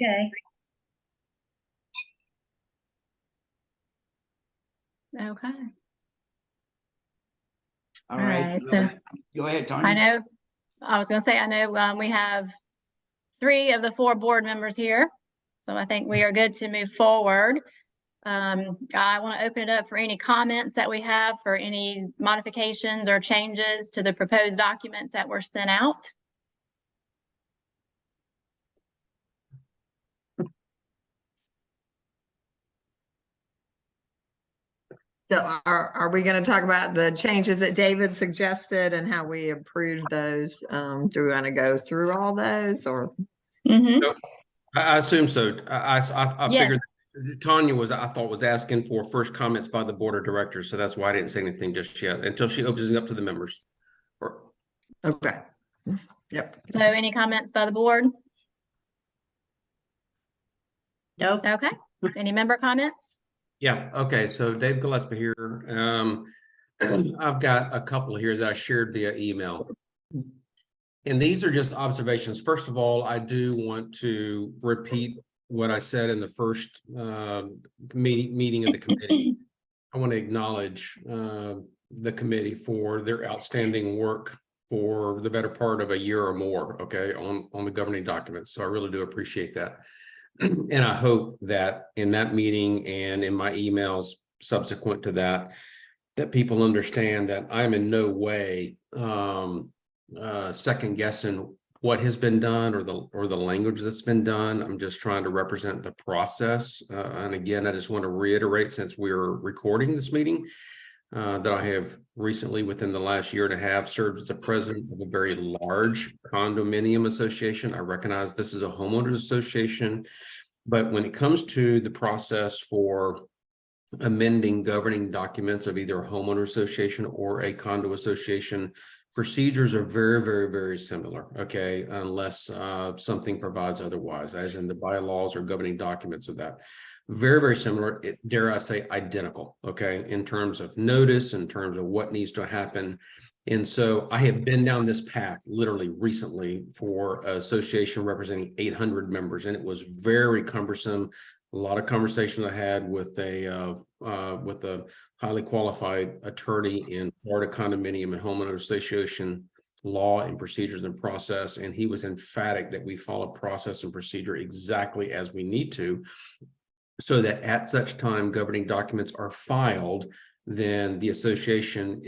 Okay. Okay. All All right. right, so Go ahead, Tanya. I was going to say, I know we have 3 of the 4 board members here, so I think we are good to move forward. I want to open it up for any comments that we have for any modifications or changes to the proposed documents that were sent out. So are we going to talk about the changes that David suggested and how we approved those? Do we want to go through all those or? I assume so. I Yes. figured Tanya I thought was asking for first comments by the board of directors. So that's why I didn't say anything just yet until she opens it up to the members. Okay. Yep. So any comments by the board? Nope. Okay. Any member comments? Yeah. Okay. So Dave Gillespie here. I've got a couple here that I shared via email. And these are just observations. First of all, I do want to repeat what I said in the first meeting of the committee. I want to acknowledge the committee for their outstanding work for the better part of a year or more, okay, on the governing documents. So I really do appreciate that. And I hope that in that meeting and in my emails subsequent to that, that people understand that I'm in no way second guessing what has been done or the language that's been done. I'm just trying to represent the process. And again, I just want to reiterate, since we're recording this meeting, that I have recently, within the last year and a half, served as the president of a very large condominium association. I recognize this is a homeowners association, but when it comes to the process for amending governing documents of either a homeowner association or a condo association, procedures are very, very, very similar, okay, unless something provides otherwise, as in the bylaws or governing documents of that. Very, very similar, dare I say identical, okay, in terms of notice, in terms of what needs to happen. And so I have been down this path literally recently for an association representing 800 members, and it was very cumbersome. A lot of conversation I had with a highly qualified attorney in Florida condominium and homeowner association law and procedures and process, and he was emphatic that we follow process and procedure exactly as we need to, so that at such time governing documents are filed, then the association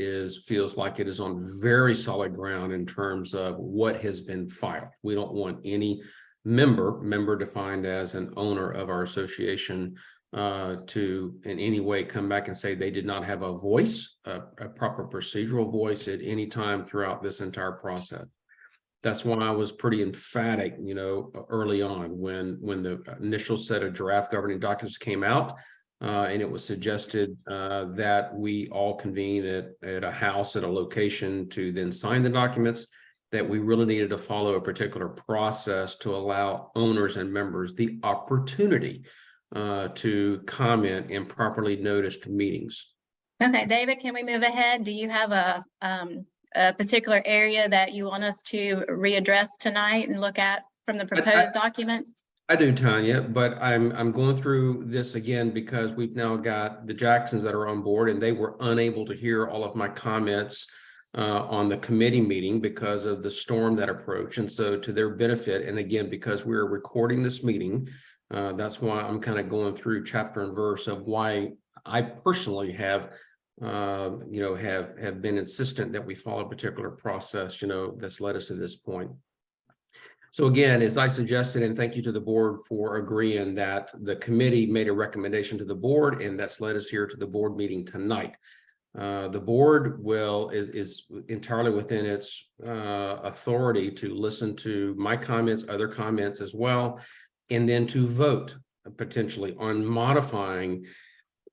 feels like it is on very solid ground in terms of what has been filed. We don't want any member defined as an owner of our association to in any way come back and say they did not have a voice, a proper procedural voice at any time throughout this entire process. That's why I was pretty emphatic, early on when the initial set of draft governing documents came out, and it was suggested that we all convene at a house at a location to then sign the documents, that we really needed to follow a particular process to allow owners and members the opportunity to comment in properly noticed meetings. Okay, David, can we move ahead? Do you have a particular area that you want us to readdress tonight and look at from the proposed documents? I do, Tanya, but I'm going through this again because we've now got the Jacksons that are on board, and they were unable to hear all of my comments on the committee meeting because of the storm that approached. And so to their benefit, and again, because we're recording this meeting, that's why I'm kind of going through chapter and verse of why I personally have been insistent that we follow a particular process, that's led us to this point. So again, as I suggested, and thank you to the board for agreeing that the committee made a recommendation to the board, and that's led us here to the board meeting tonight. The board is entirely within its authority to listen to my comments, other comments as well, and then to vote potentially on modifying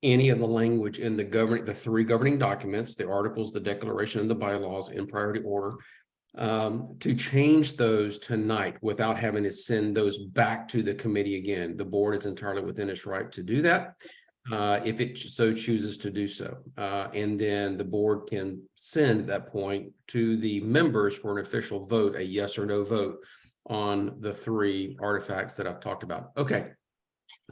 any of the language in the 3 governing documents, the articles, the declaration, and the bylaws in priority order, to change those tonight without having to send those back to the committee again. The board is entirely within its right to do that, if it so chooses to do so. And then the board can send at that point to the members for an official vote, a yes or no vote on the 3 artifacts that I've talked about. Okay,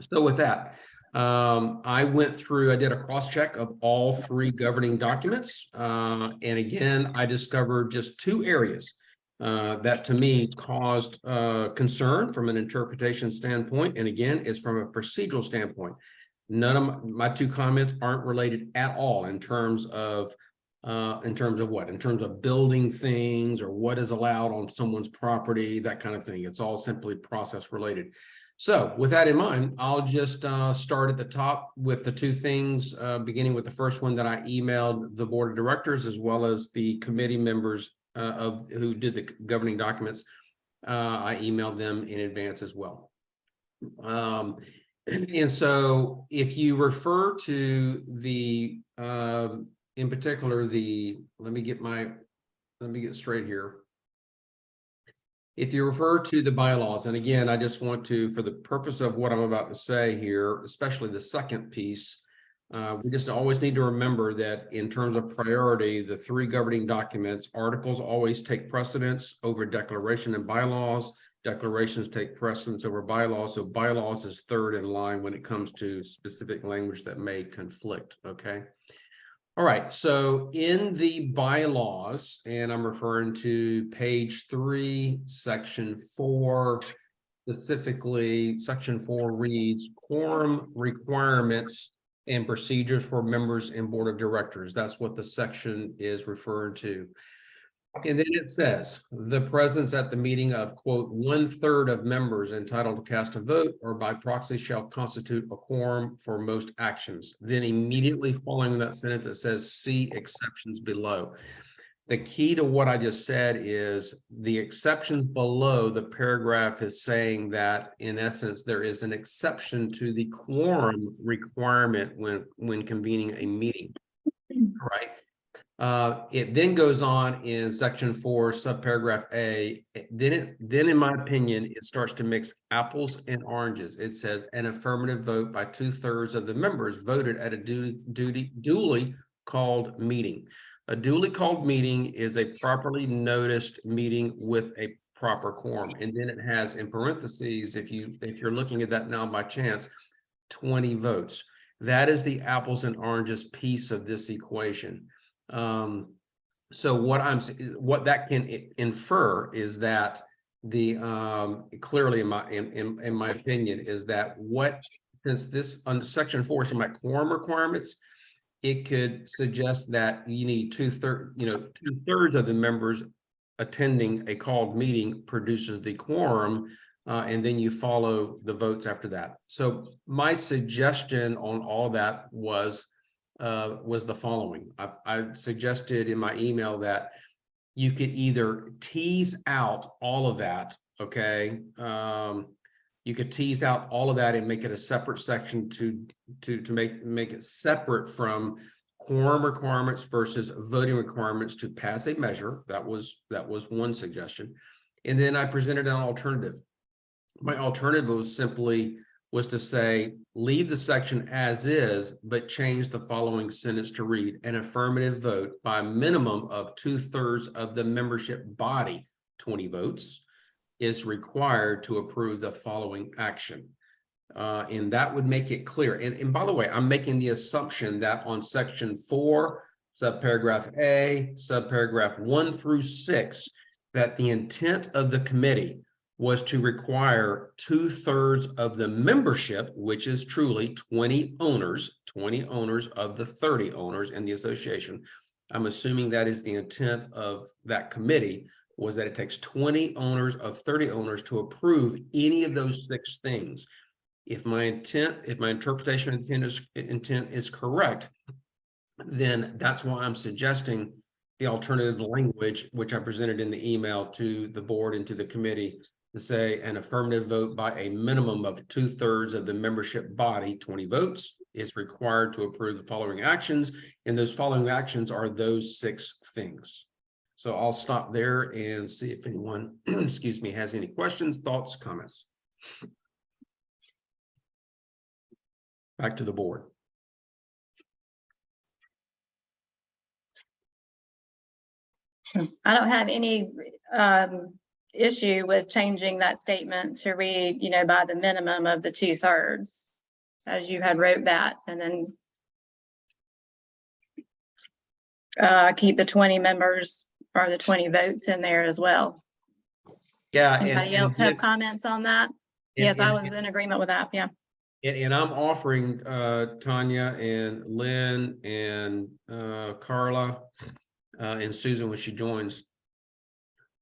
so with that, I did a cross-check of all 3 governing documents. And again, I discovered just 2 areas that to me caused concern from an interpretation standpoint. And again, it's from a procedural standpoint. None of my 2 comments aren't related at all in terms of what? In terms of building things or what is allowed on someone's property, that kind of thing. It's all simply process related. So with that in mind, I'll just start at the top with the 2 things, beginning with the first one that I emailed the board of directors as well as the committee members who did the governing documents. I emailed them in advance as well. And so if you refer to the in particular, let me get straight here. If you refer to the bylaws, and again, I just want to, for the purpose of what I'm about to say here, especially the second piece, we just always need to remember that in terms of priority, the 3 governing documents, articles always take precedence over declaration and bylaws. Declarations take precedence over bylaws. So bylaws is 3rd in line when it comes to specific language that may conflict. Okay. All right, so in the bylaws, and I'm referring to page 3, section 4, specifically, section 4 reads quorum requirements and procedures for members and board of directors. That's what the section is referring to. And then it says the presence at the meeting of, quote, 1/3 of members entitled to cast a vote or by proxy shall constitute a quorum for most actions. Then immediately following that sentence, it says see exceptions below. The key to what I just said is the exceptions below the paragraph is saying that in essence, there is an exception to the quorum requirement when convening a meeting, right? It then goes on in section 4, subparagraph A. Then in my opinion, it starts to mix apples and oranges. It says an affirmative vote by 2/3 of the members voted at a duly called meeting. A duly called meeting is a properly noticed meeting with a proper quorum. And then it has in parentheses, if you're looking at that now by chance, 20 votes. That is the apples and oranges piece of this equation. So what that can infer is that the clearly in my opinion is that since this under section 4 is about quorum requirements, it could suggest that you need 2/3 of the members attending a called meeting produces the quorum, and then you follow the votes after that. So my suggestion on all that was the following. I suggested in my email that you could either tease out all of that, okay? You could tease out all of that and make it a separate section to make it separate from quorum requirements versus voting requirements to pass a measure. That was one suggestion. And then I presented an alternative. My alternative was to say, leave the section as is, but change the following sentence to read, an affirmative vote by a minimum of 2/3 of the membership body, 20 votes, is required to approve the following action. And that would make it clear. And by the way, I'm making the assumption that on section 4, subparagraph A, subparagraph 1 through 6, that the intent of the committee was to require 2/3 of the membership, which is truly 20 owners of the 30 owners in the association. I'm assuming that is the intent of that committee, was that it takes 20 owners of 30 owners to approve any of those 6 things. If my interpretation of intent is correct, then that's why I'm suggesting the alternative language, which I presented in the email to the board and to the committee, to say an affirmative vote by a minimum of 2/3 of the membership body, 20 votes, is required to approve the following actions. And those following actions are those 6 things. So I'll stop there and see if anyone, excuse me, has any questions, thoughts, comments. Back to the board. I don't have any issue with changing that statement to read, you know, by the minimum of the 2/3, as you had wrote that, and then keep the 20 members or the 20 votes in there as well. Yeah. Anybody else have comments on that? Yes, I was in agreement with that. Yeah. And I'm offering Tanya and Lynn and Carla and Susan when she joins.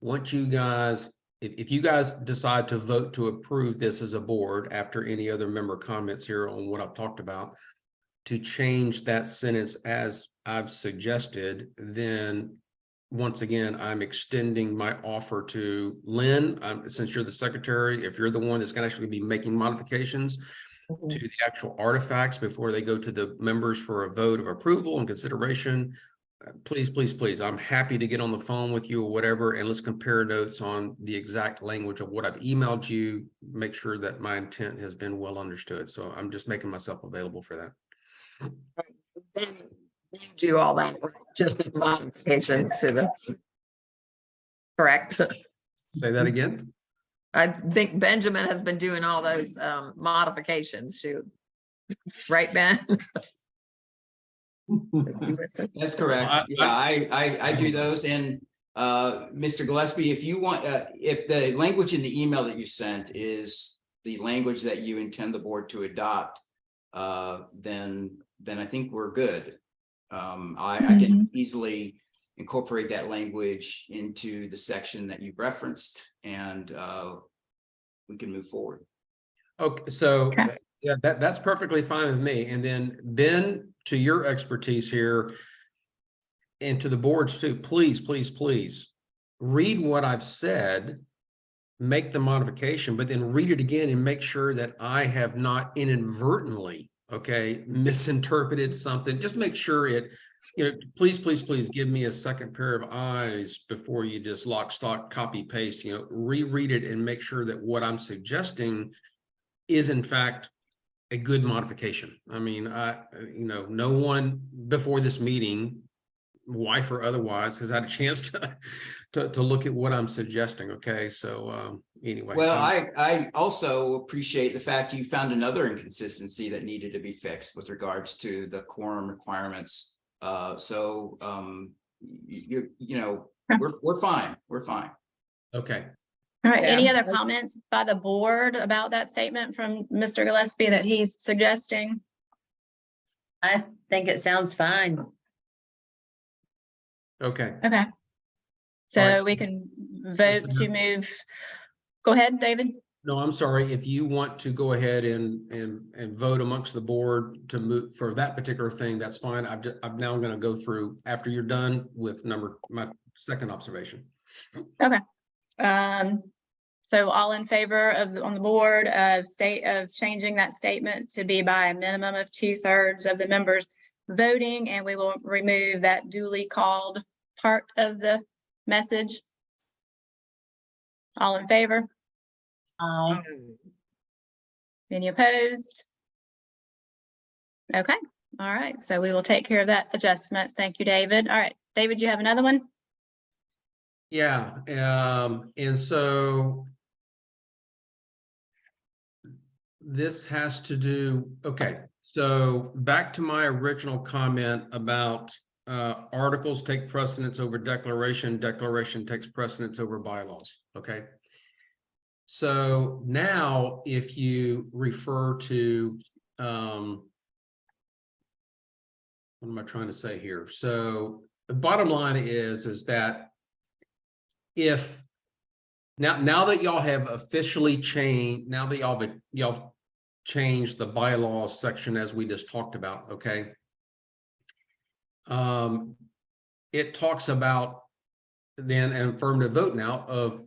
Once you guys, if you guys decide to vote to approve this as a board after any other member comments here on what I've talked about, to change that sentence as I've suggested, then once again, I'm extending my offer to Lynn, since you're the secretary, if you're the one that's going to actually be making modifications to the actual artifacts before they go to the members for a vote of approval and consideration, please, please, please, I'm happy to get on the phone with you or whatever, and let's compare notes on the exact language of what I've emailed you, make sure that my intent has been well understood. So I'm just making myself available for that. Then you do all that, just modifications to the, correct? Say that again? I think Benjamin has been doing all those modifications too. Right, Ben? That's correct. Yeah, I do those. And Mr. Gillespie, if you want, if the language in the email that you sent is the language that you intend the board to adopt, then I think we're good. I can easily incorporate that language into the section that you referenced, and we can move forward. Okay, so yeah, that's perfectly fine with me. And then Ben, to your expertise here, and to the boards too, please, please, please read what I've said, make the modification, but then read it again and make sure that I have not inadvertently, okay, misinterpreted something. Just make sure it, you know, please, please, please give me a second pair of eyes before you just lock, stock, copy, paste, you know, reread it and make sure that what I'm suggesting is in fact a good modification. I mean, you know, no one before this meeting, wife or otherwise, has had a chance to look at what I'm suggesting. Okay, so anyway. Well, I also appreciate the fact you found another inconsistency that needed to be fixed with regards to the quorum requirements. So you know, we're fine. We're fine. Okay. All right. Yeah. Any other comments by the board about that statement from Mr. Gillespie that he's suggesting? I think it sounds fine. Okay. Okay. So All right. we can vote to move. Go ahead, David. No, I'm sorry. If you want to go ahead and vote amongst the board to move for that particular thing, that's fine. I'm now going to go through after you're done with my second observation. Okay. So all in favor of on the board of changing that statement to be by a minimum of 2/3 of the members voting, and we will remove that duly called part of the message. All in favor? Aye. Any opposed? Okay. All right. So we will take care of that adjustment. Thank you, David. All right, David, you have another one? Yeah. And so this has to do, okay. So back to my original comment about articles take precedence over declaration, declaration takes precedence over bylaws, okay? So now if you refer to, what am I trying to say here? So the bottom line is that if now that y'all have officially changed, now that y'all changed the bylaws section as we just talked about, okay? It talks about then an affirmative vote now of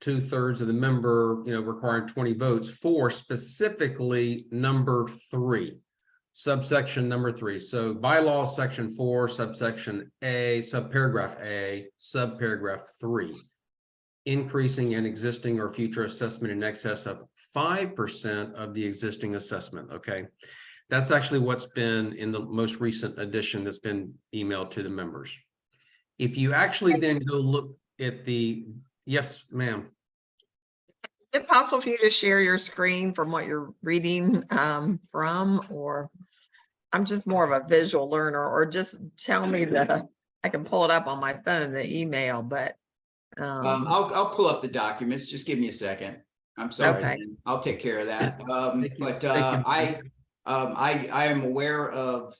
2/3 of the member, you know, requiring 20 votes for specifically number 3, subsection number 3. So bylaws section 4, subsection A, subparagraph A, subparagraph 3. Increasing an existing or future assessment in excess of 5% of the existing assessment. Okay, that's actually what's been in the most recent edition that's been emailed to the members. If you actually then go look at the, yes, ma'am. it possible for you to share your screen from what you're reading from, or I'm just more of a visual learner, or just tell me I can pull it up on my phone, the email, but I'll pull up the documents. Just give me a second. I'm sorry. Okay. Dan. I'll take care of that. Thank you. But Thank you. I am aware of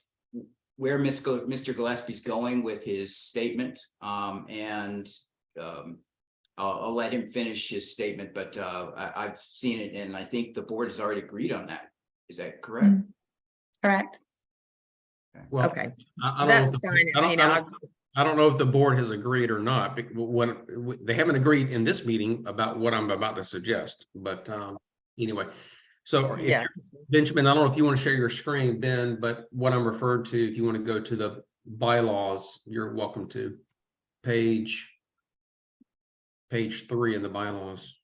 where Mr. Gillespie's going with his statement. And I'll let him finish his statement, but I've seen it and I think the board has already agreed on that. Is that correct? Correct. Well, okay, I don't know if that's the- fine. I I don't- mean, I don't- I don't know if the board has agreed or not, but when they haven't agreed in this meeting about what I'm about to suggest, but anyway. So if yeah, you're- Benjamin, I don't know if you want to share your screen, Ben, but what I'm referring to, if you want to go to the bylaws, you're welcome to. Page 3 in the bylaws.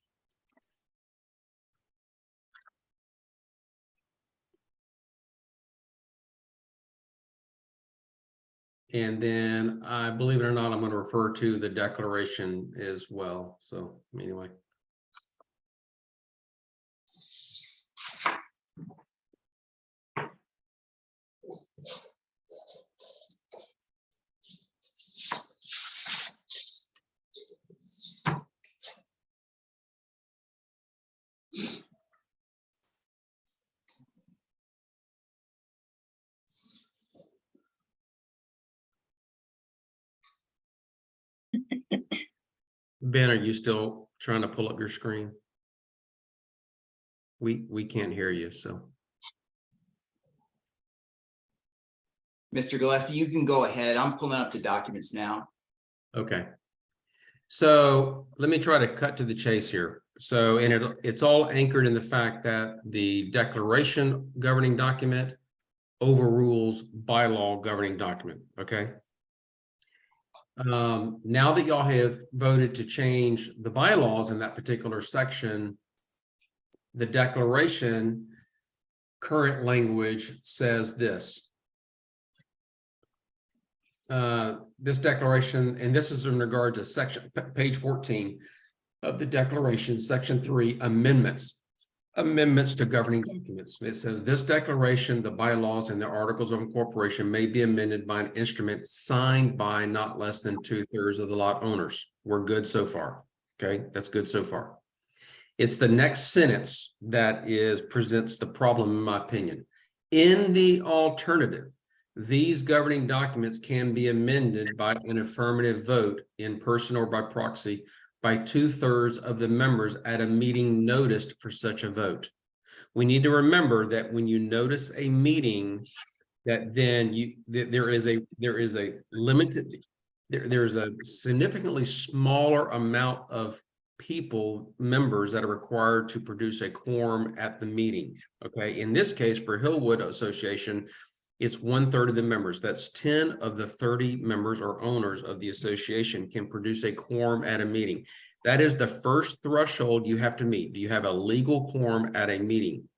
And then I believe it or not, I'm going to refer to the declaration as well. So anyway. Ben, are you still trying to pull up your screen? We can't hear you, so. Mr. Gillespie, you can go ahead. I'm pulling up the documents now. Okay. So let me try to cut to the chase here. So, and it's all anchored in the fact that the declaration governing document overrules bylaw governing document, okay? Now that y'all have voted to change the bylaws in that particular section, the declaration current language says this. This declaration, and this is in regard to section page 14 of the declaration, section 3, amendments to governing documents. It says this declaration, the bylaws and the articles of incorporation may be amended by an instrument signed by not less than 2/3 of the lot owners. We're good so far. Okay, that's good so far. It's the next sentence that presents the problem, in my opinion. In the alternative, these governing documents can be amended by an affirmative vote in person or by proxy by 2/3 of the members at a meeting noticed for such a vote. We need to remember that when you notice a meeting, that then there is a limited, there's a significantly smaller amount of members that are required to produce a quorum at the meeting. Okay, in this case for Hillwood Association, it's 1/3 of the members. That's 10 of the 30 members or owners of the association can produce a quorum at a meeting. That is the first threshold you have to meet. Do you have a legal quorum at a meeting?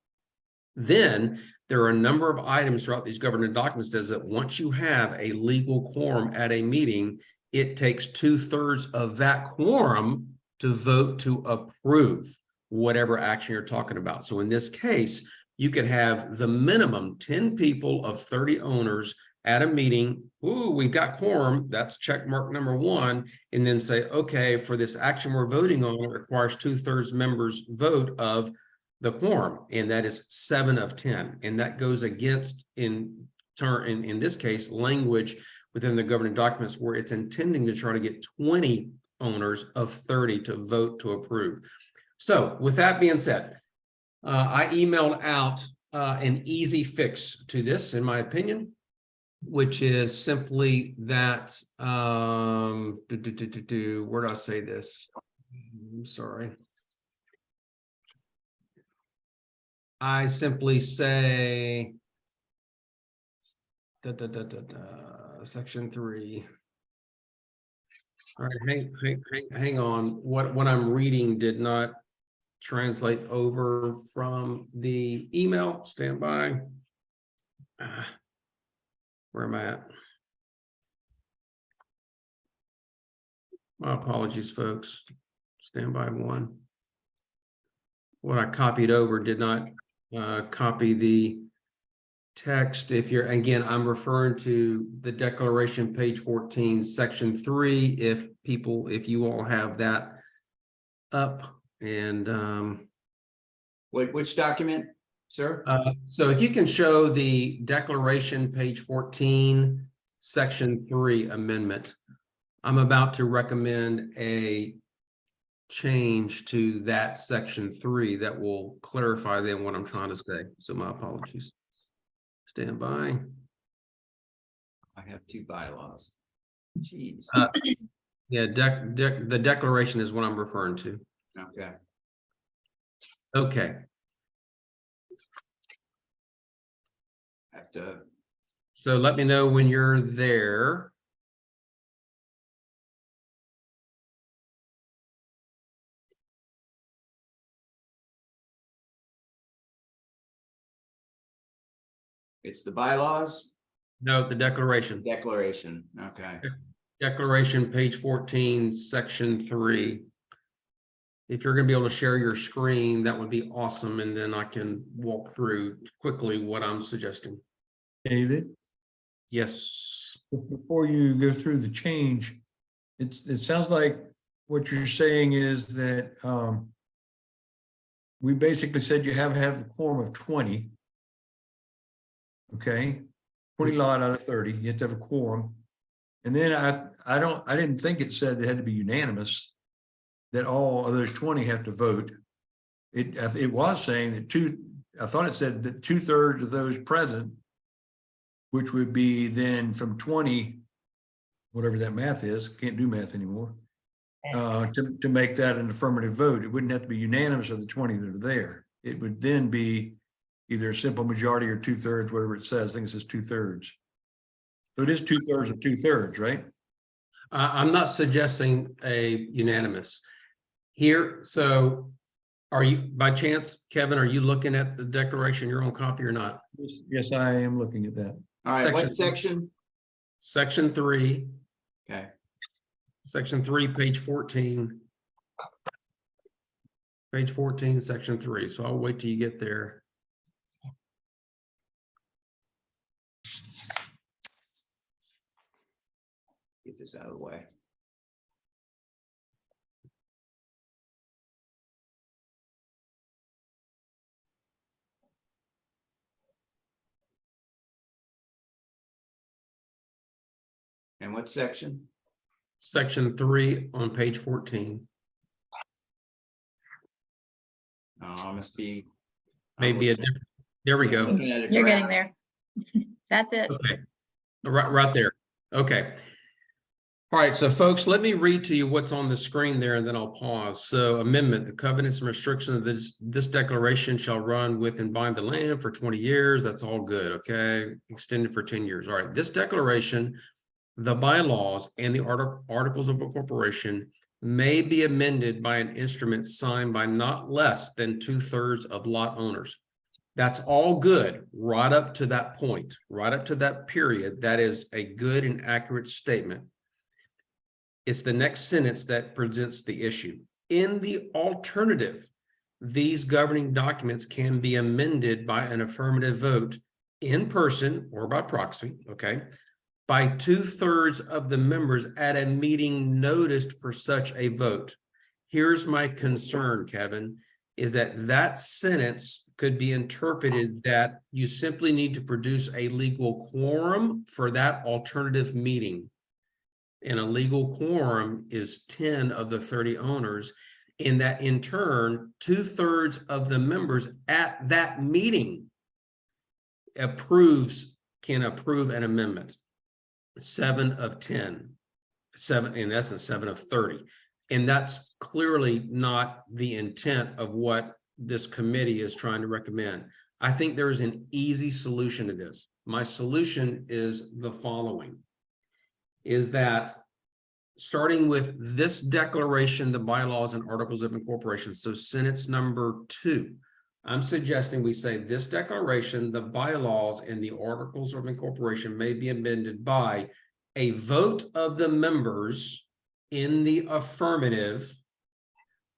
Then there are a number of items throughout these governing documents that says that once you have a legal quorum at a meeting, it takes 2/3 of that quorum to vote to approve whatever action you're talking about. So in this case, you could have the minimum 10 people of 30 owners at a meeting. Ooh, we've got quorum. That's check mark number 1. And then say, okay, for this action we're voting on, it requires 2/3 members vote of the quorum. And that is 7 of 10. And that goes against in this case, language within the governing documents where it's intending to try to get 20 owners of 30 to vote to approve. So with that being said, I emailed out an easy fix to this, in my opinion, which is simply that, where do I say this? I'm sorry. I simply say, section 3. All right, hang on. What I'm reading did not translate over from the email. Stand by. Where am I at? My apologies, folks. Stand by 1. what I copied over did not copy the text. If you're, again, I'm referring to the declaration, page 14, section 3. If you all have that up, and Which document, sir? so if you can show the declaration, page 14, section 3 amendment, I'm about to recommend a change to that section 3 that will clarify then what I'm trying to say. So my apologies. Stand by. I have 2 bylaws. Jeez. Yeah, the declaration is what I'm referring to. Okay. Okay, I have to. so let me know when you're there. It's the bylaws, No, the declaration. declaration. Okay. Declaration, page 14, section 3. If you're going to be able to share your screen, that would be awesome. And then I can walk through quickly what I'm suggesting. David, Yes. before you go through the change, it sounds like what you're saying is that we basically said you have to have a quorum of 20. Okay, 20 lot out of 30, you have to have a quorum. And then I didn't think it said it had to be unanimous, that all of those 20 have to vote. It was saying that I thought it said that 2/3 of those present, which would be then from 20, whatever that math is, can't do math anymore, to make that an affirmative vote. It wouldn't have to be unanimous of the 20 that are there. It would then be either a simple majority or 2/3, whatever it says. I think it says 2/3. So it is 2/3 of 2/3, right? I'm not suggesting a unanimous here. So are you, by chance, Kevin, are you looking at the declaration, your own copy or not? Yes, I am looking at that. All right. What section? Section 3. Okay. Section 3, page 14. Page 14, section 3. So I'll wait till you get there. Get this out of the way. And what section? Section 3 on page 14. Oh, I must be. Maybe a different, there we go. Looking at a You're getting draft. there. That's it. Okay, right there. Okay. All right, so folks, let me read to you what's on the screen there, and then I'll pause. So amendment, the covenants and restrictions of this declaration shall run with and bind the land for 20 years. That's all good, okay? Extended for 10 years. All right, this declaration, the bylaws and the articles of incorporation may be amended by an instrument signed by not less than 2/3 of lot owners. That's all good, right up to that point, right up to that period. That is a good and accurate statement. It's the next sentence that presents the issue. In the alternative, these governing documents can be amended by an affirmative vote in person or by proxy, okay, by 2/3 of the members at a meeting noticed for such a vote. Here's my concern, Kevin, is that sentence could be interpreted that you simply need to produce a legal quorum for that alternative meeting. And a legal quorum is 10 of the 30 owners, and that in turn, 2/3 of the members at that meeting can approve an amendment. 7 of 10, 7, in essence, 7 of 30. And that's clearly not the intent of what this committee is trying to recommend. I think there is an easy solution to this. My solution is the following, is that starting with this declaration, the bylaws and articles of incorporation, so sentence number 2, I'm suggesting we say this declaration, the bylaws and the articles of incorporation may be amended by a vote of the members in the affirmative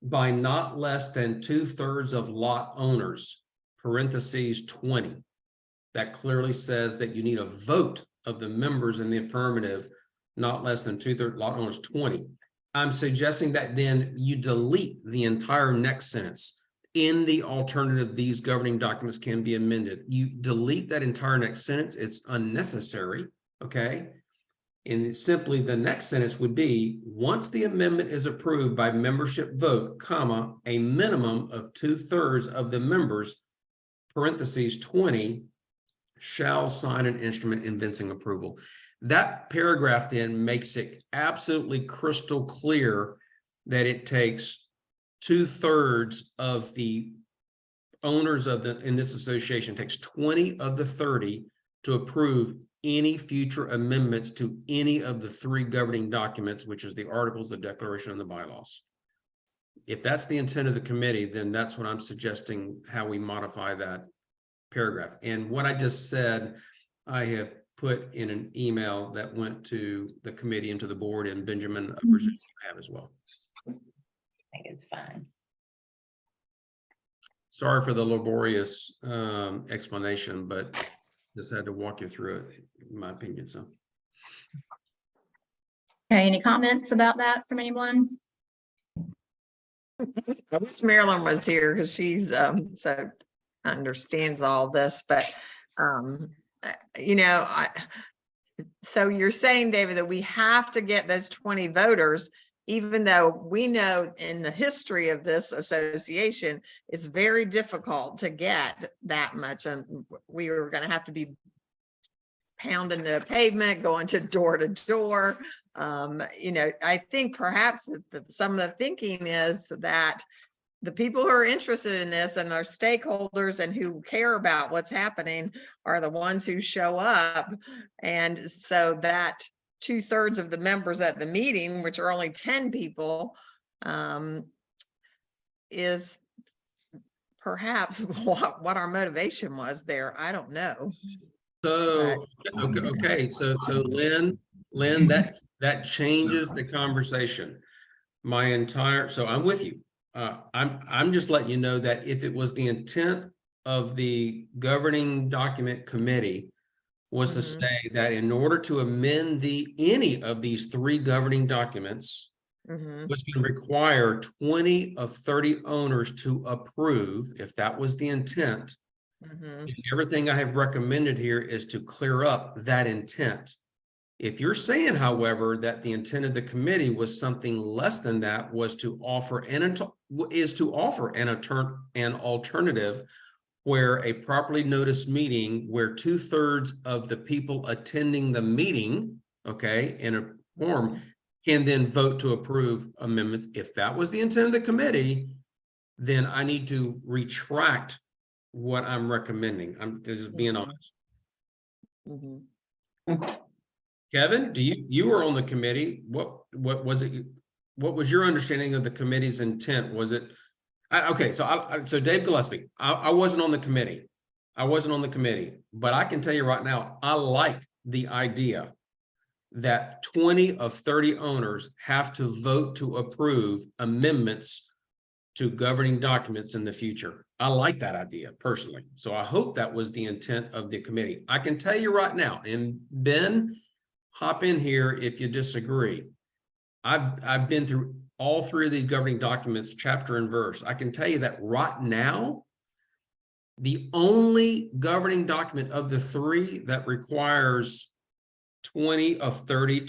by not less than 2/3 of lot owners, parentheses 20. That clearly says that you need a vote of the members in the affirmative, not less than 2/3 lot owners, 20. I'm suggesting that then you delete the entire next sentence. In the alternative, these governing documents can be amended. You delete that entire next sentence. It's unnecessary, okay? And simply the next sentence would be, once the amendment is approved by membership vote, comma, a minimum of 2/3 of the members, parentheses 20, shall sign an instrument evincing approval. That paragraph then makes it absolutely crystal clear that it takes 2/3 of the owners of in this association, takes 20 of the 30 to approve any future amendments to any of the 3 governing documents, which is the articles, the declaration, and the bylaws. If that's the intent of the committee, then that's what I'm suggesting, how we modify that paragraph. And what I just said, I have put in an email that went to the committee and to the board, and Benjamin, I presume you have as well. I think it's fine. Sorry for the laborious explanation, but just had to walk you through it, in my opinion, so. Okay, any comments about that from anyone? I wish Marilyn was here because she's so understands all this, but you know, so you're saying, David, that we have to get those 20 voters, even though we know in the history of this association, it's very difficult to get that much. And we were going to have to be pounding the pavement, going to door. You know, I think perhaps some of the thinking is that the people who are interested in this and are stakeholders and who care about what's happening are the ones who show up. And so that 2/3 of the members at the meeting, which are only 10 people, is perhaps what our motivation was there. I don't know. So, okay, so Lynn, that changes the conversation. So I'm with you. I'm just letting you know that if it was the intent of the governing document committee was to say that in order to amend any of these 3 governing documents, was going to require 20 of 30 owners to approve, if that was the intent. Everything I have recommended here is to clear up that intent. If you're saying, however, that the intent of the committee was something less than that, was to offer an alternative where a properly noticed meeting where 2/3 of the people attending the meeting, okay, in a form, can then vote to approve amendments. If that was the intent of the committee, then I need to retract what I'm recommending. I'm just being honest. Kevin, you were on the committee. What was it? What was your understanding of the committee's intent? Was it okay? So Dave Gillespie, I wasn't on the committee. But I can tell you right now, I like the idea that 20 of 30 owners have to vote to approve amendments to governing documents in the future. I like that idea personally. So I hope that was the intent of the committee. I can tell you right now, and Ben, hop in here if you disagree. I've been through all 3 of these governing documents, chapter and verse. I can tell you that right now, the only governing document of the 3 that requires 20 of 30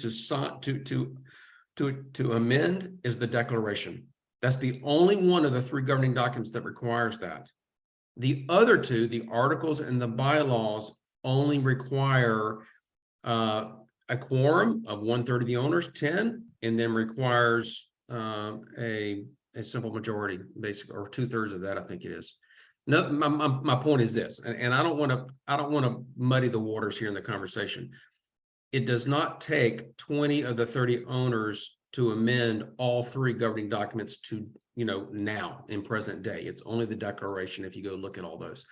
to amend is the declaration. That's the only one of the 3 governing documents that requires that. The other 2, the articles and the bylaws, only require a quorum of 1/3 of the owners, 10, and then requires a simple majority, basically, or 2/3 of that, I think it is. No, my point is this, and I don't want to muddy the waters here in the conversation. It does not take 20 of the 30 owners to amend all 3 governing documents to, now in present day. It's only the declaration if you go look at all those.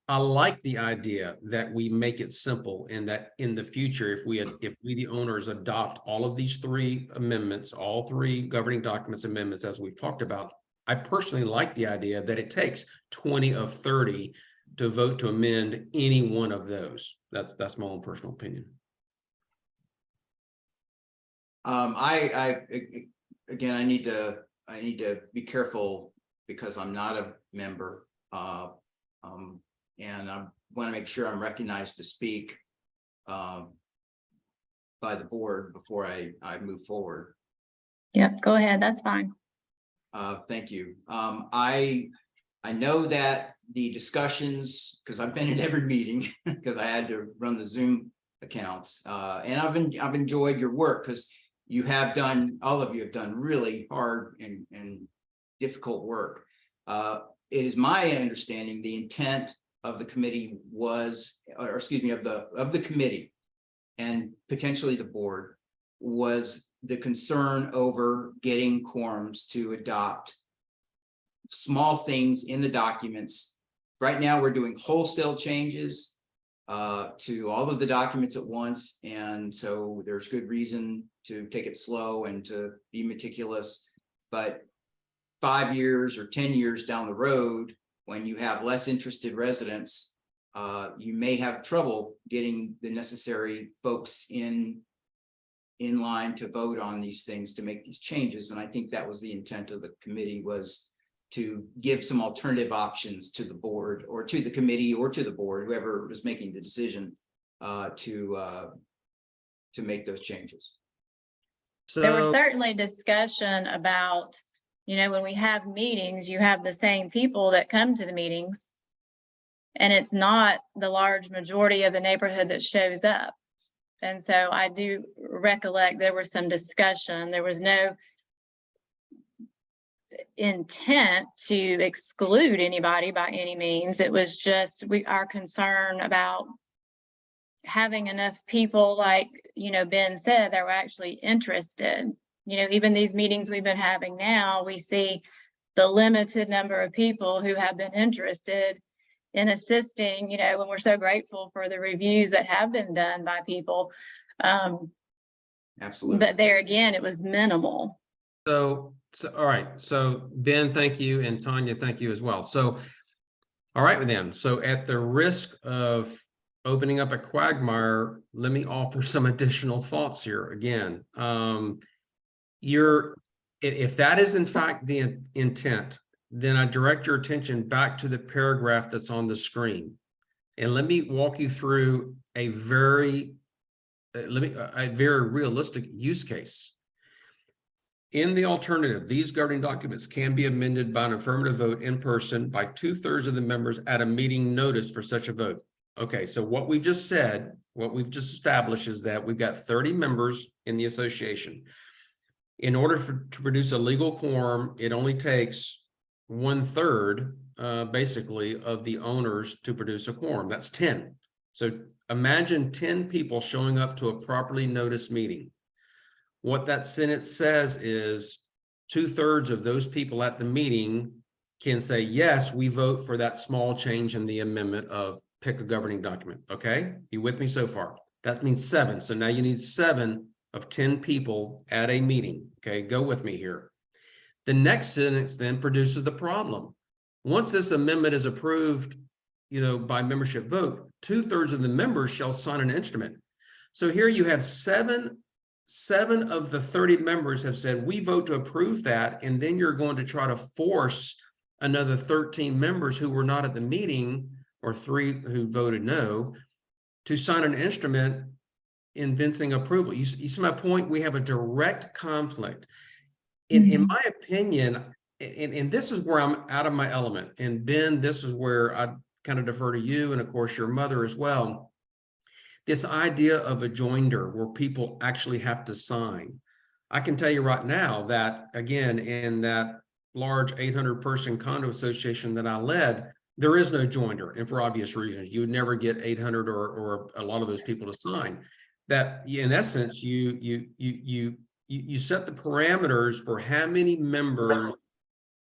I like the idea that we make it simple, and that in the future, if we the owners adopt all of these 3 amendments, all 3 governing documents amendments, as we've talked about, I personally like the idea that it takes 20 of 30 to vote to amend any one of those. That's my own personal opinion. Again, I need to be careful because I'm not a member. And I want to make sure I'm recognized to speak by the board before I move forward. Yep, go ahead. That's fine. Thank you. I know that the discussions, because I've been in every meeting because I had to run the Zoom accounts, and I've enjoyed your work because all of you have done really hard and difficult work. It is my understanding the intent of the committee was, or excuse me, of the committee and potentially the board, was the concern over getting quorums to adopt small things in the documents. Right now, we're doing wholesale changes to all of the documents at once. And so there's good reason to take it slow and to be meticulous. But 5 years or 10 years down the road, when you have less interested residents, you may have trouble getting the necessary folks in line to vote on these things, to make these changes. And I think that was the intent of the committee, was to give some alternative options to the board or to the committee or to the board, whoever was making the decision, to make those changes. So There was certainly discussion about, when we have meetings, you have the same people that come to the meetings. And it's not the large majority of the neighborhood that shows up. And so I do recollect there was some discussion. There was no intent to exclude anybody by any means. It was just our concern about having enough people, like, Ben said, that were actually interested. Even these meetings we've been having now, we see the limited number of people who have been interested in assisting, when we're so grateful for the reviews that have been done by people. Absolutely. But there again, it was minimal. So all right. So Ben, thank you. And Tanya, thank you as well. So, all right then. So at the risk of opening up a quagmire, let me offer some additional thoughts here again. If that is in fact the intent, then I direct your attention back to the paragraph that's on the screen. And let me walk you through a very realistic use case. In the alternative, these governing documents can be amended by an affirmative vote in person by 2/3 of the members at a meeting notice for such a vote. Okay, so what we've just said, what we've just established is that we've got 30 members in the association. In order to produce a legal quorum, it only takes 1/3 basically of the owners to produce a quorum. That's 10. So imagine 10 people showing up to a properly noticed meeting. What that sentence says is 2/3 of those people at the meeting can say, yes, we vote for that small change in the amendment of pick a governing document. Okay, you with me so far? That means 7. So now you need 7 of 10 people at a meeting. Okay, go with me here. The next sentence then produces the problem. Once this amendment is approved, by membership vote, 2/3 of the members shall sign an instrument. So here you have 7 of the 30 members have said, we vote to approve that. And then you're going to try to force another 13 members who were not at the meeting, or 3 who voted no, to sign an instrument evincing approval. You see my point? We have a direct conflict. In my opinion, and this is where I'm out of my element. And Ben, this is where I kind of defer to you, and of course your mother as well. This idea of a joinder where people actually have to sign. I can tell you right now that, again, in that large 800-person condo association that I led, there is no joinder, and for obvious reasons. You would never get 800 or a lot of those people to sign. That, in essence, you set the parameters for how many members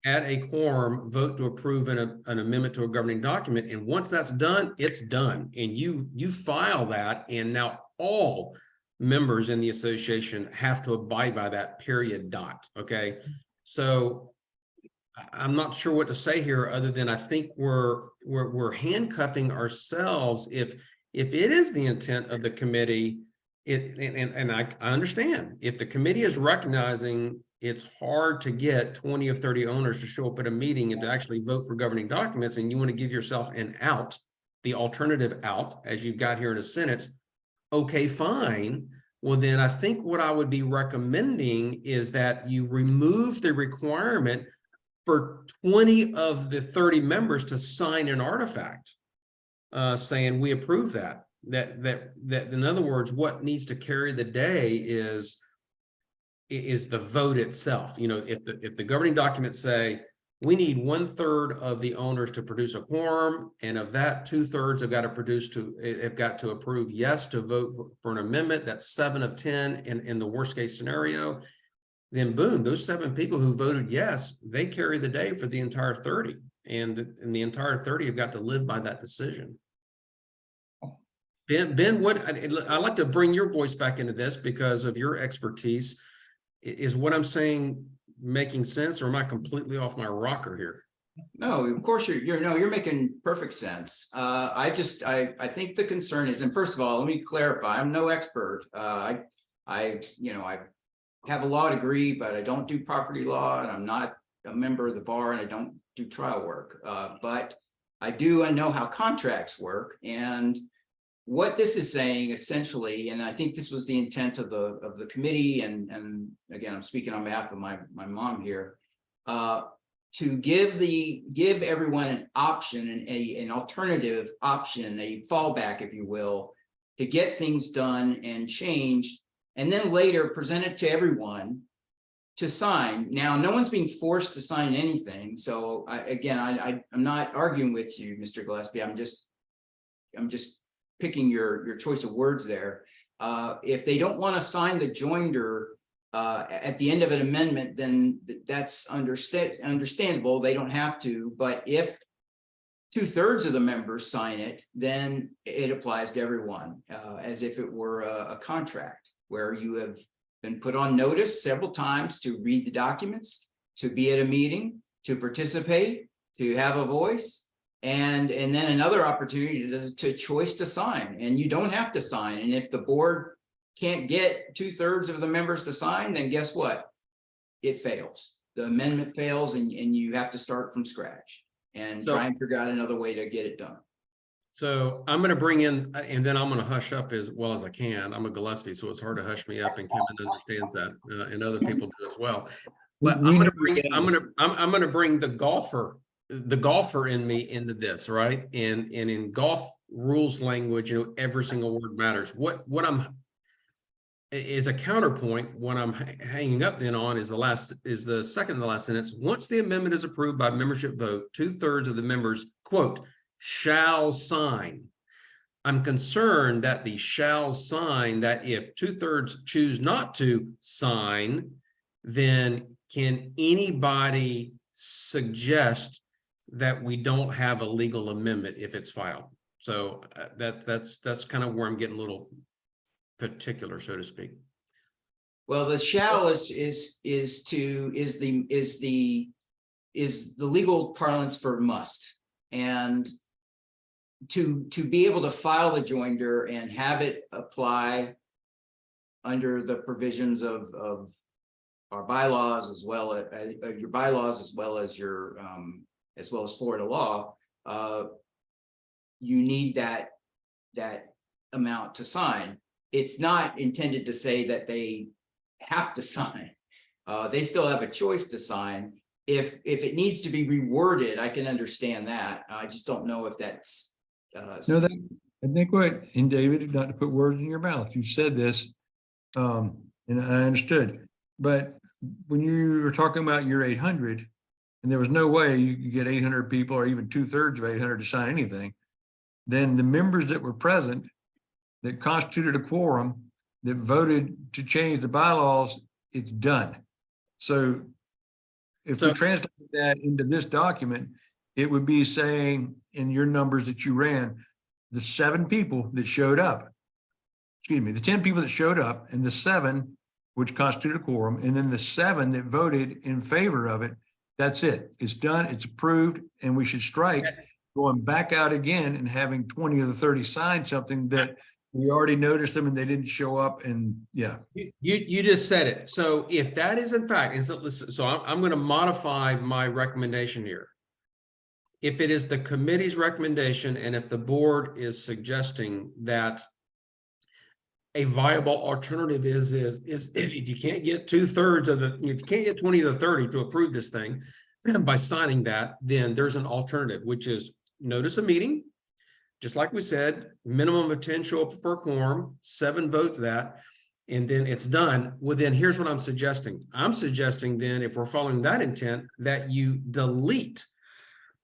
at a quorum vote to approve an amendment to a governing document. And once that's done, it's done. And you file that, and now all members in the association have to abide by that, period, dot. Okay. So I'm not sure what to say here, other than I think we're handcuffing ourselves. If it is the intent of the committee, and I understand, if the committee is recognizing it's hard to get 20 of 30 owners to show up at a meeting and to actually vote for governing documents, and you want to give yourself an out, the alternative out, as you've got here in a sentence, okay, fine. Well, then I think what I would be recommending is that you remove the requirement for 20 of the 30 members to sign an artifact saying we approve that. That in other words, what needs to carry the day is the vote itself. You know, if the governing documents say we need 1/3 of the owners to produce a quorum, and of that 2/3 have got to approve yes to vote for an amendment. That's 7 of 10 in the worst case scenario. Then boom, those 7 people who voted yes, they carry the day for the entire 30, and the entire 30 have got to live by that decision. Ben, what I'd like to bring your voice back into this because of your expertise. Is what I'm saying making sense, or am I completely off my rocker here? No, of course you're making perfect sense. I think the concern is, and first of all, let me clarify, I'm no expert. I have a law degree, but I don't do property law, and I'm not a member of the bar, and I don't do trial work. But I know how contracts work, and what this is saying essentially, and I think this was the intent of the committee, and again, I'm speaking on behalf of my mom here, to give everyone an option, an alternative option, a fallback, if you will, to get things done and changed, and then later present it to everyone to sign. Now, no one's being forced to sign anything. So I'm not arguing with you, Mr. Gillespie. I'm just picking your choice of words there. If they don't want to sign the joinder at the end of an amendment, then that's understandable. They don't have to. But if 2/3 of the members sign it, then it applies to everyone, as if it were a contract where you have been put on notice several times to read the documents, to be at a meeting, to participate, to have a voice, and then another opportunity to choice to sign. And you don't have to sign. And if the board can't get 2/3 of the members to sign, then guess what? It fails. The amendment fails, and you have to start from scratch and try and figure out another way to get it done. So I'm going to bring in, and then I'm going to hush up as well as I can. I'm a Gillespie, so it's hard to hush me up, and Kevin understands that, and other people do as well. But I'm going to bring the golfer in me into this, right? And in golf rules language, every single word matters. What I'm is a counterpoint. What I'm hanging up then on is the second to the last sentence. Once the amendment is approved by membership vote, 2/3 of the members, quote, shall sign. I'm concerned that the shall sign, that if 2/3 choose not to sign, then can anybody suggest that we don't have a legal amendment if it's filed? So that's kind of where I'm getting a little particular, so to speak. Well, the shall is the legal parlance for must, and to be able to file the joinder and have it apply under the provisions of our bylaws, as well as your bylaws, as well as your as well as Florida law, you need that amount to sign. It's not intended to say that they have to sign. They still have a choice to sign. If it needs to be reworded, I can understand that. I just don't know if that's No, I think and David, not to put words in your mouth, you said this, and I understood. But when you were talking about your 800, and there was no way you could get 800 people, or even 2/3 of 800 to sign anything, then the members that were present, that constituted a quorum, that voted to change the bylaws, it's done. So if we translate that into this document, it would be saying in your numbers that you ran, the 7 people that showed up, the 10 people that showed up, and the 7, which constituted a quorum, and then the 7 that voted in favor of it, That's it. It's done, it's approved, and we should strike going back out again and having 20 of the 30 sign something that we already noticed them and they didn't show up, and yeah. You just said it. So if that is in fact, so I'm going to modify my recommendation here. If it is the committee's recommendation, and if the board is suggesting that a viable alternative is if you can't get 2/3 of the, if you can't get 20 of the 30 to approve this thing, and by signing that, then there's an alternative, which is notice a meeting. Just like we said, minimum of 10 show up for a quorum, 7 vote that, and then it's done. Well, then here's what I'm suggesting. I'm suggesting then, if we're following that intent, that you delete,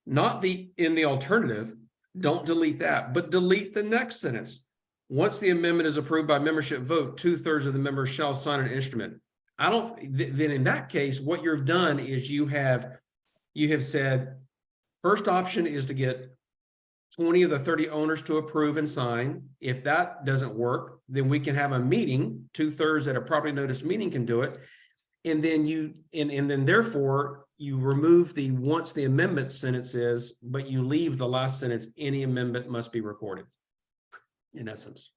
not in the alternative, don't delete that, but delete the next sentence. Once the amendment is approved by membership vote, 2/3 of the members shall sign an instrument. Then in that case, what you've done is you have said, first option is to get 20 of the 30 owners to approve and sign. If that doesn't work, then we can have a meeting, 2/3 at a properly noticed meeting can do it. And then therefore you remove the once the amendment sentence is, but you leave the last sentence, any amendment must be recorded. In essence,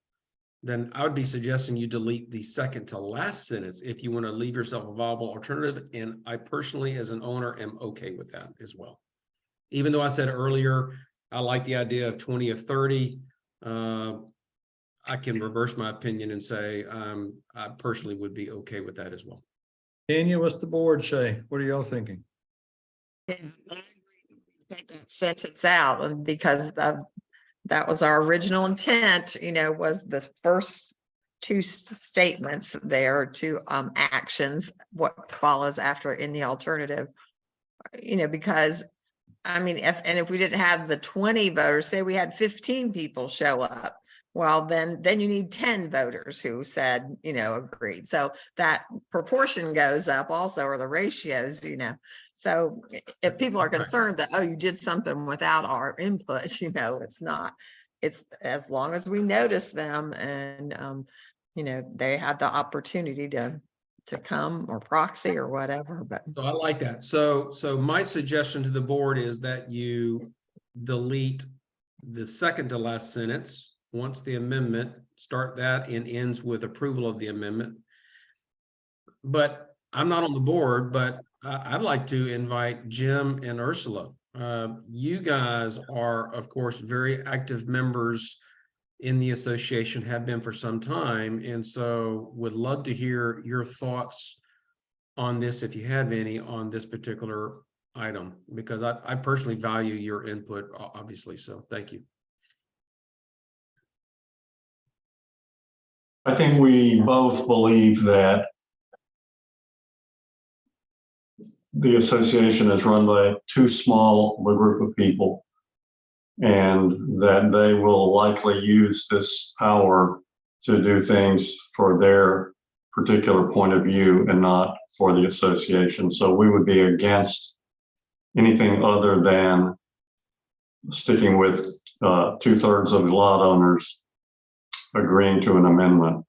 then I would be suggesting you delete the second to last sentence if you want to leave yourself a viable alternative. And I personally, as an owner, am okay with that as well. Even though I said earlier, I like the idea of 20 of 30. I can reverse my opinion and say I personally would be okay with that as well. Tanya, what's the board say? What are y'all thinking? Yeah, I agree. Take that sentence out, and because that was our original intent, was the first 2 statements there, 2 actions, what follows after in the alternative, because I mean, if we didn't have the 20 voters, say we had 15 people show up, well, then you need 10 voters who said, agreed. So that proportion goes up also, or the ratios, So if people are concerned that, oh, you did something without our input, it's not. It's as long as we notice them and, they had the opportunity to come or proxy or whatever, but. So I like that. So my suggestion to the board is that you delete the second to last sentence. Once the amendment, start that and ends with approval of the amendment. But I'm not on the board, but I'd like to invite Jim and Ursula. You guys are, of course, very active members in the association, have been for some time. And so would love to hear your thoughts on this, if you have any, on this particular item, because I personally value your input, obviously. So thank you. I think we both believe that the association is run by too small a group of people, and that they will likely use this power to do things for their particular point of view and not for the association. So we would be against anything other than sticking with 2/3 of the lot owners agreeing to an amendment.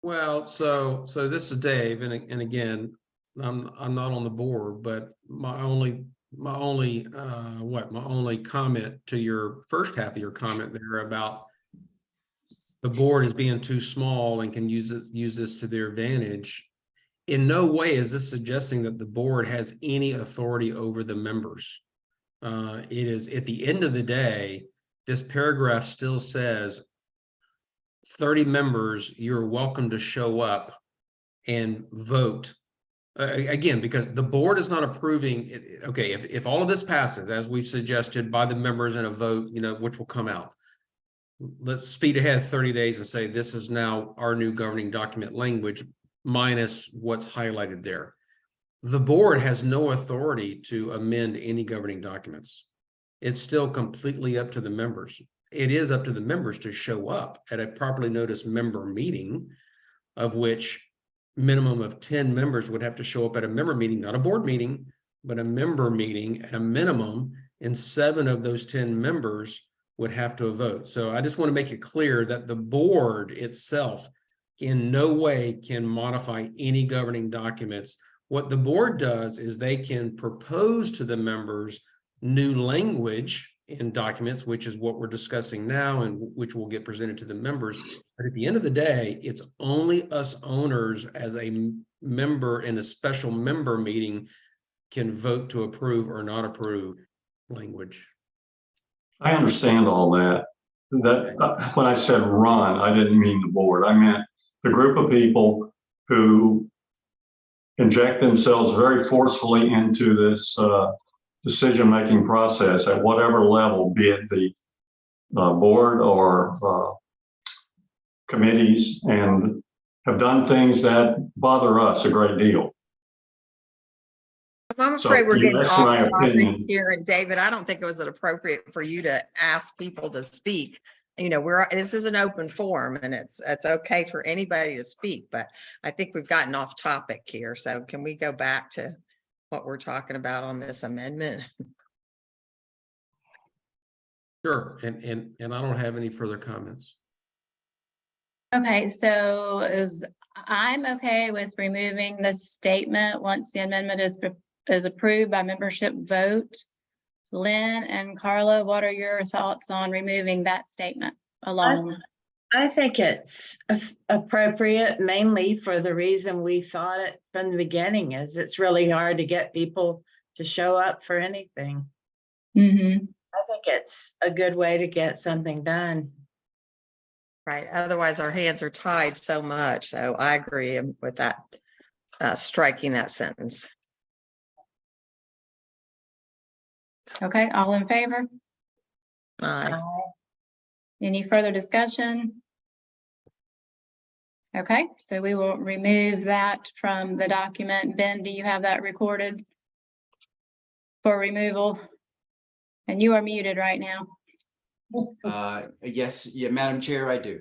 Well, so this is Dave, and again, I'm not on the board, but my only comment to your first half of your comment there about the board is being too small and can use this to their advantage. In no way is this suggesting that the board has any authority over the members. It is, at the end of the day, this paragraph still says 30 members, you're welcome to show up and vote. Again, because the board is not approving it. Okay, if all of this passes, as we've suggested, by the members in a vote, which will come out, let's speed ahead 30 days and say this is now our new governing document language minus what's highlighted there. The board has no authority to amend any governing documents. It's still completely up to the members. It is up to the members to show up at a properly noticed member meeting, of which minimum of 10 members would have to show up at a member meeting, not a board meeting, but a member meeting at a minimum, and 7 of those 10 members would have to vote. So I just want to make it clear that the board itself in no way can modify any governing documents What the board does is they can propose to the members new language in documents, which is what we're discussing now and which will get presented to the members. But at the end of the day, it's only us owners as a member in a special member meeting can vote to approve or not approve language. I understand all that. When I said run, I didn't mean the board. I meant the group of people who inject themselves very forcefully into this decision-making process at whatever level, be it the board or committees, and have done things that bother us a great deal. I'm So afraid we're you getting asked off my topic opinion. here, and David, I don't think it was appropriate for you to ask people to speak. You know, this is an open forum and it's okay for anybody to speak, but I think we've gotten off topic here. So can we go back to what we're talking about on this amendment? Sure, and I don't have any further comments. Okay, so I'm okay with removing the statement once the amendment is approved by membership vote. Lynn and Carla, what are your thoughts on removing that statement alone? I think it's appropriate mainly for the reason we thought it from the beginning, is it's really hard to get people to show up for anything. Mm-hmm. I think it's a good way to get something done. Right. Otherwise our hands are tied so much. So I agree with that, striking that sentence. Okay, all in favor? Aye. Any further discussion? Okay, so we will remove that from the document. Ben, do you have that recorded for removal? And you are muted right now. Yes, yeah, Madam Chair, I do.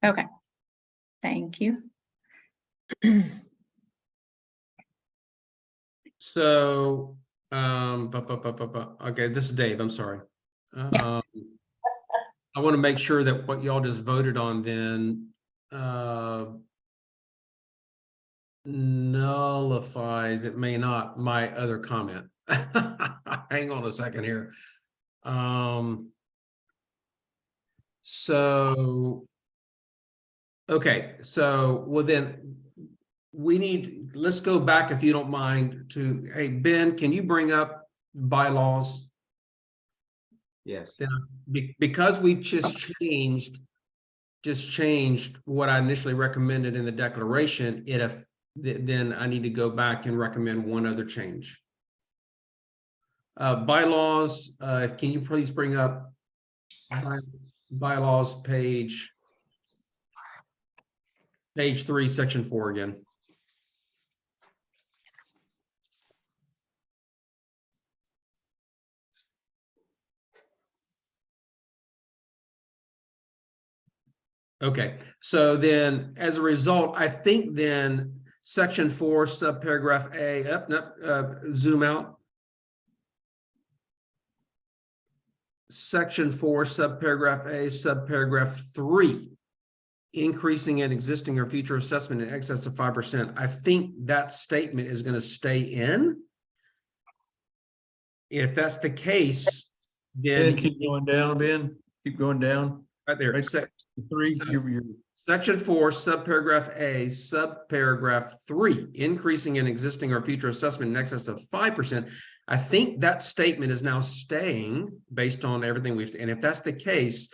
Okay, thank you. So, okay, this is Dave, I'm sorry. I want to make sure that what y'all just voted on then nullifies, it may not, my other comment. Hang on a second here. So, okay, so, well then, let's go back if you don't mind to, hey, Ben, can you bring up bylaws? Yes. Because we've just changed what I initially recommended in the declaration, then I need to go back and recommend one other change. Bylaws, can you please bring up bylaws page 3, section 4 again? Okay, so then as a result, I think then section 4, subparagraph A, zoom out. Section 4, subparagraph A, subparagraph 3, increasing an existing or future assessment in excess of 5%. I think that statement is going to stay in. If that's the case, then Ben, keep going down, Ben. Keep going down. right there. Right. 3, So- you're Section 4, subparagraph A, subparagraph 3, increasing an existing or future assessment in excess of 5%. I think that statement is now staying based on everything and if that's the case,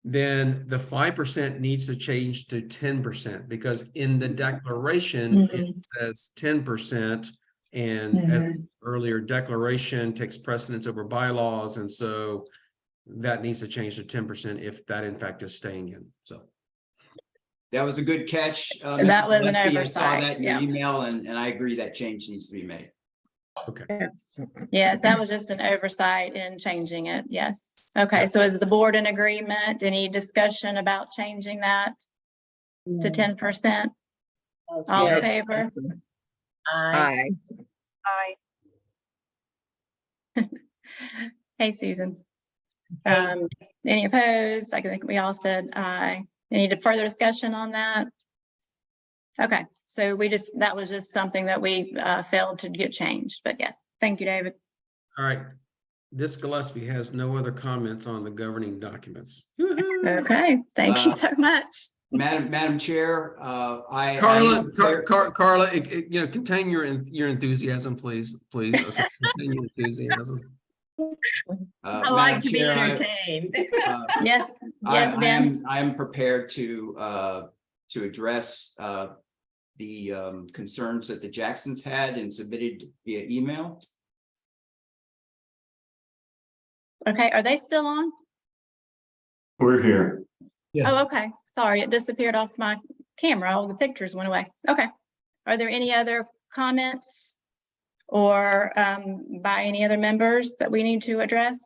then the 5% needs to change to 10% because in the declaration, it says 10%. And as earlier, declaration takes precedence over bylaws. And so that needs to change to 10% if that in fact is staying in. So. That was a good catch. That Mr. was an Gillespie. I saw oversight, that in your yeah. email and I agree that change needs to be made. Okay. Yes, that was just an oversight in changing it. Yes. Okay, so is the board in agreement? Any discussion about changing that to 10%? All in favor? Aye. Aye. Hey, Susan. Any opposed? I think we all said aye. Any further discussion on that? Okay, so that was just something that we failed to get changed, but yes, thank you, David. All right. This Gillespie has no other comments on the governing documents. Okay, thank you so much. Madam Chair, Carla, contain your enthusiasm, please. Okay, contain your enthusiasm. I like Madam to be Chair, entertained. Yes, yes, Ben. I am prepared to address the concerns that the Jacksons had and submitted via email. Okay, are they still on? We're here. Oh, okay. Sorry, it disappeared off my camera. All the pictures went away. Okay. Are there any other comments or by any other members that we need to address?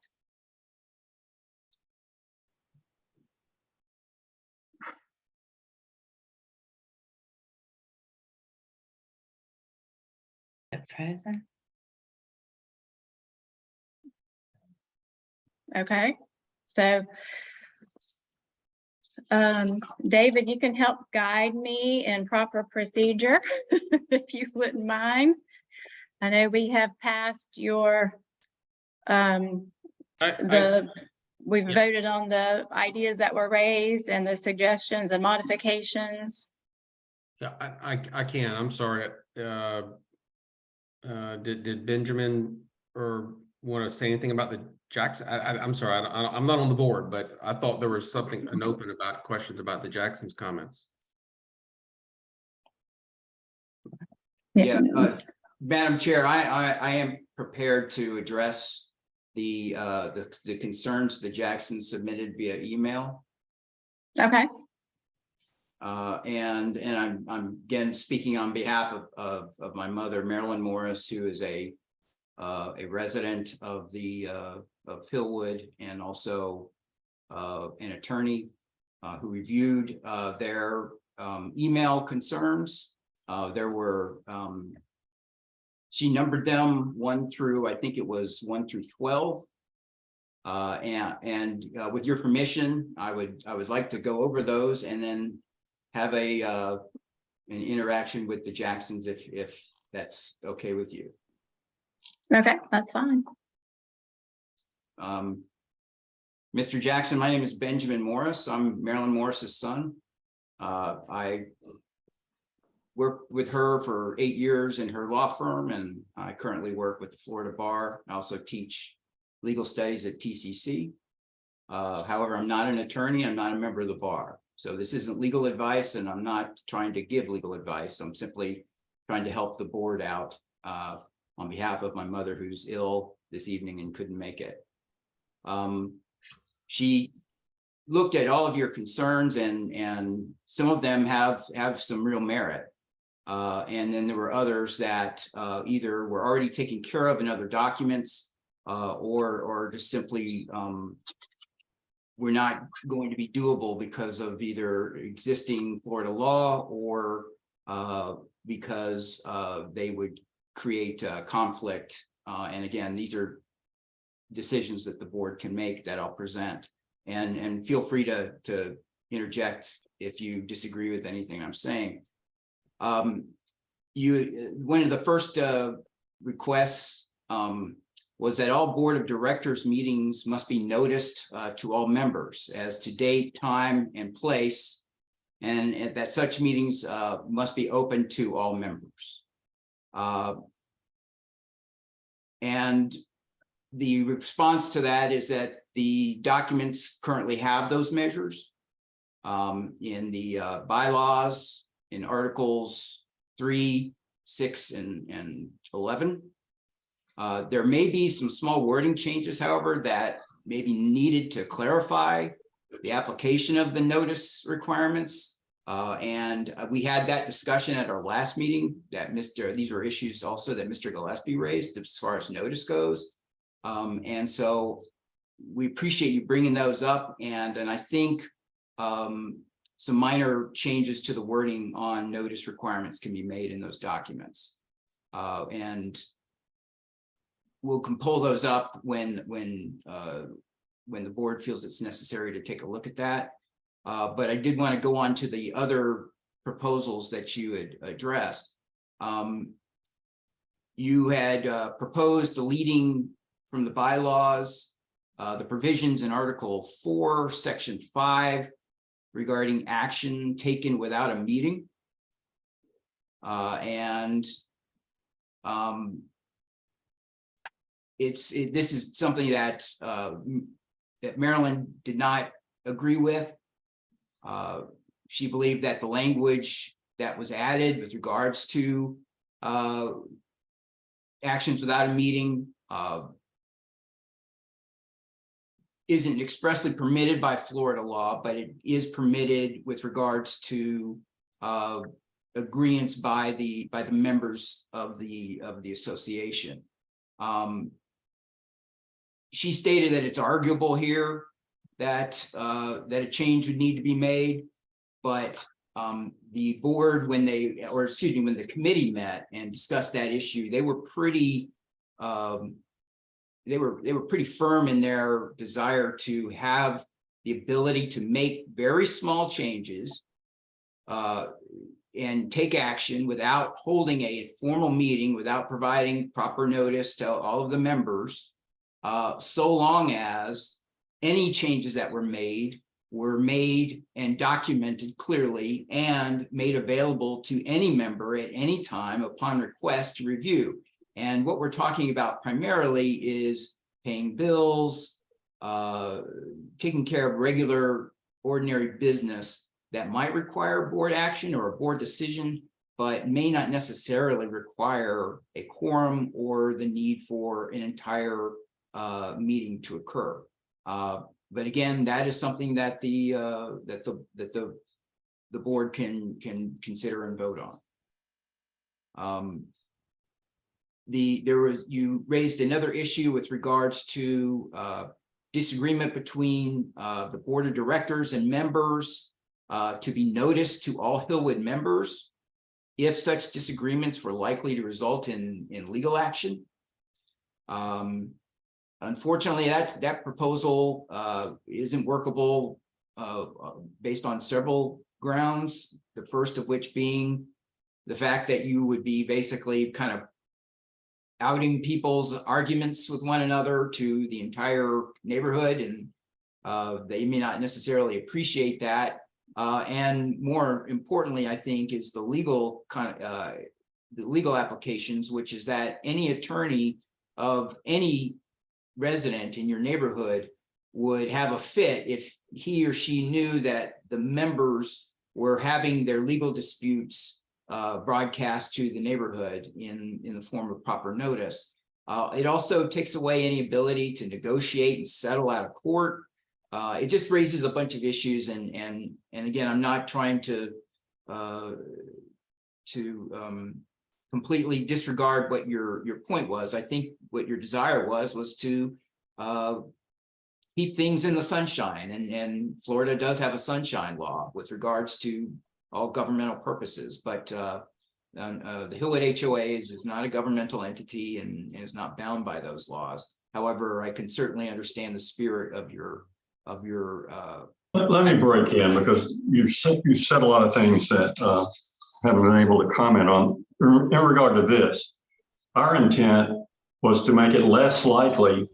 At present. Okay, so David, you can help guide me in proper procedure if you wouldn't mind. I know we have passed your we've voted on the ideas that were raised and the suggestions and modifications. Yeah, I can. I'm sorry. Did Benjamin or want to say anything about the Jackson? I'm sorry. I'm not on the board, but I thought there was something open about questions about the Jackson's comments. Yeah, Madam Chair, I am prepared to address the concerns the Jacksons submitted via email. Okay. And I'm again speaking on behalf of my mother, Marilyn Morris, who is a resident of Hillwood and also an attorney who reviewed their email concerns. There were she numbered them 1 through, I think it was 1 through 12. And with your permission, I would like to go over those and then have an interaction with the Jacksons if that's okay with you. Okay, that's fine. Mr. Jackson, my name is Benjamin Morris. I'm Marilyn Morris's son. I worked with her for 8 years in her law firm, and I currently work with the Florida Bar. I also teach legal studies at TCC. However, I'm not an attorney. I'm not a member of the bar. So this isn't legal advice, and I'm not trying to give legal advice. I'm simply trying to help the board out on behalf of my mother, who's ill this evening and couldn't make it. She looked at all of your concerns, and some of them have some real merit. And then there were others that either were already taken care of in other documents or just simply were not going to be doable because of either existing Florida law or because they would create conflict. And again, these are decisions that the board can make that I'll present. And feel free to interject if you disagree with anything I'm saying. One of the first requests was that all board of directors meetings must be noticed to all members as to date, time, and place, and that such meetings must be open to all members. And the response to that is that the documents currently have those measures in the bylaws, in Articles 3, 6, and 11. There may be some small wording changes, however, that may be needed to clarify the application of the notice requirements. And we had that discussion at our last meeting that these were issues also that Mr. Gillespie raised as far as notice goes. And so we appreciate you bringing those up. And I think some minor changes to the wording on notice requirements can be made in those documents. And we'll pull those up when the board feels it's necessary to take a look at that. But I did want to go on to the other proposals that you had addressed. You had proposed deleting from the bylaws the provisions in Article 4, Section 5 regarding action taken without a meeting. This is something that that Marilyn did not agree with. She believed that the language that was added with regards to actions without a meeting isn't expressly permitted by Florida law, but it is permitted with regards to agreements by the members of the association. She stated that it's arguable here that that a change would need to be made, but the board, when the committee met and discussed that issue, they were pretty pretty firm in their desire to have the ability to make very small changes and take action without holding a formal meeting, without providing proper notice to all of the members, so long as any changes that were made and documented clearly and made available to any member at any time upon request to review. And what we're talking about primarily is paying bills, taking care of regular, ordinary business that might require board action or a board decision, but may not necessarily require a quorum or the need for an entire meeting to occur. But again, that is something that the board can consider and vote on. You raised another issue with regards to disagreement between the board of directors and members to be noticed to all Hillwood members if such disagreements were likely to result in legal action. Unfortunately, that proposal isn't workable based on several grounds. The first of which being the fact that you would be basically kind of outing people's arguments with one another to the entire neighborhood, and they may not necessarily appreciate that. And more importantly, I think, is the legal applications, which is that any attorney of any resident in your neighborhood would have a fit if he or she knew that the members were having their legal disputes broadcast to the neighborhood in the form of proper notice. It also takes away any ability to negotiate and settle out of court. It just raises a bunch of issues, and again, I'm not trying to completely disregard what your point was. I think what your desire was to keep things in the sunshine, and Florida does have a sunshine law with regards to all governmental purposes, but the Hillwood HOAs is not a governmental entity and is not bound by those laws. However, I can certainly understand the spirit of your Let me break in, because you've said a lot of things that haven't been able to comment on in regard to this. Our intent was to make it less likely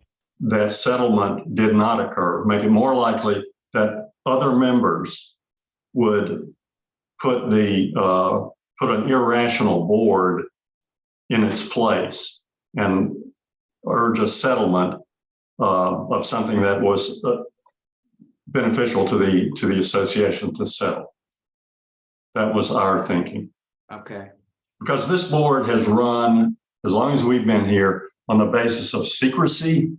that settlement did not occur, make it more likely that other members would put an irrational board in its place and urge a settlement of something that was beneficial to the association to settle. That was our thinking. Okay. Because this board has run, as long as we've been here, on the basis of secrecy.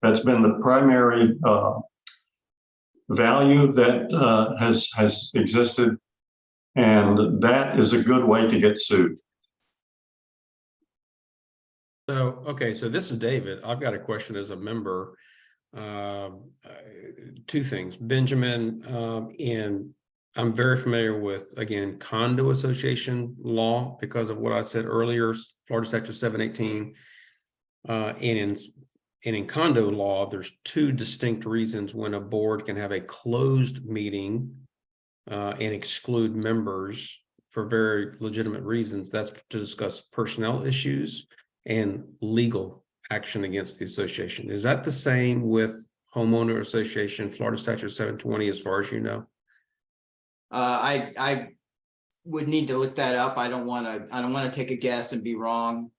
That's been the primary value that has existed, and that is a good way to get sued. So, okay, so this is David. I've got a question as a member. Two things, Benjamin, and I'm very familiar with, again, condo association law because of what I said earlier, Florida Statute 718. And in condo law, there's two distinct reasons when a board can have a closed meeting and exclude members for very legitimate reasons. That's to discuss personnel issues and legal action against the association. Is that the same with homeowner association, Florida Statute 720, as far as you know? I would need to look that up. I don't want to take a guess and be wrong,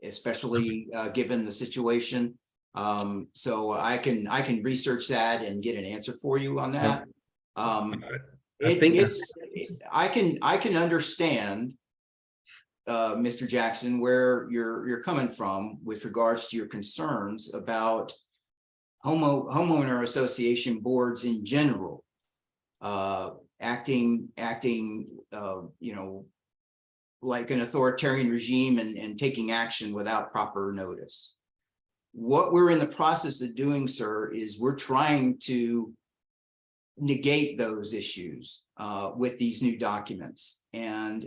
especially given the situation. So I can research that and get an answer for you on that. I can understand, Mr. Jackson, where you're coming from with regards to your concerns about homeowner association boards in general, acting, you know, like an authoritarian regime and taking action without proper notice. What we're in the process of doing, sir, is we're trying to negate those issues with these new documents, and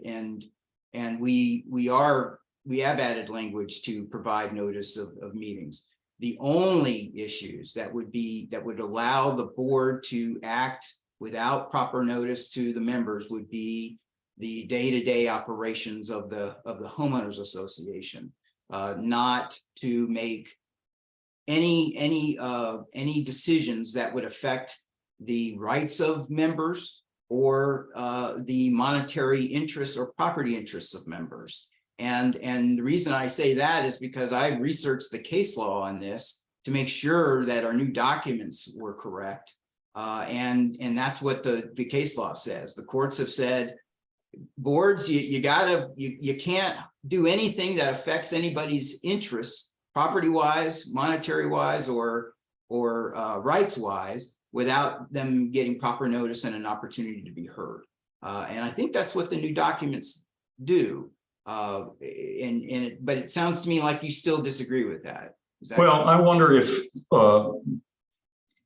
we have added language to provide notice of meetings. The only issues that would allow the board to act without proper notice to the members would be the day-to-day operations of the homeowners association, not to make any decisions that would affect the rights of members or the monetary interests or property interests of members. And the reason I say that is because I researched the case law on this to make sure that our new documents were correct. And that's what the case law says. The courts have said, boards, you can't do anything that affects anybody's interests, property wise, monetary wise, or rights wise, without them getting proper notice and an opportunity to be heard. And I think that's what the new documents do. But it sounds to me like you still disagree with that. Well, I wonder if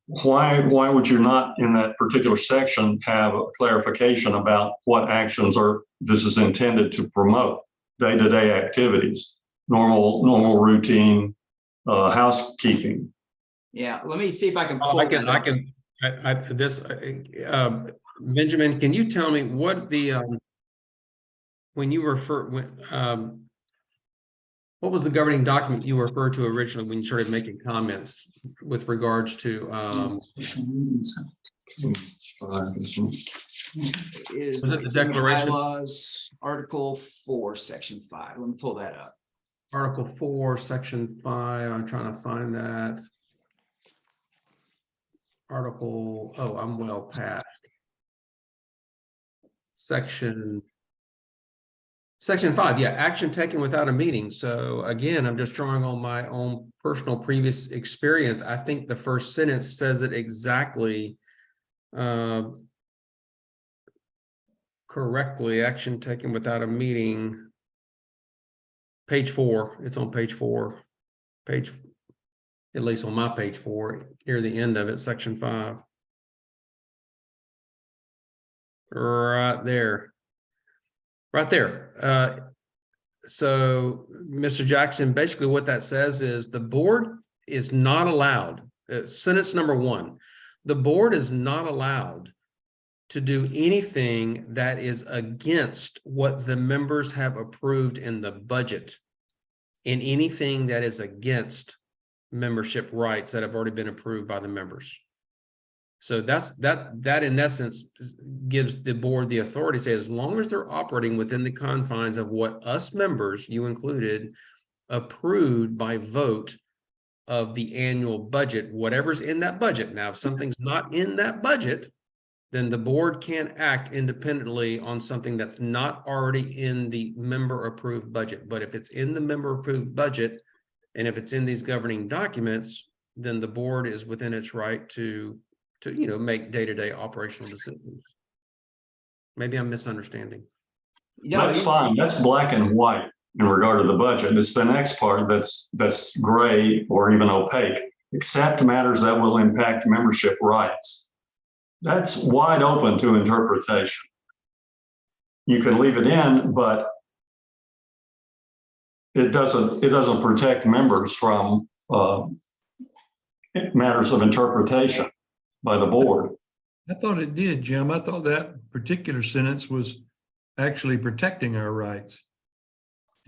why would you not in that particular section have a clarification about what actions this is intended to promote? Day-to-day activities, normal routine housekeeping. Yeah, let me see if I can pull Benjamin, can you tell me what the what was the governing document you referred to originally when you started making comments with regards to is the declaration? Bylaws, Article 4, Section 5. Let me pull that up. Article 4, Section 5. I'm trying to find that. Article, oh, I'm well past. Section 5, yeah, action taken without a meeting. So again, I'm just drawing on my own personal previous experience. I think the first sentence says it exactly correctly. Action taken without a meeting. Page 4, it's on page 4. At least on my page 4, near the end of it, Section 5. Right there. So, Mr. Jackson, basically what that says is the board is not allowed, sentence number 1, the board is not allowed to do anything that is against what the members have approved in the budget, and anything that is against membership rights that have already been approved by the members. So that in essence gives the board the authority to say, as long as they're operating within the confines of what us members, you included, approved by vote of the annual budget, whatever's in that budget. Now, if something's not in that budget, then the board can't act independently on something that's not already in the member approved budget. But if it's in the member approved budget, and if it's in these governing documents, then the board is within its right to make day-to-day operational decisions. Maybe I'm misunderstanding. That's fine. That's black and white in regard to the budget. It's the next part that's gray or even opaque, except matters that will impact membership rights. That's wide open to interpretation. You can leave it in, but it doesn't protect members from matters of interpretation by the board. I thought it did, Jim. I thought that particular sentence was actually protecting our rights.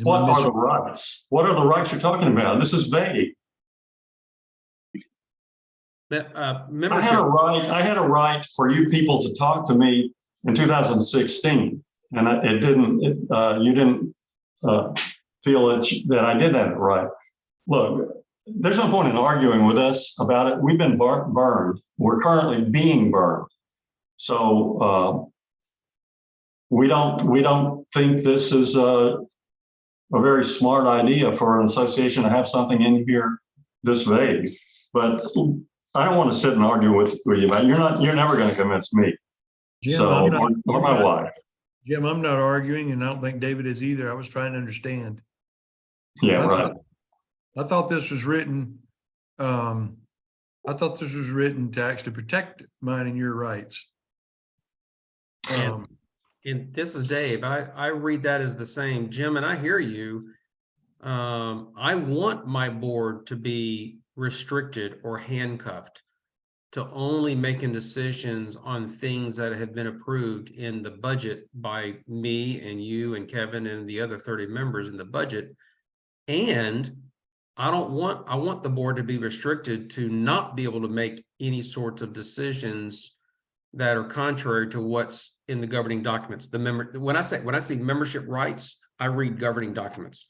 Am I What are missing- the rights? What are the rights you're talking about? This is vague. I Membership. had a right for you people to talk to me in 2016, and you didn't feel that I did have it right. Look, there's no point in arguing with us about it. We've been burned. We're currently being burned. So we don't think this is a very smart idea for an association to have something in here this vague. But I don't want to sit and argue with you about it. You're never going to convince me. Jim, So, I'm or my wife. Jim, I'm not arguing, and I don't think David is either. I was trying to understand. Yeah, I right. thought this was written, to actually protect mine and your rights. And this is Dave. I read that as the same, Jim, and I hear you. I want my board to be restricted or handcuffed to only making decisions on things that have been approved in the budget by me and you and Kevin and the other 30 members in the budget. And I want the board to be restricted to not be able to make any sorts of decisions that are contrary to what's in the governing documents. When I say membership rights, I read governing documents.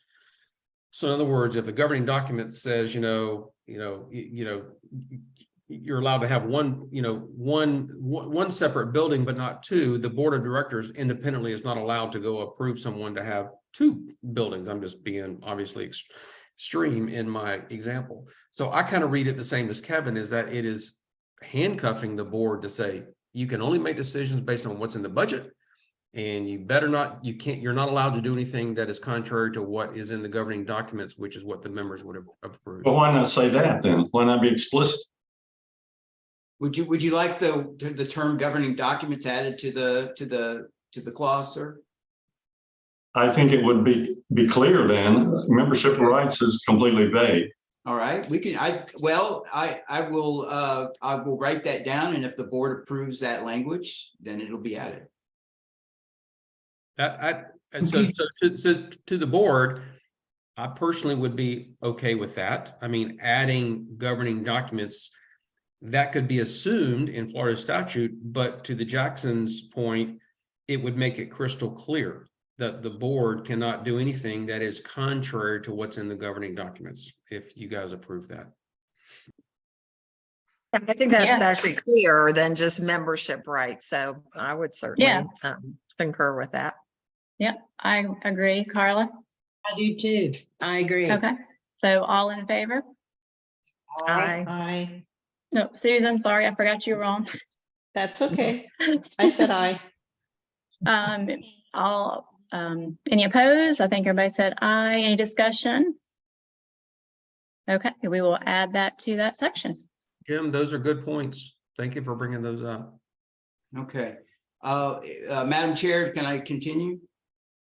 So in other words, if the governing document says, you're allowed to have one separate building, but not two, the board of directors independently is not allowed to go approve someone to have two buildings. I'm just being obviously extreme in my example. So I kind of read it the same as Kevin, is that it is handcuffing the board to say, you can only make decisions based on what's in the budget. And you're not allowed to do anything that is contrary to what is in the governing documents, which is what the members would have approved. But why not say that then? Why not be explicit? Would you like the term governing documents added to the clause, sir? I think it would be clear then. Membership rights is completely vague. All right, we can, I will write that down, and if the board approves that language, then it'll be added. So to the board, I personally would be okay with that. I mean, adding governing documents, that could be assumed in Florida statute, but to the Jackson's point, it would make it crystal clear that the board cannot do anything that is contrary to what's in the governing documents, if you guys approve that. I think that's Yeah. actually clearer than just membership rights. So I would certainly concur with that. Yep, I agree. Carla? I do too. I agree. Okay, so all in favor? Aye. No, Susan, sorry, I forgot you were on. That's okay. I said aye. Any opposed? I think everybody said aye. Any discussion? Okay, we will add that to that section. Jim, those are good points. Thank you for bringing those up. Okay. Madam Chair, can I continue?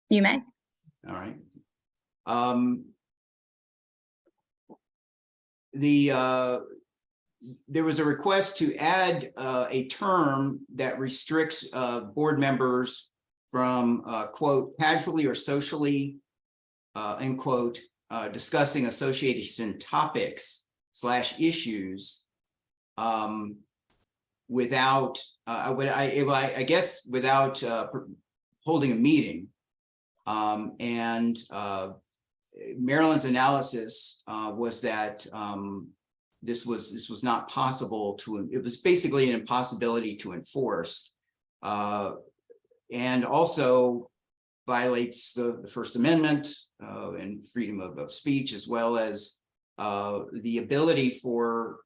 You may. All right. There was a request to add a term that restricts board members from quote, casually or socially, end quote, discussing association topics / issues without, I guess, without holding a meeting. Maryland's analysis was that this was not possible it was basically an impossibility to enforce, and also violates the First Amendment and freedom of speech, as well as the ability for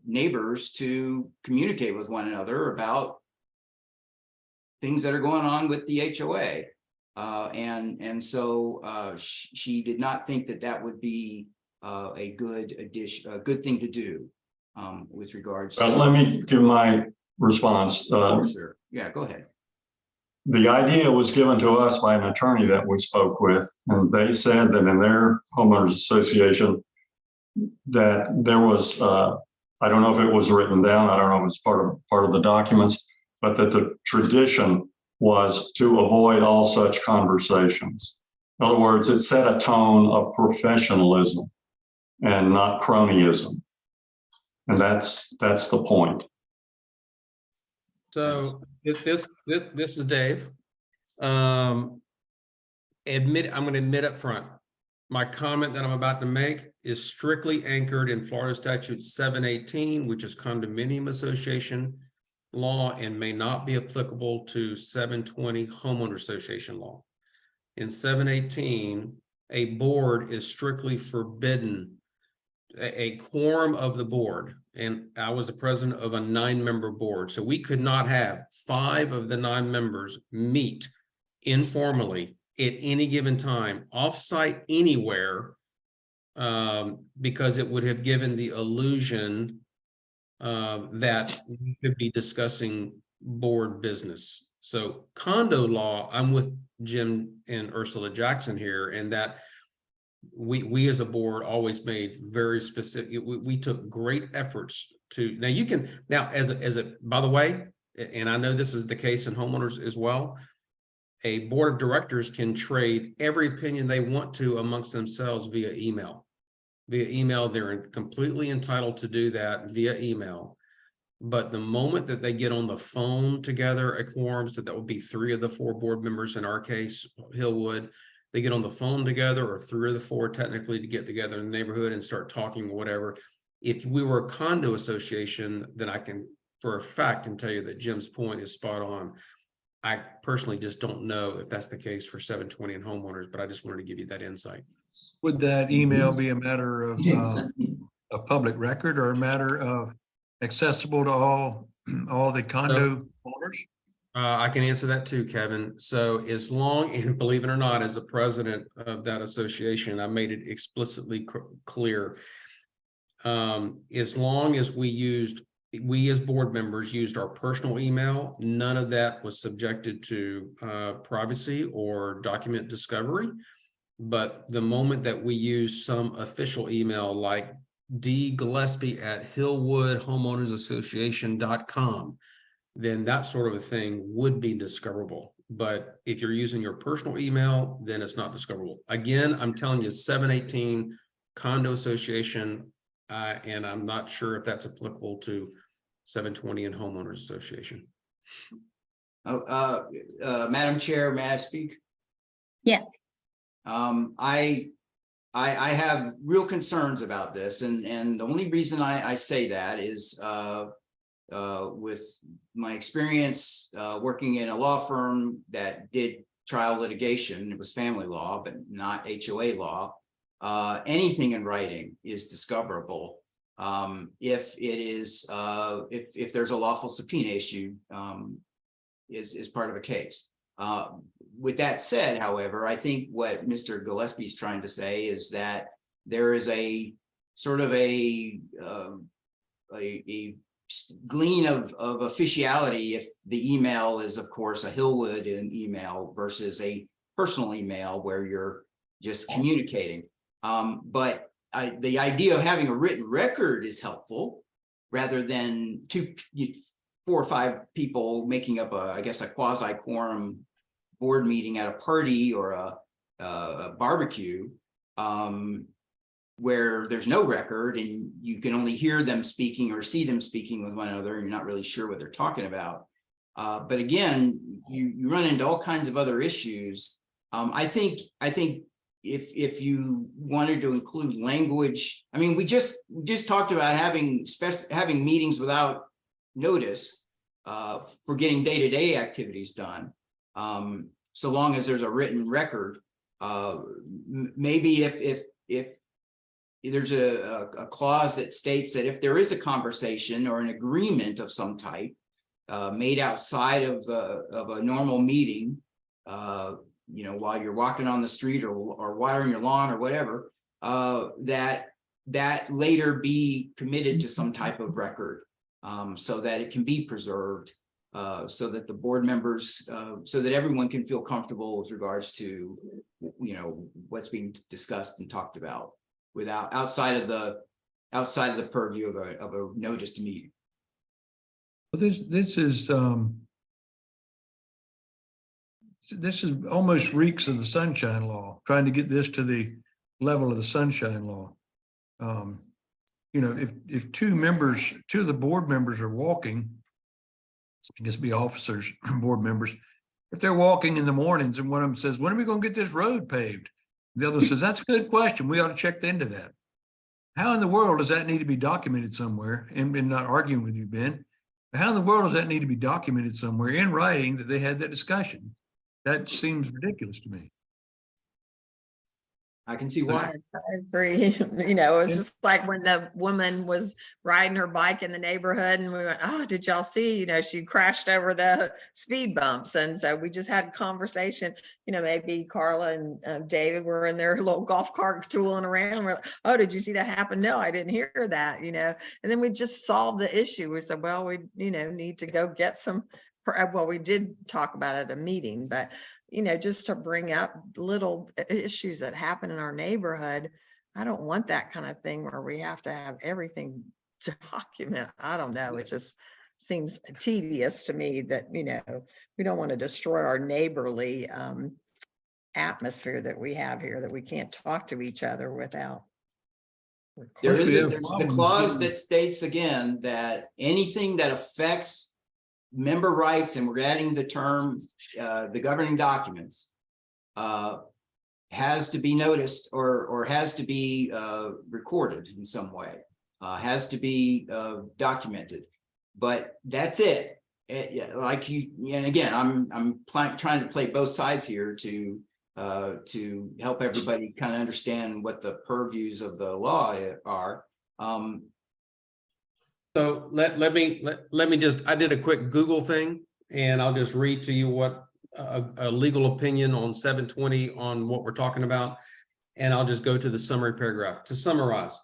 neighbors to communicate with one another about things that are going on with the HOA. So she did not think that would be a good addition, a good thing to do with regards. Let me give my response. Sir. Yeah, go ahead. The idea was given to us by an attorney that we spoke with, and they said that in their homeowners association that there was, I don't know if it was written down, I don't know if it's part of the documents, but that the tradition was to avoid all such conversations. In other words, it set a tone of professionalism and not cronyism. And that's the point. So if this is Dave. I'm going to admit up front, my comment that I'm about to make is strictly anchored in Florida Statute 718, which is condominium association law, and may not be applicable to 720 homeowner association law. In 718, a board is strictly forbidden, a quorum of the board. And I was the president of a 9-member board. So we could not have 5 of the 9 members meet informally at any given time, offsite anywhere, because it would have given the illusion that we could be discussing board business. So condo law, I'm with Jim and Ursula Jackson here, and that we as a board always made very specific. We took great efforts to, now you can, now as a by the way, and I know this is the case in homeowners as well, a board of directors can trade every opinion they want to amongst themselves via email. Via email, they're completely entitled to do that via email. But the moment that they get on the phone together, a quorum, so that would be 3 of the 4 board members in our case, Hillwood, they get on the phone together, or 3 of the 4 technically, to get together in the neighborhood and start talking or whatever. If we were a condo association, then I can, for a fact, can tell you that Jim's point is spot on. I personally just don't know if that's the case for 720 and homeowners, but I just wanted to give you that insight. Would that email be a matter of a public record, or a matter of accessible to all the condo owners? I can answer that too, Kevin. So as long, and believe it or not, as the president of that association, I made it explicitly clear. As long as we as board members used our personal email, none of that was subjected to privacy or document discovery. But the moment that we use some official email like dgillespie@hillwoodhomeownersassociation.com, then that sort of a thing would be discoverable. But if you're using your personal email, then it's not discoverable. Again, I'm telling you, 718 condo association, and I'm not sure if that's applicable to 720 and homeowners association. Madam Chair, may I speak? Yes. I have real concerns about this, and the only reason I say that is with my experience working in a law firm that did trial litigation. It was family law, but not HOA law. Anything in writing is discoverable if it is if there's a lawful subpoena issue is part of a case. With that said, however, I think what Mr. Gillespie is trying to say is that there is a sort of a glean of officiality if the email is, of course, a Hillwood email versus a personal email where you're just communicating. But the idea of having a written record is helpful, rather than 4 or 5 people making up I guess a quasi quorum board meeting at a party or a barbecue, where there's no record and you can only hear them speaking or see them speaking with one another, and you're not really sure what they're talking about. But again, you run into all kinds of other issues. I think if you wanted to include language, I mean, we just talked about having meetings without notice for getting day-to-day activities done. So long as there's a written record, maybe if there's a clause that states that if there is a conversation or an agreement of some type made outside of a normal meeting, you know, while you're walking on the street or watering your lawn or whatever, that later be committed to some type of record, so that it can be preserved, so that the board members, so that everyone can feel comfortable with regards to, you know, what's being discussed and talked about, without outside of the purview of a notice to meet. Well, this is this is almost reeks of the sunshine law, trying to get this to the level of the sunshine law. You know, if two of the board members are walking, I guess be officers, board members, if they're walking in the mornings and one of them says, when are we going to get this road paved? The other says, that's a good question. We ought to check into that. How in the world does that need to be documented somewhere? And not arguing with you, Ben. How in the world does that need to be documented somewhere in writing that they had that discussion? That seems ridiculous to me. I can see why. I agree. You know, it's Yeah. just like when the woman was riding her bike in the neighborhood and we went, oh, did y'all see, you know, she crashed over the speed bumps. And so we just had a conversation, you know, maybe Carla and David were in their little golf cart tooling around. We're like, oh, did you see that happen? No, I didn't hear that, you know, and then we just solved the issue. We said, well, we, you know, need to go get some, well, we did talk about it at a meeting, but you know, just to bring up little issues that happen in our neighborhood. I don't want that kind of thing where we have to have everything to document. I don't know. It just seems tedious to me that, you know, we don't want to destroy our neighborly atmosphere that we have here, that we can't talk to each other without. There's we have the problems clause getting- that states again that anything that affects member rights, and we're adding the term, the governing documents, has to be noticed or has to be recorded in some way, has to be documented. But that's it. Like you, and again, I'm trying to play both sides here to help everybody kind of understand what the purviews of the law are. So let me just, I did a quick Google thing and I'll just read to you what a legal opinion on 720 on what we're talking about. And I'll just go to the summary paragraph. To summarize,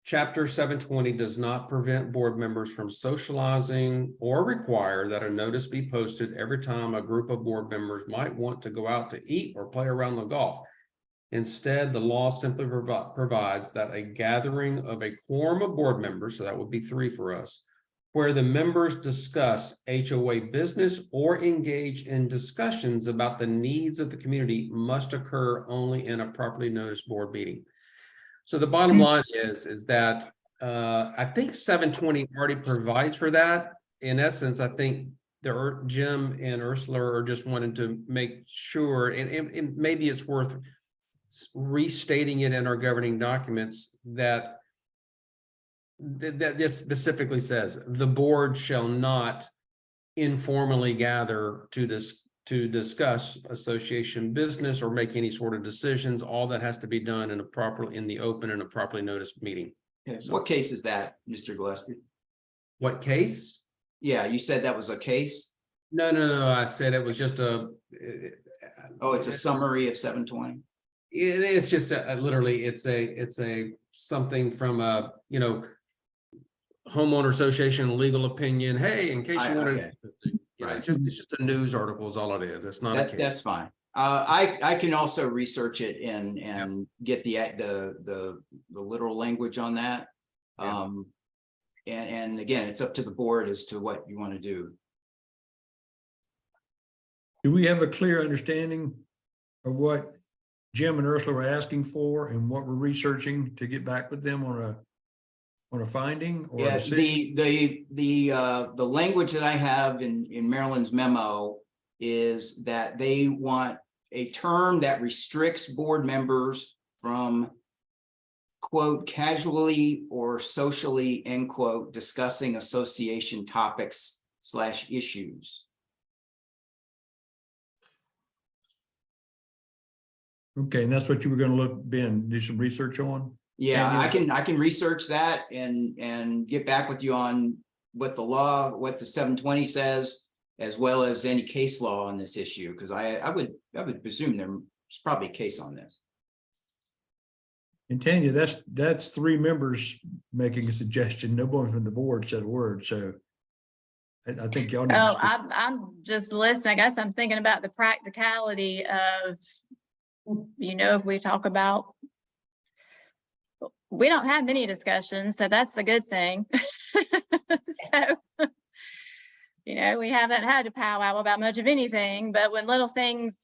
Chapter 720 does not prevent board members from socializing or require that a notice be posted every time a group of board members might want to go out to eat or play around the golf. Instead, the law simply provides that a gathering of a quorum of board members, so that would be 3 for us, where the members discuss HOA business or engage in discussions about the needs of the community must occur only in a properly noticed board meeting. So the bottom line is that I think 720 already provides for that. In essence, I think Jim and Ursula are just wanting to make sure, and maybe it's worth restating it in our governing documents that this specifically says the board shall not informally gather to discuss association business or make any sort of decisions. All that has to be done in the open and a properly noticed meeting. Yeah. What case is that, Mr. Gillespie? What case? Yeah, you said that was a case. No. I said it was just a. Oh, it's a summary of 720. It's just literally it's a something from a, you know, homeowner association legal opinion. Hey, in case you wanted, you know, it's just a news article is all it is. It's not. That's fine. I can also research it and get the literal language on that. And again, it's up to the board as to what you want to do. Do we have a clear understanding of what Jim and Ursula were asking for and what we're researching to get back with them on a finding or a Yeah, decision? the language that I have in Maryland's memo is that they want a term that restricts board members from, quote, casually or socially, end quote, discussing association topics / issues. Okay, and that's what you were gonna do some research on? Yeah, And I can research that and get back with you on what the 720 says, as well as any case law on this issue, because I would presume there's probably a case on this. And Tanya, that's 3 members making a suggestion. No one from the board said a word, so I think y'all need Oh, to. I'm just listening. I guess I'm thinking about the practicality of, you know, if we talk about, we don't have many discussions, so that's the good thing. So You know, we haven't had a powwow about much of anything, but when little things,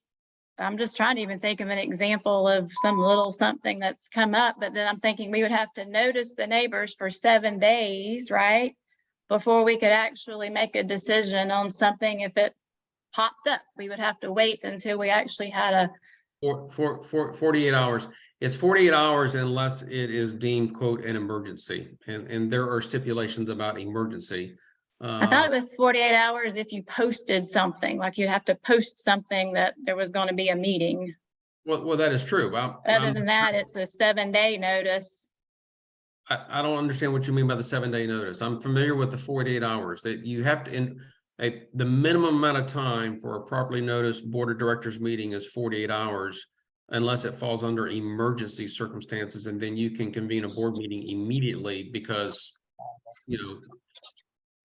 I'm just trying to even think of an example of some little something that's come up, but then I'm thinking we would have to notice the neighbors for 7 days, right? Before we could actually make a decision on something. If it popped up, we would have to wait until we actually had a, For 48 hours. It's 48 hours unless it is deemed, quote, an emergency. And there are stipulations about emergency. I thought it was 48 hours if you posted something, like you'd have to post something that there was going to be a meeting. Well, that is true. Other than that, it's a 7-day notice. I don't understand what you mean by the 7-day notice. I'm familiar with the 48 hours that you have to, the minimum amount of time for a properly noticed board of directors meeting is 48 hours, unless it falls under emergency circumstances, and then you can convene a board meeting immediately because, you know,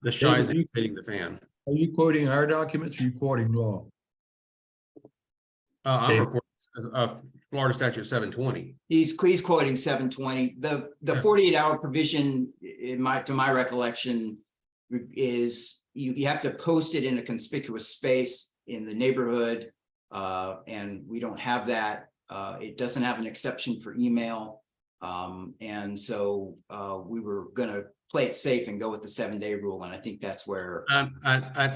the shies is hitting the fan. Are you quoting our documents or are you quoting law? I'm David. reporting Florida statute 720. He's quoting 720. The 48-hour provision, to my recollection, is you have to post it in a conspicuous space in the neighborhood, and we don't have that. It doesn't have an exception for email, and so we were going to play it safe and go with the 7-day rule, and I think that's where.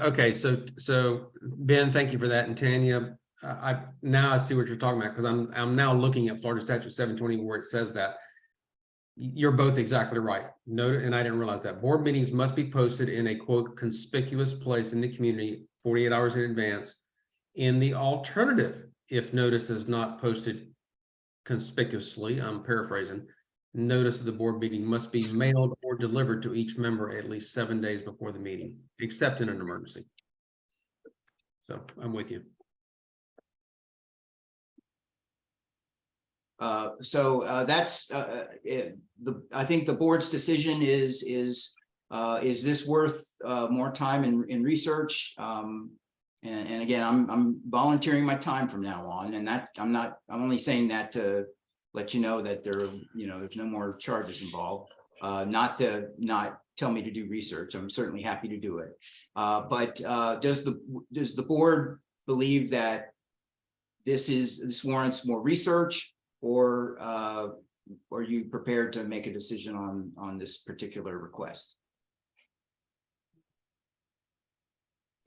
Okay, so Ben, thank you for that, and Tanya. I see what you're talking about, because I'm now looking at Florida statute 720 where it says that. You're both exactly right. Note, and I didn't realize that board meetings must be posted in a, quote, conspicuous place in the community 48 hours in advance. In the alternative, if notice is not posted conspicuously, I'm paraphrasing, notice of the board meeting must be mailed or delivered to each member at least 7 days before the meeting, except in an emergency. So I'm with you. That's I think the board's decision is this worth more time in research? And again, I'm volunteering my time from now on, and I'm only saying that to let you know that there's no more charges involved. Not tell me to do research. I'm certainly happy to do it. But does the board believe that this warrants more research? Or are you prepared to make a decision on this particular request?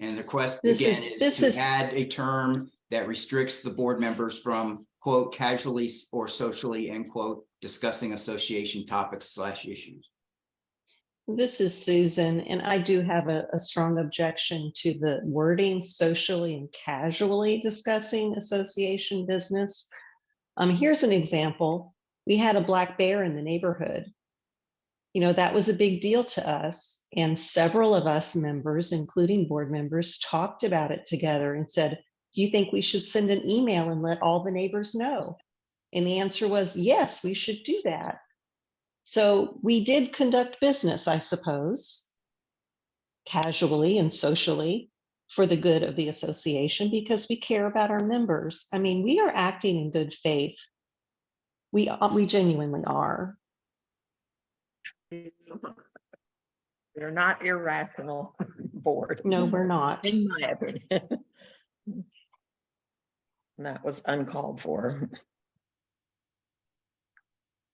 And the request again is to add a term that restricts the board members from, quote, casually or socially, end quote, discussing association topics / issues. This is Susan, and I do have a strong objection to the wording socially and casually discussing association business. Here's an example. We had a black bear in the neighborhood. That was a big deal to us. And several of us members, including board members, talked about it together and said, do you think we should send an email and let all the neighbors know? And the answer was, yes, we should do that. So we did conduct business, I suppose, casually and socially, for the good of the association, because we care about our members. I mean, we are acting in good faith. We genuinely are. You're not irrational, board. No, we're not. In my opinion. That was uncalled for.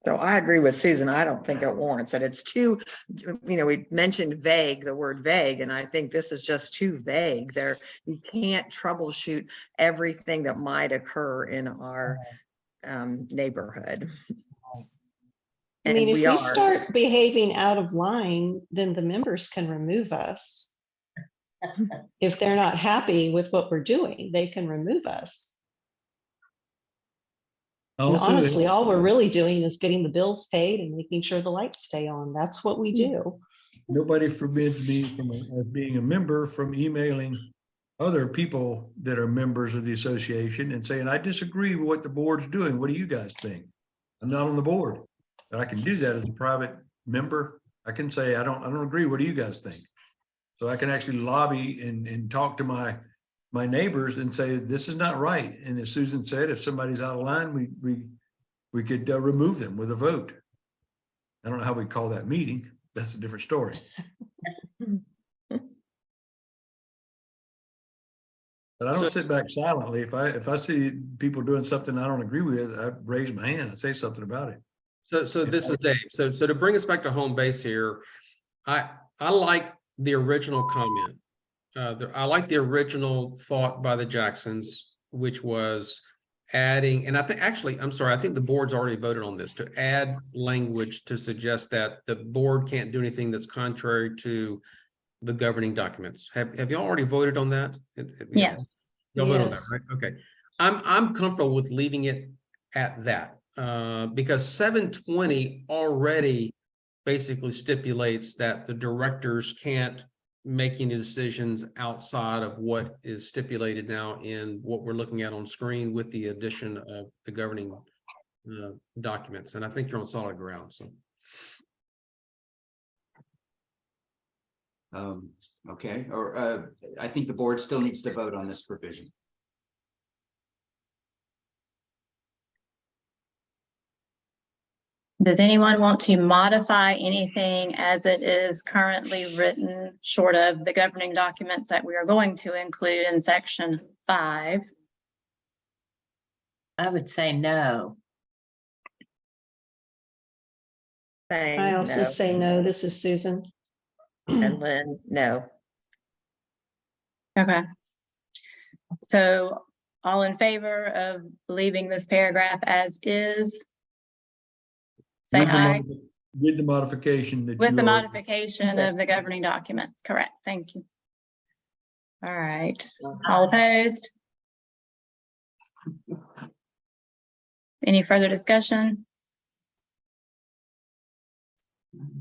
So I agree with Susan. I don't think it warrants it. It's too, we mentioned vague, the word vague, and I think this is just too vague. You can't troubleshoot everything that might occur in our neighborhood. I mean, if we start behaving out of line, then the members can remove us. If they're not happy with what we're doing, they can remove us. And honestly, all we're really doing is getting the bills paid and making sure the lights stay on. That's what we do. Nobody forbids me from being a member from emailing other people that are members of the association and saying, I disagree with what the board's doing. What do you guys think? I'm not on the board, but I can do that as a private member. I can say, I don't agree. What do you guys think? So I can actually lobby and talk to my neighbors and say, this is not right. And as Susan said, if somebody's out of line, we could remove them with a vote. I don't know how we call that meeting. That's a different story. But I don't So- sit back silently. If I see people doing something I don't agree with, I raise my hand and say something about it. So this is Dave. So to bring us back to home base here, I like the original comment. I like the original thought by the Jacksons, which was adding, and I think actually, I'm sorry, I think the board's already voted on this, to add language to suggest that the board can't do anything that's contrary to the governing documents. Have you already voted on that? Yes. Y'all voted on that, Yes. right? Okay. I'm comfortable with leaving it at that, because 720 already basically stipulates that the directors can't make any decisions outside of what is stipulated now in what we're looking at on screen with the addition of the governing documents. And I think you're on solid ground, so. Okay, or I think the board still needs to vote on this provision. Does anyone want to modify anything as it is currently written, short of the governing documents that we are going to include in section 5? I would say no. I also say no. This is Susan. And Lynn, no. Okay. So all in favor of leaving this paragraph as is? Say With the aye. With the modification that With you the already- modification of the governing documents, correct, thank you. All right, all opposed? Any further discussion?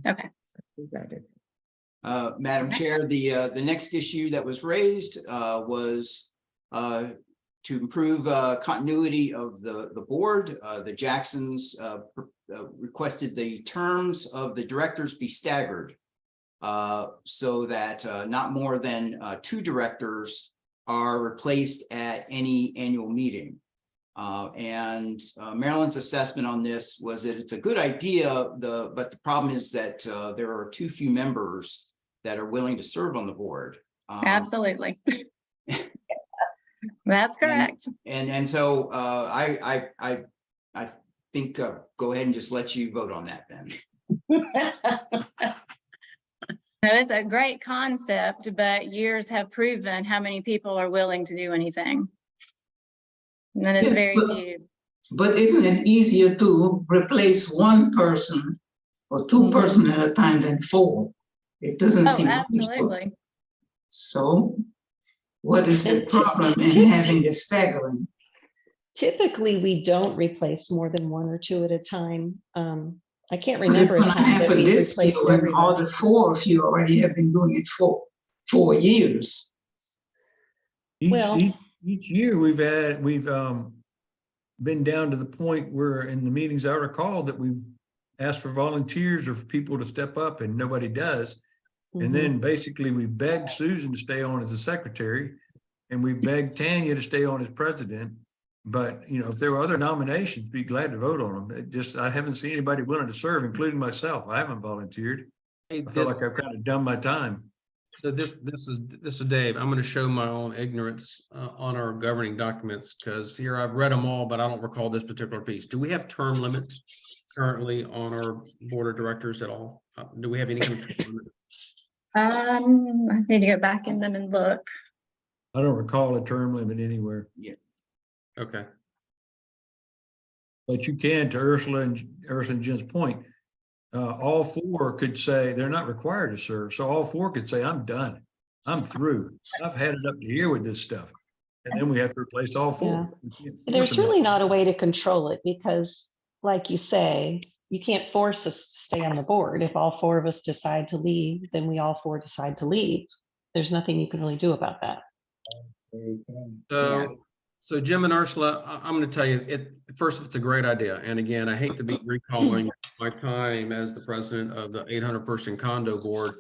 Okay, Madam Chair, the next issue that was raised was to improve continuity of the board. The Jacksons requested the terms of the directors be staggered so that not more than 2 directors are replaced at any annual meeting. And Maryland's assessment on this was that it's a good idea, but the problem is that there are too few members that are willing to serve on the board. absolutely. That's correct. And so I think go ahead and just let you vote on that then. No, it's a great concept, but years have proven how many people are willing to do anything. And then it's Yes, very few. But isn't it easier to replace one person or 2 persons at a time than 4? It doesn't Oh, seem. absolutely. So what is the And problem in having the staggering? Typically, we don't replace more than 1 or 2 at a time. I can't But it's remember a gonna time that happen we this year replaced when all everyone. the 4 of you already have been doing it for 4 years. Well- Each year we've been down to the point where in the meetings I recall that we've asked for volunteers or for people to step up and nobody does. And then basically we begged Susan to stay on as a secretary and we begged Tanya to stay on as president. But, you know, if there were other nominations, be glad to vote on them. It just, I haven't seen anybody willing to serve, including myself. I haven't volunteered. Hey, I feel like I've kind of done my time. So this is Dave. I'm going to show my own ignorance on our governing documents because here I've read them all, but I don't recall this particular piece. Do we have term limits currently on our board of directors at all? Do we have any kind of term limit? I need to go back in them and look. I don't recall a term limit anywhere, Okay. but you can, to Ursula and Jen's point, all 4 could say they're not required to serve. So all 4 could say, I'm done. I'm through. I've had it up to here with this stuff. And then we have to replace all 4. We can't force There's them to- really not a way to control it because, like you say, you can't force us to stay on the board. If all 4 of us decide to leave, then we all 4 decide to leave. There's nothing you can really do about that. So Jim and Ursula, I'm going to tell you, first, it's a great idea. And again, I hate to be recalling my time as the president of the 800-person condo board.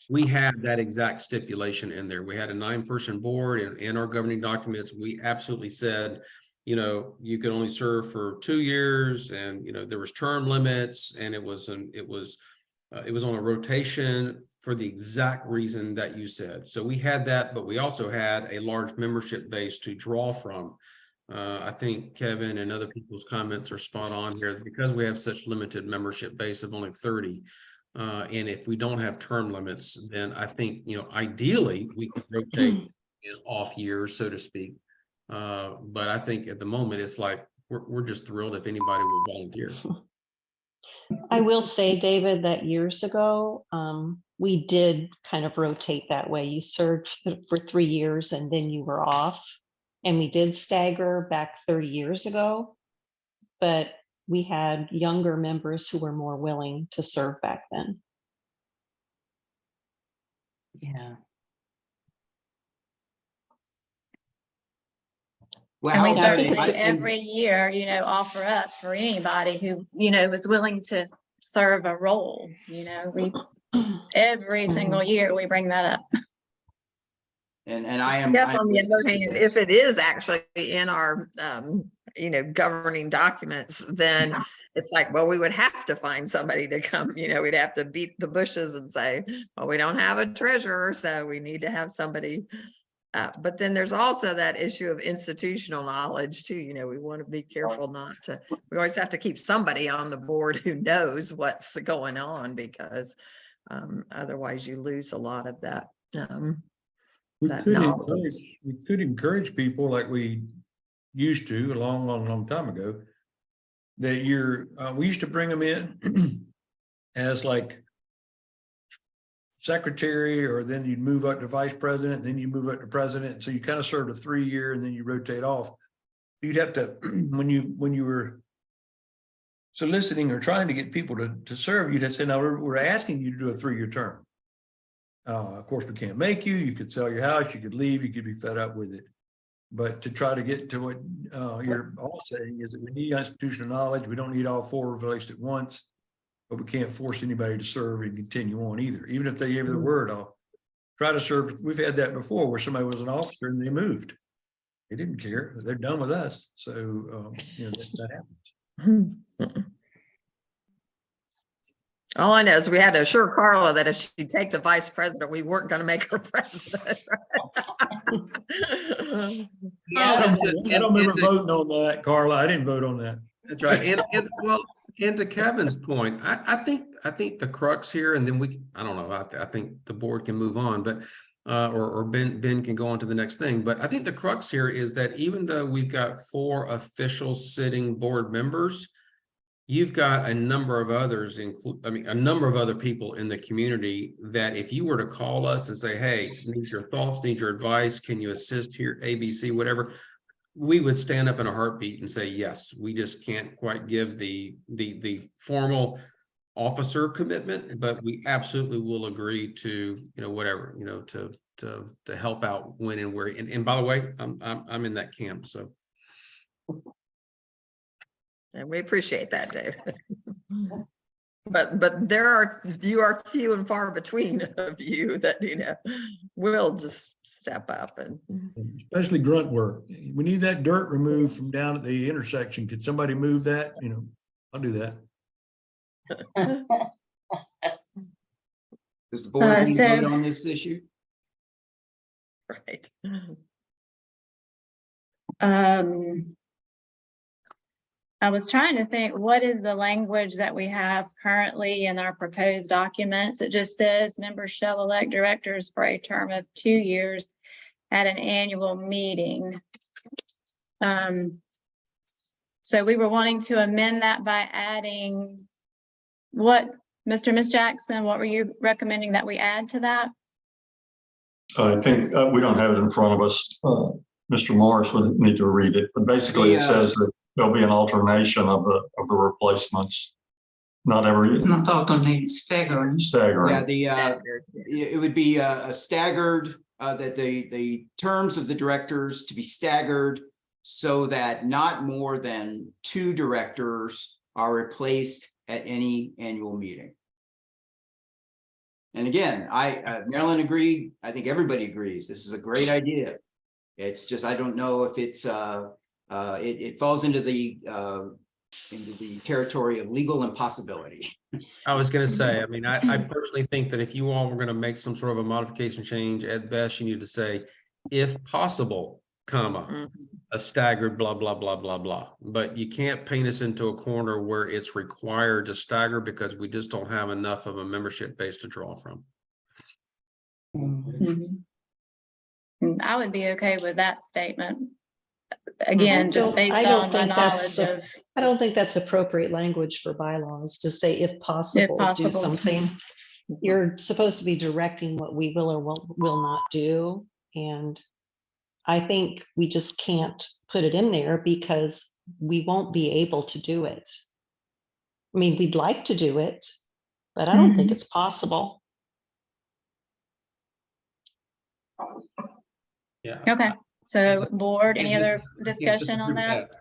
We had that exact stipulation in there. We had a 9-person board and in our governing documents, we absolutely said, you know, you could only serve for 2 years and, you know, there was term limits and it was on a rotation for the exact reason that you said. So we had that, but we also had a large membership base to draw from. I think Kevin and other people's comments are spot on here because we have such limited membership base of only 30. And if we don't have term limits, then I think, ideally we could rotate in off years, so to speak. But I think at the moment, it's like, we're just thrilled if anybody will volunteer. I will say, David, that years ago, we did kind of rotate that way. You served for 3 years and then you were off. And we did stagger back 30 years ago, but we had younger members who were more willing to serve back then. Yeah. Well, And we how- certainly I- every year, offer up for anybody who, was willing to serve a role, every single year we bring that up. And I am. Yes, I am on the other witness to hand, this. if it is actually in our, governing documents, then it's like, well, we would have to find somebody to come, we'd have to beat the bushes and say, well, we don't have a treasurer, so we need to have somebody. But then there's also that issue of institutional knowledge too. We want to be careful not to, we always have to keep somebody on the board who knows what's going on, because otherwise you lose a lot of that. We that could knowledge. encourage people like we used to a long time ago. That we used to bring them in as like secretary, or then you'd move up to vice president, then you move up to president. So you kind of served a 3-year and then you rotate off. You'd have to, when you were soliciting or trying to get people to serve, you'd have to say, now we're asking you to do a 3-year term. Of course, we can't make you. You could sell your house, you could leave, you could be fed up with it. But to try to get to what you're all saying is that we need institutional knowledge. We don't need all 4 replaced at once, but we can't force anybody to serve and continue on either. Even if they gave the word, I'll try to serve. We've had that before where somebody was an officer and they moved. They didn't care. They're done with us. So, that happens. All I know is we had to assure Carla that if she'd take the vice president, we weren't going to make her president. Yeah. I don't remember voting on that, Carla. I didn't vote on that. That's right. And to Kevin's point, I think the crux here, and then I don't know, I think the board can move on, but or Ben can go on to the next thing. But I think the crux here is that even though we've got 4 official sitting board members, you've got a number of others, a number of other people in the community that if you were to call us and say, hey, need your thoughts, need your advice, can you assist here, ABC, whatever, we would stand up in a heartbeat and say, yes. We just can't quite give the formal officer commitment, but we absolutely will agree to, whatever, to help out when and where. And by the way, I'm in that camp, so. And we appreciate that, David. But you are few and far between of you that, will just step up and. Especially grunt work. We need that dirt removed from down at the intersection. Could somebody move that? I'll do that. Does the board need to vote on this issue? Right. I was trying to think, what is the language that we have currently in our proposed documents? It just says members shall elect directors for a term of 2 years at an annual meeting. So we were wanting to amend that by adding what, Miss Jackson, what were you recommending that we add to that? I think we don't have it in front of us. Mr. Morris would need to read it, but basically it says that there'll be an alternation of the replacements. Not alternate, staggering. Yeah, it would be a staggered, that the terms of the directors to be staggered so that not more than 2 directors are replaced at any annual meeting. And again, Marilyn agreed. I think everybody agrees. This is a great idea. It's just, I don't know if it's, it falls into the into the territory of legal impossibility. I was gonna say, I mean, I personally think that if you all were gonna make some sort of a modification change, at best, you need to say, if possible, comma, Mhm. a staggered blah, blah, blah, blah, blah. But you can't paint us into a corner where it's required to stagger because we just don't have enough of a membership base to draw from. I would be okay with that statement. Again, just based I don't on my think knowledge that's, of, I don't think that's appropriate language for bylaws to say, if possible, do possible. something. You're supposed to be directing what we will or will not do. And I think we just can't put it in there because we won't be able to do it. I mean, we'd like to do it, but I don't think it's possible. Yeah. Okay, so board, any can't other can't discussion on disagree that? with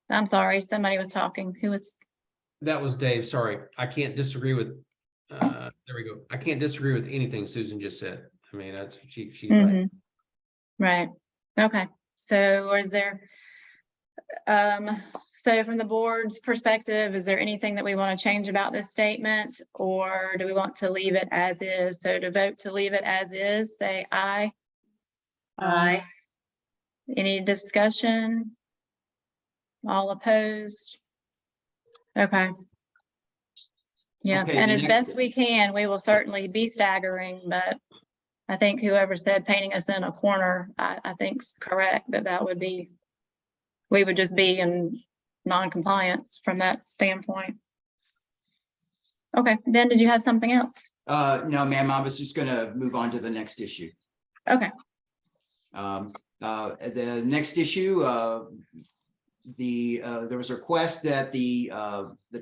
I'm sorry, somebody was talking. Who was? That was Dave, sorry. I can't disagree with, there we go. I can't disagree with anything Susan just said. I mean, that's, she's right. Mhm. Right, okay, so is there, so from the board's perspective, is there anything that we want to change about this statement? Or do we want to leave it as is? So to vote to leave it as is, say aye. Aye. Any discussion? All opposed? Okay. Yeah, Okay, and the as next- best we can, we will certainly be staggering, but I think whoever said painting us in a corner, I think's correct, that would be, we would just be in non-compliance from that standpoint. Okay, Ben, did you have something else? No, ma'am, I was just gonna move on to the next issue. Okay, The next issue, there was a request that the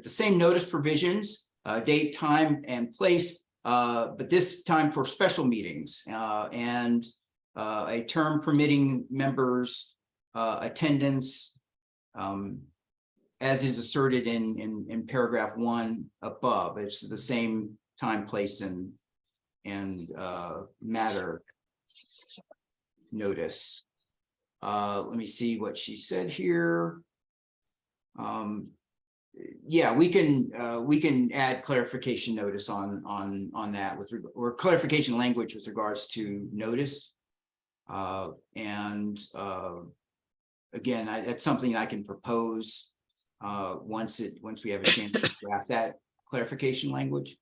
same notice provisions, date, time, and place, but this time for special meetings, and a term permitting members' attendance, as is asserted in paragraph 1 above. It's the same time, place, and matter notice. Let me see what she said here. Yeah, we can add clarification notice on that or clarification language with regards to notice. Again, that's something I can propose once we have a chance to draft that clarification language.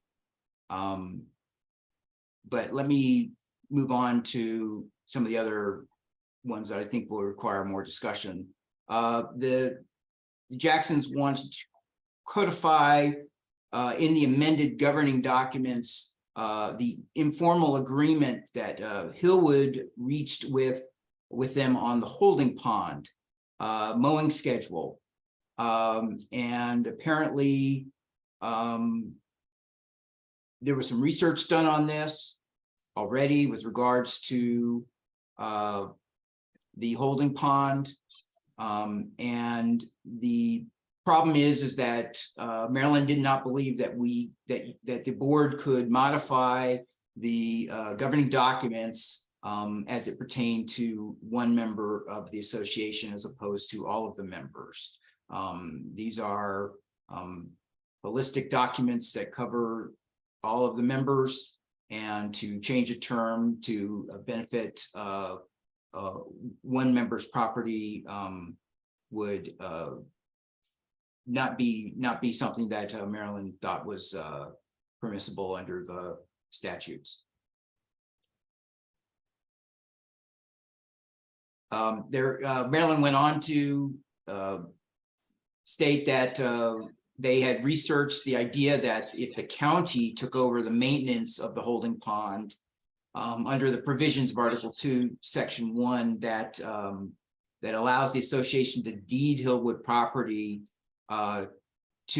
But let me move on to some of the other ones that I think will require more discussion. The Jacksons wanted to codify in the amended governing documents the informal agreement that Hillwood reached with them on the holding pond mowing schedule. And apparently there was some research done on this already with regards to the holding pond. And the problem is that Maryland did not believe that that the board could modify the governing documents as it pertained to one member of the association as opposed to all of the members. These are holistic documents that cover all of the members, and to change a term to benefit one member's property would not be something that Maryland thought was permissible under the statutes. Maryland went on to state that they had researched the idea that if the county took over the maintenance of the holding pond under the provisions of Article 2, Section 1, that allows the association to deed Hillwood property to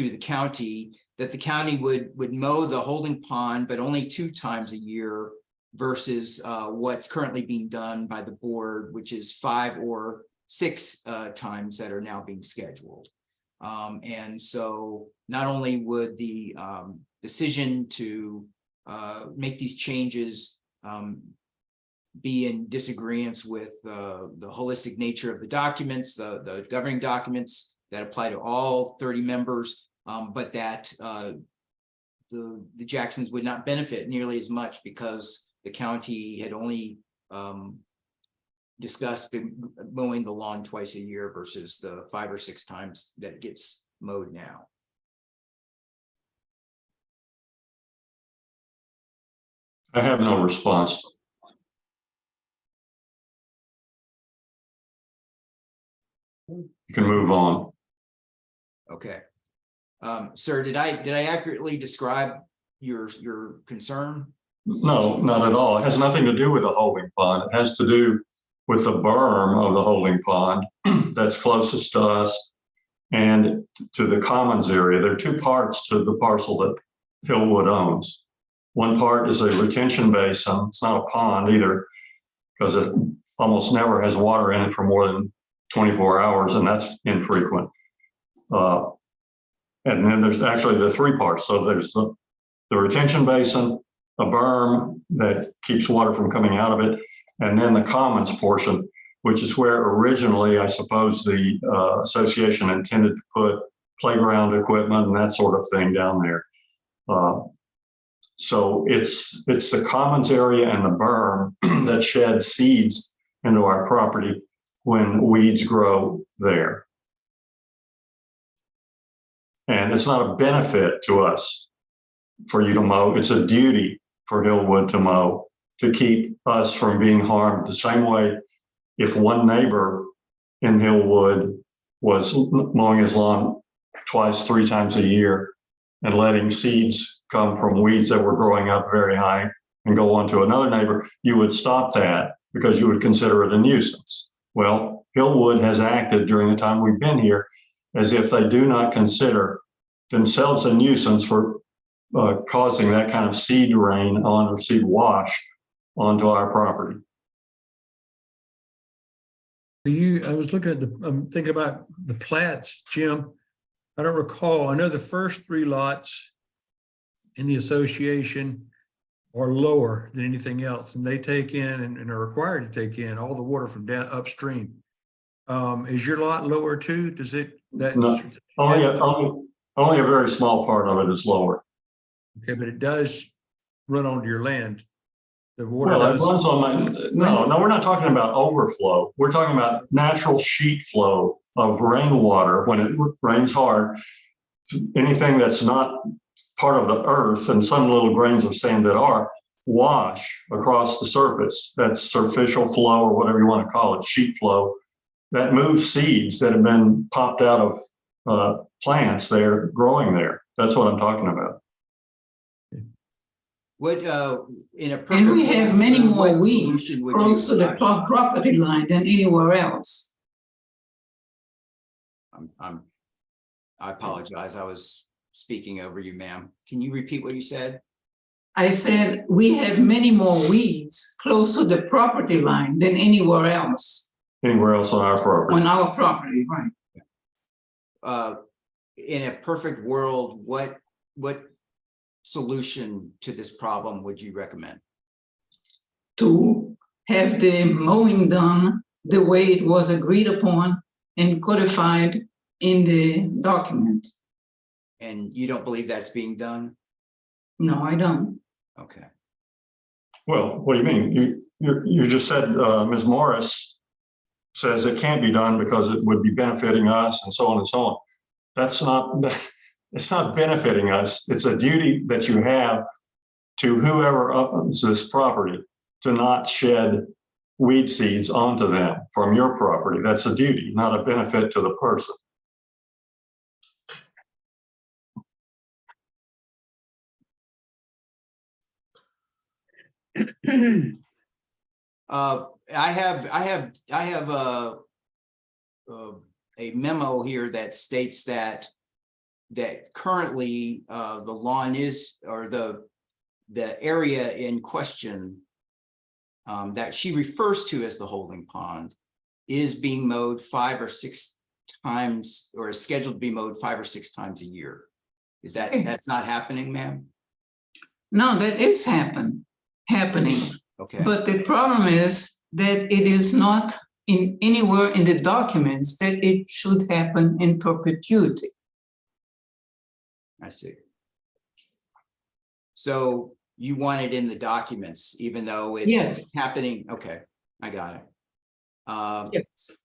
the county, that the county would mow the holding pond, but only 2 times a year versus what's currently being done by the board, which is 5 or 6 times that are now being scheduled. And so not only would the decision to make these changes be in disagreement with the holistic nature of the documents, the governing documents that apply to all 30 members, but that the Jacksons would not benefit nearly as much because the county had only discussed mowing the lawn twice a year versus the 5 or 6 times that gets mowed now. I have no response. You can move on. Okay. Sir, did I accurately describe your concern? No, not at all. It has nothing to do with the holding pond. It has to do with the berm of the holding pond that's closest to us and to the commons area. There are 2 parts to the parcel that Hillwood owns. One part is a retention basin. It's not a pond either, because it almost never has water in it for more than 24 hours, and that's infrequent. And then there's actually the 3 parts. So there's the retention basin, a berm that keeps water from coming out of it, and then the commons portion, which is where originally, I suppose, the association intended to put playground equipment and that sort of thing down there. So it's the commons area and the berm that shed seeds into our property when weeds grow there. And it's not a benefit to us for you to mow. It's a duty for Hillwood to mow to keep us from being harmed. The same way if one neighbor in Hillwood was mowing his lawn 2, 3 times a year and letting seeds come from weeds that were growing up very high and go on to another neighbor, you would stop that because you would consider it a nuisance. Well, Hillwood has acted during the time we've been here as if they do not consider themselves a nuisance for causing that kind of seed rain on or seed wash onto our property. I was looking at I'm thinking about the plats, Jim. I don't recall. I know the first 3 lots in the association are lower than anything else, and they take in and are required to take in all the water from down upstream. Is your lot lower too? Does it that? No, only a very small part of it is lower. Okay, but it does run onto your land. The water Well, it does. runs on my, no, we're not talking about overflow. We're talking about natural sheet flow of rainwater when it rains hard. Anything that's not part of the earth and some little grains of sand that are wash across the surface. That's surficial flow or whatever you want to call it, sheet flow. That moves seeds that have been popped out of plants there growing there. That's what I'm talking about. What in a perfect And we have world, many more what weeds solution would close to you the advise? property line than anywhere else. I apologize. I was speaking over you, ma'am. Can you repeat what you said? I said, we have many more weeds close to the property line than anywhere else Anywhere else on our property. on our property, right? In a perfect world, what solution to this problem would you recommend? To have the mowing done the way it was agreed upon and codified in the document. And you don't believe that's being done? No, I don't. Okay. Well, what do you mean? You just said Ms. Morris says it can't be done because it would be benefiting us and so on and so on. That's not, it's not benefiting us. It's a duty that you have to whoever owns this property to not shed weed seeds onto them from your property. That's a duty, not a benefit to the person. I have a memo here that states that currently the lawn is, or the area in question that she refers to as the holding pond is being mowed 5 or 6 times, or is scheduled to be mowed 5 or 6 times a year. Is that, that's not happening, ma'am? No, that is happening. Okay. But the problem is that it is not in anywhere in the documents that it should happen in perpetuity. I see. So you want it in the documents, even though it's Yes. happening? Okay, I got it. Yes.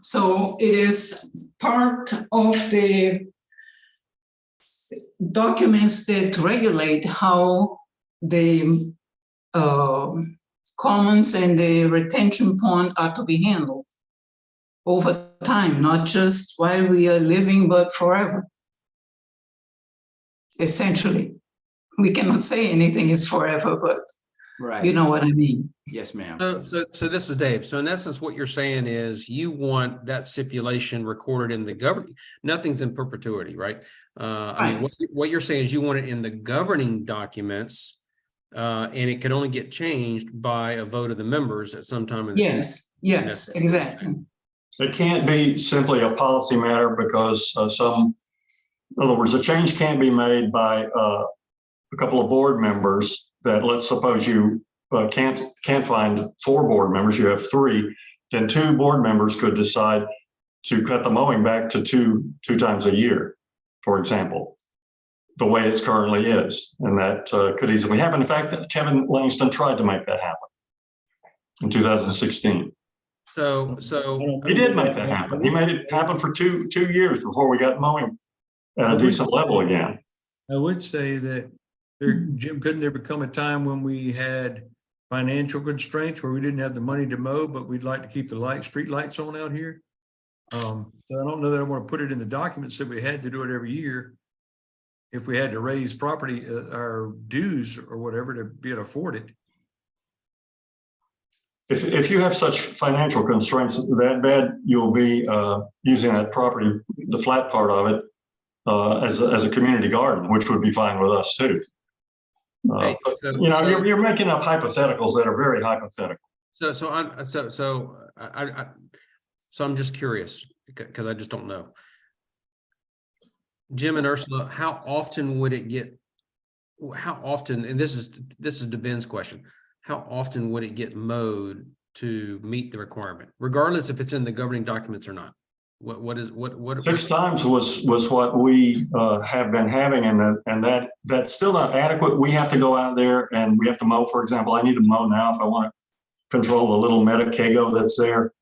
So it is part of the documents that regulate how the commons and the retention pond are to be handled over time, not just while we are living, but forever. Essentially, we cannot say anything is forever, but Right. you know what I mean. Yes, ma'am. So this is Dave. So in essence, what you're saying is you want that stipulation recorded in the governing, nothing's in perpetuity, right? I mean, Right. what you're saying is you want it in the governing documents, and it can only get changed by a vote of the members at some time in the future. Yes, exactly. It can't be simply a policy matter because in other words, a change can't be made by a couple of board members that, let's suppose you can't find 4 board members, you have 3, then 2 board members could decide to cut the mowing back to two times a year, for example, the way it's currently is. And that could easily happen. In fact, Kevin Langston tried to make that happen in 2016. So He did make that happen. He made it happen for two years before we got mowing at a decent level again. I would say that Jim, couldn't there become a time when we had financial constraints where we didn't have the money to mow, but we'd like to keep the street lights on out here? So I don't know that I want to put it in the documents that we had to do it every year. If we had to raise property, our dues or whatever to be able to afford it. If you have such financial constraints that bad, you'll be using that property, the flat part of it, as a community garden, which would be fine with us too. Okay, You're making up hypotheticals that are very hypothetical. So I'm just curious because I just don't know. Jim and Ursula, how often would it get? How often? And this is Ben's question. How often would it get mowed to meet the requirement, regardless if it's in the governing documents or not? What 6 times was what we have been having, and that's still not adequate. We have to go out there and we have to mow. For example, I need to mow now if I want to control the little Medicago that's there.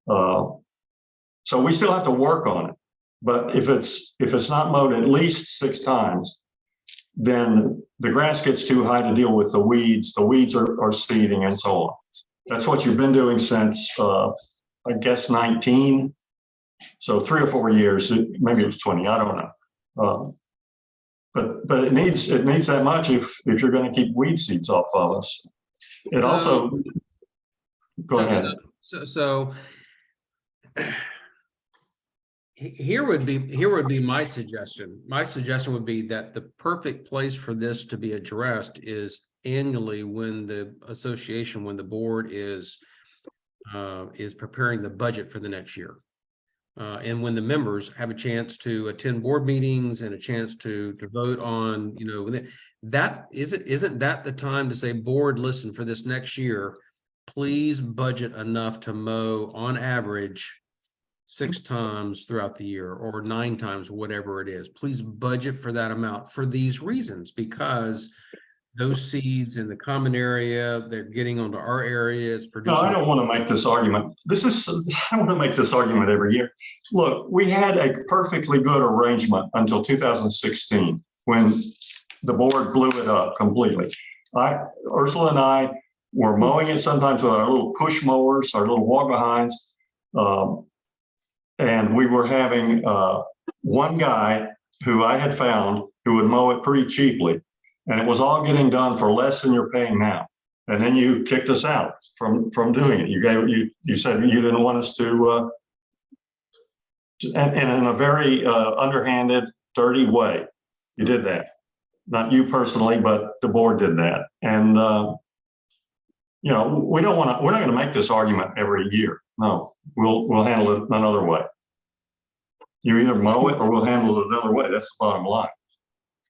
So we still have to work on it. But if it's not mowed at least 6 times, then the grass gets too high to deal with the weeds. The weeds are seeding and so on. That's what you've been doing since I guess 19. So 3 or 4 years, maybe it was 20, I don't know. But it needs that much if you're going to keep weed seeds off of us. It also, go ahead. So here would be my suggestion. My suggestion would be that the perfect place for this to be addressed is annually when the board is preparing the budget for the next year. And when the members have a chance to attend board meetings and a chance to vote on, isn't that the time to say, board, listen, for this next year, please budget enough to mow on average 6 times throughout the year or 9 times, whatever it is. Please budget for that amount for these reasons, because those seeds in the common area, they're getting onto our area. It's producing. No, I don't want to make this argument. I want to make this argument every year. Look, we had a perfectly good arrangement until 2016 when the board blew it up completely. Ursula and I were mowing it sometimes with our little push mowers, our little walk behinds. And we were having one guy who I had found who would mow it pretty cheaply. And it was all getting done for less than you're paying now. And then you kicked us out from doing it. You said you didn't want us to, and in a very underhanded, dirty way. You did that. Not you personally, but the board did that. And we're not going to make this argument every year. No, we'll handle it another way. You either mow it or we'll handle it another way. That's the bottom line.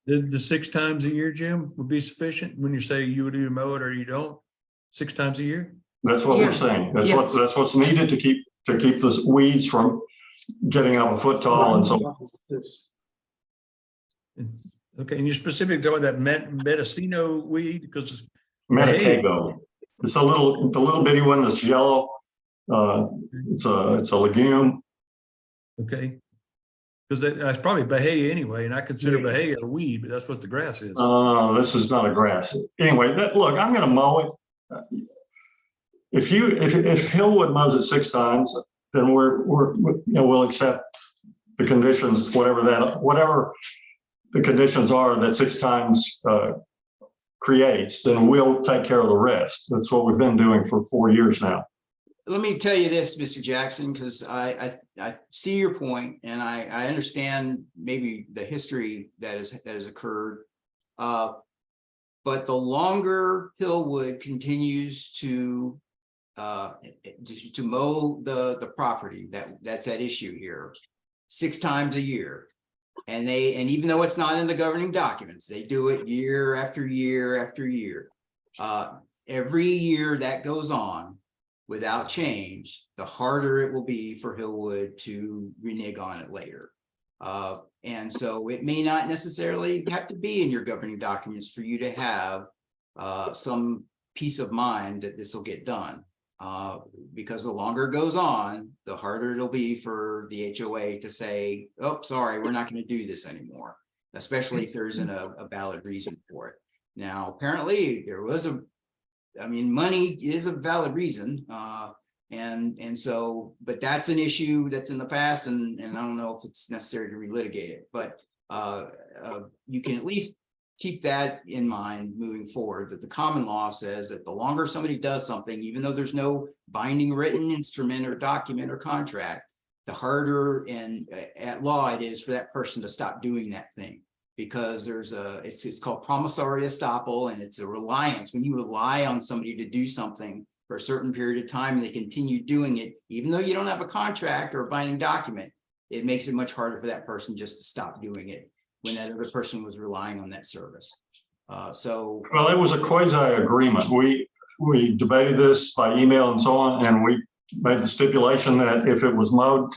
The 6 times a year, Jim, would be sufficient when you say you would either mow it or you don't? 6 times a year? That's what Yeah. we're saying. That's Yeah. that's what's needed to keep the weeds from getting up a foot tall and so. Okay, and you specifically talking about that Mendocino weed, because Medicago. It's the little bitty one that's yellow. It's a legume. okay. Because that's probably Bahia anyway, and I consider Bahia a weed, but that's what the grass is. This is not a grass. Anyway, look, I'm going to mow it. If Hillwood mows it 6 times, then we'll accept the conditions, whatever the conditions are that 6 times creates, then we'll take care of the rest. That's what we've been doing for 4 years now. Let me tell you this, Mr. Jackson, because I see your point, and I understand maybe the history that has occurred. But the longer Hillwood continues to mow the property that's at issue here 6 times a year, and even though it's not in the governing documents, they do it year after year after year. Every year that goes on without change, the harder it will be for Hillwood to renege on it later. And so it may not necessarily have to be in your governing documents for you to have some peace of mind that this will get done. Because the longer it goes on, the harder it'll be for the HOA to say, oh, sorry, we're not going to do this anymore, especially if there isn't a valid reason for it. Now, apparently there was money is a valid reason. And so, but that's an issue that's in the past, and I don't know if it's necessary to relitigate it, but you can at least keep that in mind moving forward, that the common law says that the longer somebody does something, even though there's no binding written instrument or document or contract, the harder and at law it is for that person to stop doing that thing. Because it's called promissory estoppel, and it's a reliance. When you rely on somebody to do something for a certain period of time and they continue doing it, even though you don't have a contract or a binding document, it makes it much harder for that person just to stop doing it when that other person was relying on that service. Well, it was a quasi agreement. We debated this by email and so on, and we made the stipulation that if it was mowed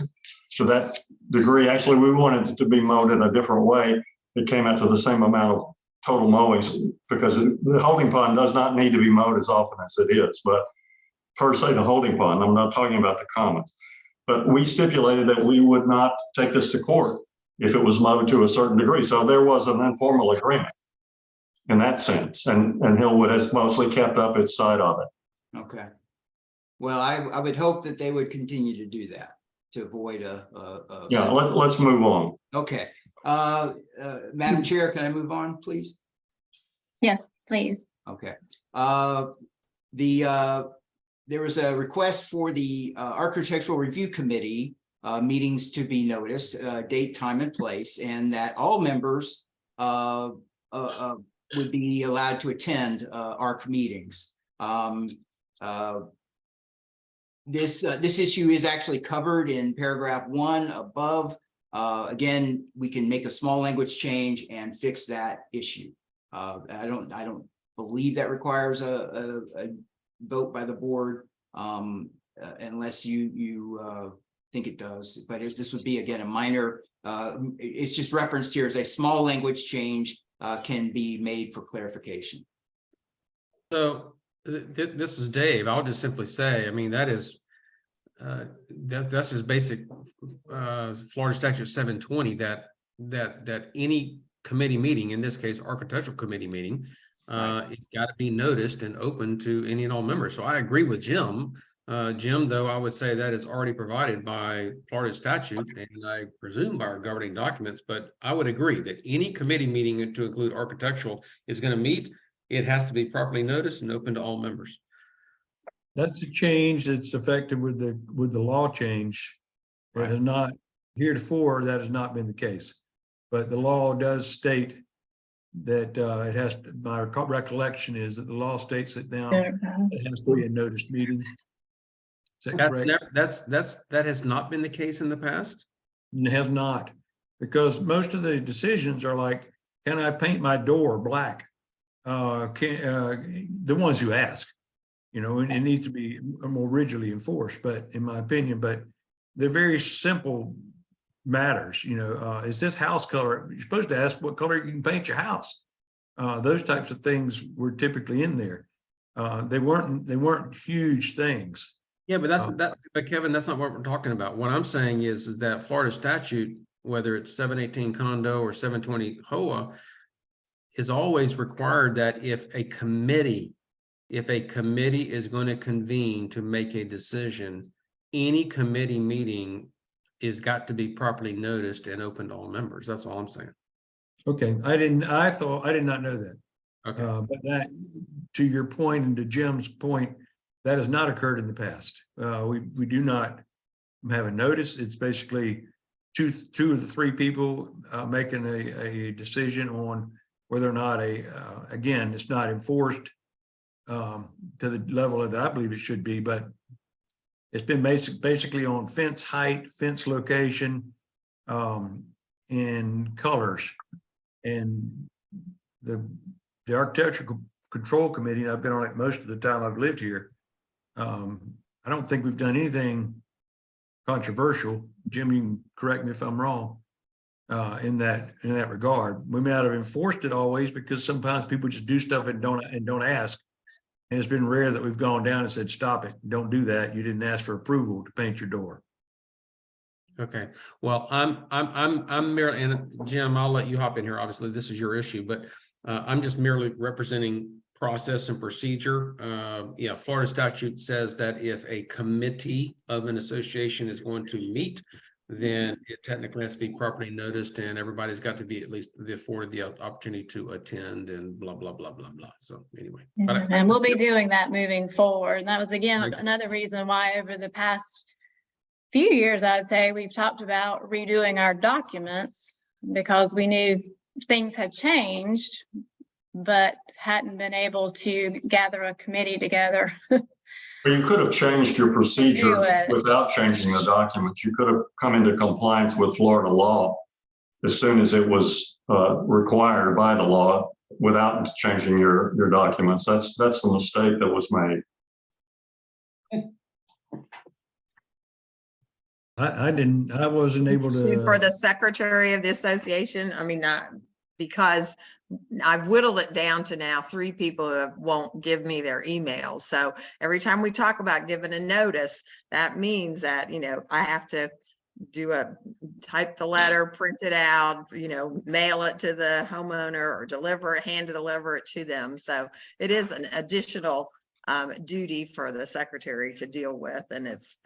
to that degree, actually we wanted it to be mowed in a different way. It came out to the same amount of total mowings, because the holding pond does not need to be mowed as often as it is, but per se the holding pond, I'm not talking about the commons. But we stipulated that we would not take this to court if it was mowed to a certain degree. So there was an informal agreement in that sense, and Hillwood has mostly kept up its side of it. okay. Well, I would hope that they would continue to do that to avoid Yeah, let's move on. Okay. Madam Chair, can I move on, please? Yes, please. Okay. There was a request for the Architectural Review Committee meetings to be noticed, date, time, and place, and that all members would be allowed to attend ARC meetings. This issue is actually covered in paragraph 1 above. Again, we can make a small language change and fix that issue. I don't believe that requires a vote by the board, unless you think it does. But this would be, again, a minor. It's just referenced here as a small language change can be made for clarification. So this is Dave. I'll just simply say, I mean, that is that's just basic Florida Statute 720 that any committee meeting, in this case architectural committee meeting, it's got to be noticed and open to any and all members. So I agree with Jim. Jim, though, I would say that is already provided by Florida statute and I presume by our governing documents, but I would agree that any committee meeting to include architectural is going to meet. It has to be properly noticed and open to all members. That's a change that's effective with the law change. It has not, heretofore, that has not been the case. But the law does state that it has to, my recollection is that the law states that now it has to be a noticed meeting. Is that correct? That has not been the case in the past? It has not, because most of the decisions are like, can I paint my door black? The ones you ask, you know, and it needs to be more rigidly enforced, but in my opinion, but they're very simple matters, you know, is this house color? You're supposed to ask what color you can paint your house. Those types of things were typically in there. They weren't huge things. Yeah, but but Kevin, that's not what we're talking about. What I'm saying is that Florida statute, whether it's 718 condo or 720 HOA, is always required that if a committee is going to convene to make a decision, any committee meeting is got to be properly noticed and open to all members. That's all I'm saying. Okay, I did not know that. Okay. But that, to your point and to Jim's point, that has not occurred in the past. We do not have a notice. It's basically two of the three people making a decision on whether or not again, it's not enforced to the level that I believe it should be, but it's been basically on fence height, fence location, and colors. And the Architectural Control Committee, and I've been on it most of the time I've lived here. I don't think we've done anything controversial. Jim, you can correct me if I'm wrong in that regard. We may not have enforced it always because sometimes people just do stuff and don't ask. And it's been rare that we've gone down and said, stop it, don't do that. You didn't ask for approval to paint your door. Okay, well, I'm merely, and Jim, I'll let you hop in here. Obviously, this is your issue, but I'm just merely representing process and procedure. Yeah, Florida statute says that if a committee of an association is going to meet, then it technically has to be properly noticed, and everybody's got to be at least afforded the opportunity to attend, and blah blah blah blah blah. So anyway, And we'll be doing that moving forward. And that was again Right. another reason why over the past few years, I'd say we've talked about redoing our documents because we knew things had changed, but hadn't been able to gather a committee together. Well, you could have changed your procedure it. without changing the documents. You could have come into compliance with Florida law as soon as it was required by the law without changing your documents. That's the mistake that was made. I wasn't able to. For the secretary of the association, I mean, because I've whittled it down to now 3 people who won't give me their emails. So every time we talk about giving a notice, that means that, you know, I have to type the letter, print it out, you know, mail it to the homeowner or hand deliver it to them. So it is an additional duty for the secretary to deal with. And it's,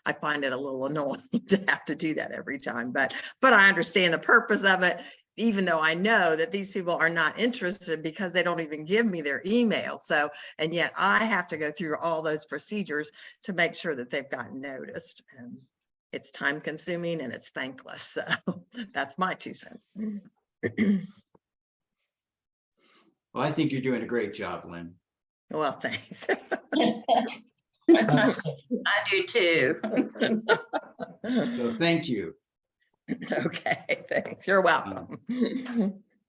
I find it a little annoying to have to do that every time, but I understand the purpose of it, even though I know that these people are not interested because they don't even give me their email. So, and yet I have to go through all those procedures to make sure that they've gotten noticed. And it's time consuming and it's thankless. So that's my 2 cents. Well, I think you're doing a great job, Lynn. Well, thanks. I do too. So thank you. Okay, thanks. You're welcome.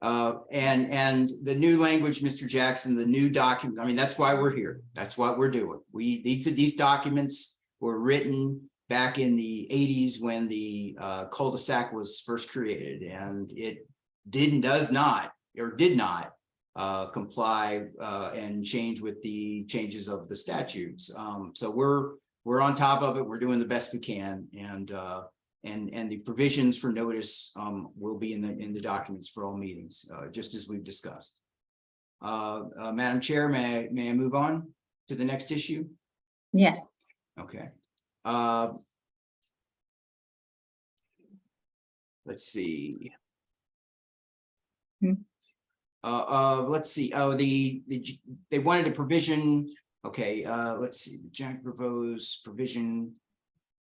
And the new language, Mr. Jackson, the new document, I mean, that's why we're here. That's what we're doing. These documents were written back in the 80s when the cul-de-sac was first created, and it did not comply and change with the changes of the statutes. So we're on top of it. We're doing the best we can, and the provisions for notice will be in the documents for all meetings, just as we've discussed. Madam Chair, may I move on to the next issue? Yes. Okay. Let's see. Let's see. Oh, they wanted a provision. Okay. Let's see. The Jack proposed provision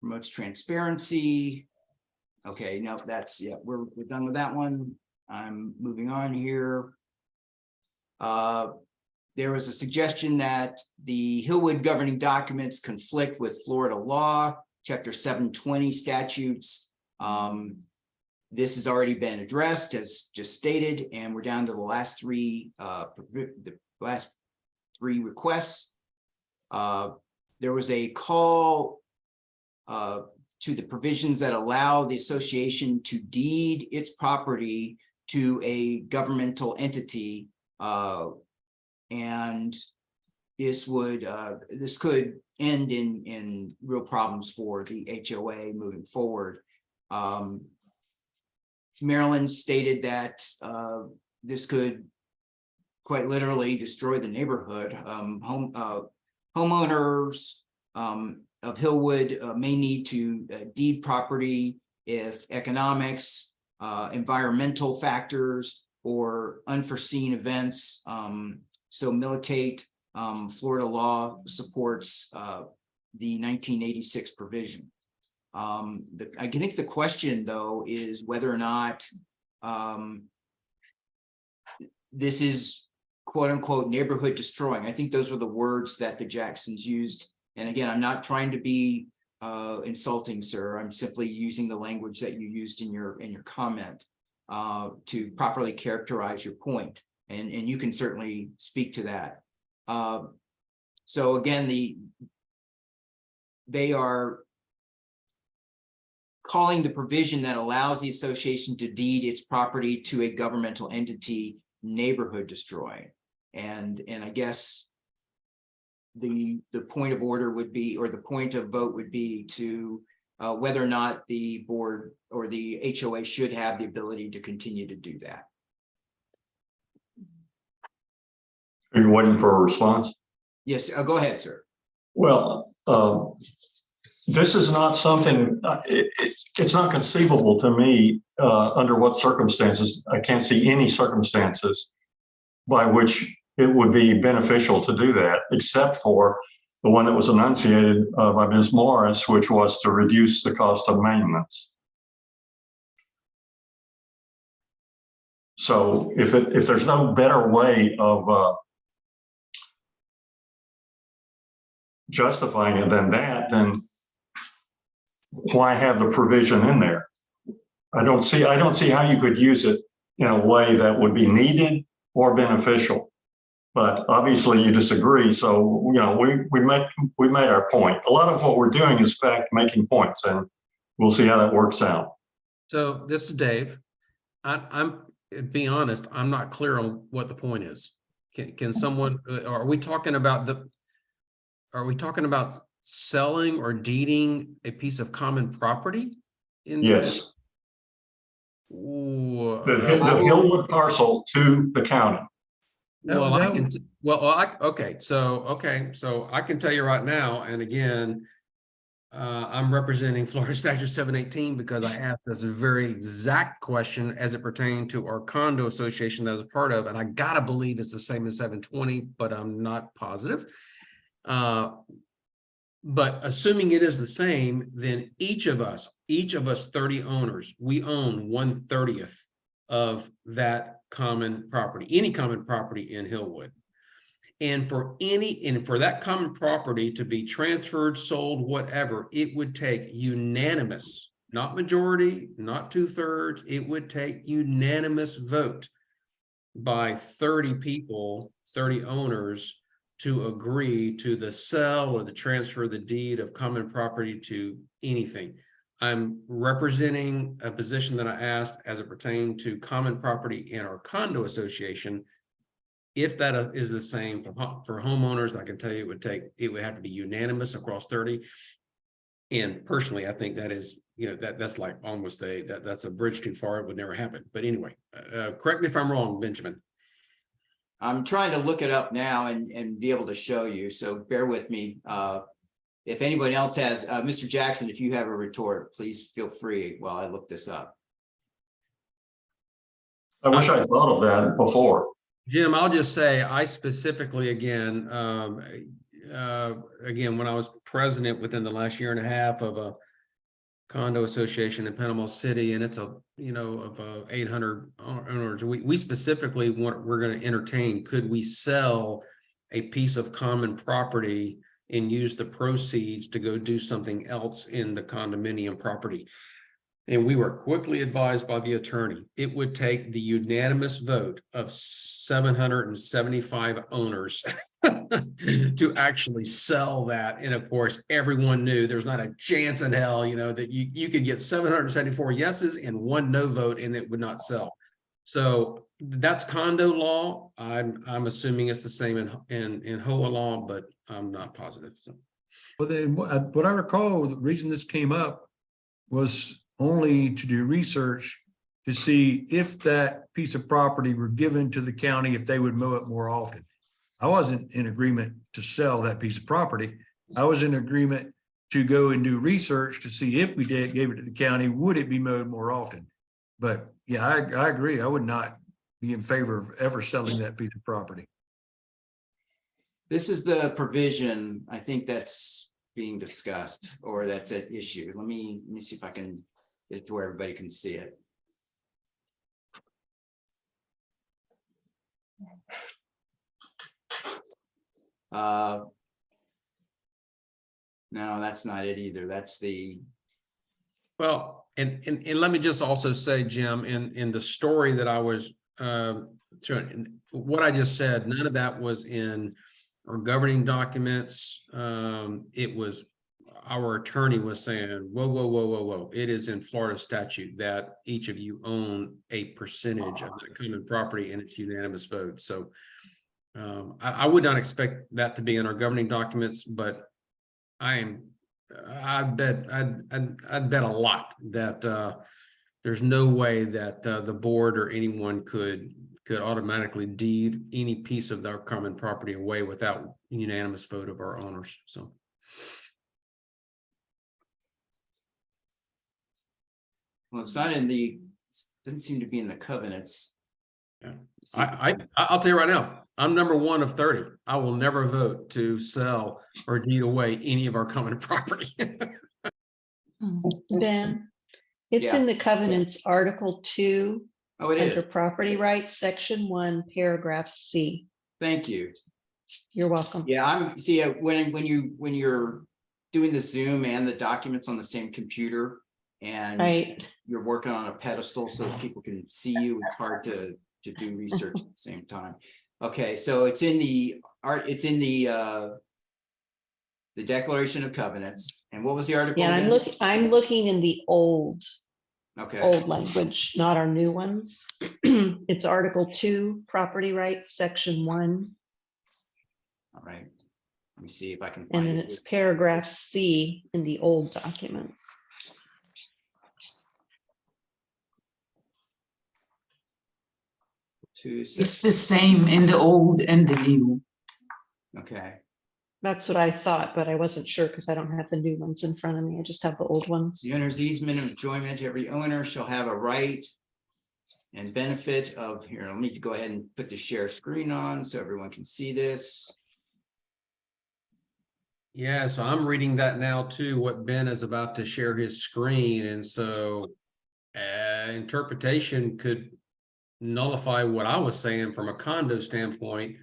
promotes transparency. Okay. No, that's, yeah, we're done with that one. I'm moving on here. There was a suggestion that the Hillwood governing documents conflict with Florida law, chapter 720 statutes. This has already been addressed, as just stated, and we're down to the last 3 requests. there was a call to the provisions that allow the association to deed its property to a governmental entity. And this could end in real problems for the HOA moving forward. Maryland stated that this could quite literally destroy the neighborhood. Homeowners of Hillwood may need to deed property if economics, environmental factors, or unforeseen events so militate. Florida law supports the 1986 provision. I think the question, though, is whether or not this is quote unquote neighborhood destroying. I think those were the words that the Jacksons used. And again, I'm not trying to be insulting, sir. I'm simply using the language that you used in your comment to properly characterize your point. And you can certainly speak to that. So again, they are calling the provision that allows the association to deed its property to a governmental entity neighborhood destroying. And I guess the point of order would be, or the point of vote would be to whether or not the board or the HOA should have the ability to continue to do that. Are you waiting for a response? Yes, go ahead, sir. Well, this is not something, it's not conceivable to me under what circumstances. I can't see any circumstances by which it would be beneficial to do that, except for the one that was enunciated by Ms. Morris, which was to reduce the cost of maintenance. So if there's no better way of justifying it than that, then why have the provision in there? I don't see how you could use it in a way that would be needed or beneficial. But obviously you disagree, so you know we made our point. A lot of what we're doing is in fact making points, and we'll see how that works out. So this is Dave. I'm be honest, I'm not clear on what the point is. Can someone, are we talking about selling or deeding a piece of common property? Yes. Ooh, The Hillwood parcel to the county. well, okay, so I can tell you right now, and again, I'm representing Florida Statute 718 because I asked this very exact question as it pertained to our condo association that I was part of, and I gotta believe it's the same as 720, but I'm not positive. But assuming it is the same, then each of us 30 owners, we own 1/30 of that common property, any common property in Hillwood. And for that common property to be transferred, sold, whatever, it would take unanimous, not majority, not 2/3, it would take unanimous vote by 30 people, 30 owners, to agree to the sell or the transfer of the deed of common property to anything. I'm representing a position that I asked as it pertained to common property in our condo association. If that is the same for homeowners, I can tell you it would have to be unanimous across 30. And personally, I think that is, that's like almost that's a bridge too far. It would never happen. But anyway, correct me if I'm wrong, Benjamin. I'm trying to look it up now and be able to show you, so bear with me. If anybody else has, Mr. Jackson, if you have a retort, please feel free while I look this up. I wish I thought of that before. Jim, I'll just say I specifically, again, when I was president within the last year and a half of a condo association in Panama City, and it's of 800 owners, we specifically we're going to entertain, could we sell a piece of common property and use the proceeds to go do something else in the condominium property? And we were quickly advised by the attorney, it would take the unanimous vote of 775 owners to actually sell that. And of course, everyone knew there's not a chance in hell, that you could get 774 yeses and one no vote and it would not sell. So that's condo law. I'm assuming it's the same in HOA law, but I'm not positive. So. Well, then what I recall, the reason this came up was only to do research to see if that piece of property were given to the county, if they would mow it more often. I wasn't in agreement to sell that piece of property. I was in agreement to go and do research to see if we gave it to the county, would it be mowed more often? But yeah, I agree. I would not be in favor of ever selling that piece of property. This is the provision, I think that's being discussed, or that's at issue. Let me see if I can get it to where everybody can see it. No, that's not it either. That's the. Well, and let me just also say, Jim, in the story that I was showing, what I just said, none of that was in our governing documents. It was our attorney was saying, whoa. It is in Florida statute that each of you own a percentage of the common property and it's unanimous vote. So I would not expect that to be in our governing documents, but I'd bet a lot that there's no way that the board or anyone could automatically deed any piece of their common property away without unanimous vote of our owners. So. Well, it's not in the, doesn't seem to be in the covenants. Yeah. I'll tell you right now, I'm number 1 of 30. I will never vote to sell or deed away any of our common property. Ben, it's Yeah. in the covenants, Article 2, Oh, it under is. property rights, Section 1, paragraph C. Thank you. You're welcome. Yeah, when you're doing the Zoom and the documents on the same computer and Right. you're working on a pedestal so that people can see you, it's hard to do research at the same time. Okay, so it's in the Declaration of Covenants. And what was the article? Yeah, again? I'm looking in the old Okay. language, not our new ones. It's Article 2, property rights, Section 1, All right. Let me see if I can and find then it. it's paragraph C in the old documents. It's the same in the old and the new. Okay. That's what I thought, but I wasn't sure because I don't have the new ones in front of me. I just have the old ones. The owner's easement of enjoyment, every owner shall have a right and benefit of, here, I'll need to go ahead and put the share screen on so everyone can see this. Yeah, so I'm reading that now too, what Ben is about to share his screen. And so interpretation could nullify what I was saying from a condo standpoint,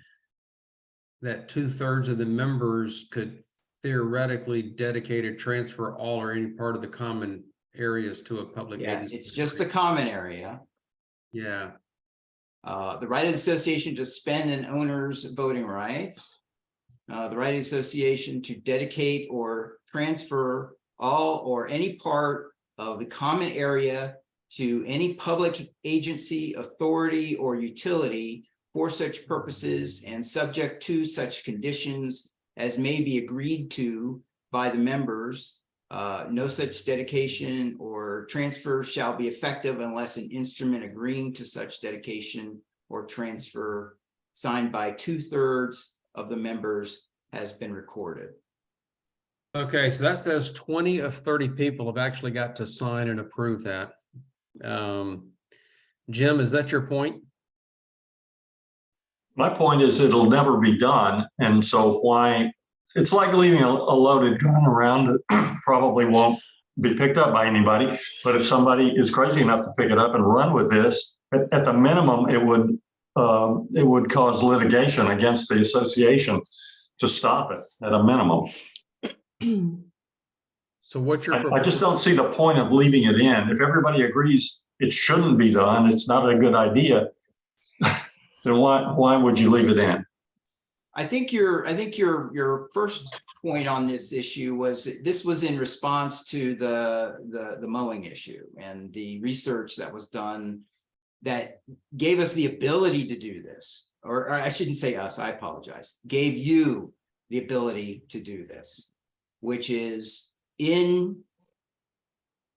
that 2/3 of the members could theoretically dedicate or transfer all or any part of the common areas to a public Yeah, agency. it's just the common area. Yeah. The right of the association to spend an owner's voting rights. The right of the association to dedicate or transfer all or any part of the common area to any public agency, authority, or utility for such purposes and subject to such conditions as may be agreed to by the members. No such dedication or transfer shall be effective unless an instrument agreeing to such dedication or transfer signed by 2/3 of the members has been recorded. Okay, so that says 20 of 30 people have actually got to sign and approve that. Jim, is that your point? My point is it'll never be done. And so why, it's like leaving a loaded gun around that probably won't be picked up by anybody. But if somebody is crazy enough to pick it up and run with this, at the minimum, it would cause litigation against the association to stop it at a minimum. So what's your? I just don't see the point of leaving it in. If everybody agrees it shouldn't be done, it's not a good idea, then why would you leave it in? I think your first point on this issue was this was in response to the mowing issue and the research that was done that gave us the ability to do this, or I shouldn't say us, I apologize, gave you the ability to do this, which is in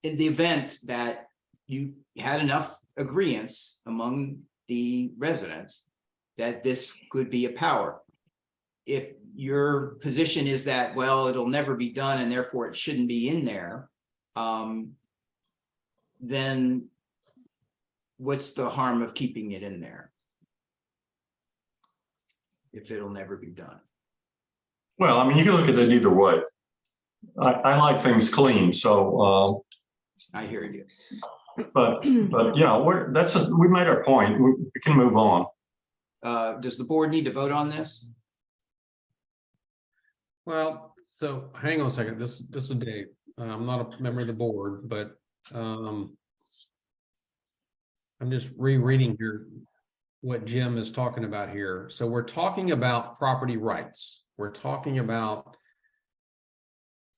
the event that you had enough agreements among the residents that this could be a power. If your position is that, well, it'll never be done and therefore it shouldn't be in there, then what's the harm of keeping it in there if it'll never be done? Well, I mean, you can look at it either way. I like things clean, so. I hear you. But yeah, we made our point. We can move on. Does the board need to vote on this? Well, so hang on a second. This is Dave. I'm not a member of the board, but I'm just rereading here what Jim is talking about here. So we're talking about property rights. We're talking about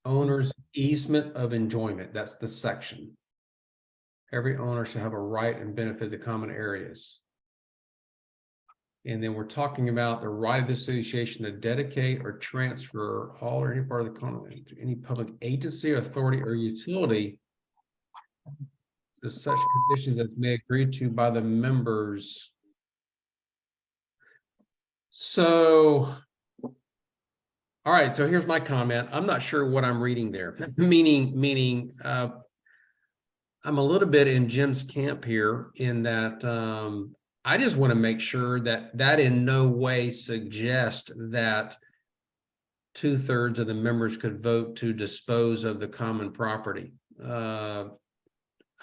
owner's easement of enjoyment. That's the section. Every owner should have a right and benefit the common areas. And then we're talking about the right of the association to dedicate or transfer all or any part of the common to any public agency, authority, or utility to such conditions as may agree to by the members. So, all right, so here's my comment. I'm not sure what I'm reading there. meaning, I'm a little bit in Jim's camp here in that I just want to make sure that in no way suggests that 2/3 of the members could vote to dispose of the common property. I'm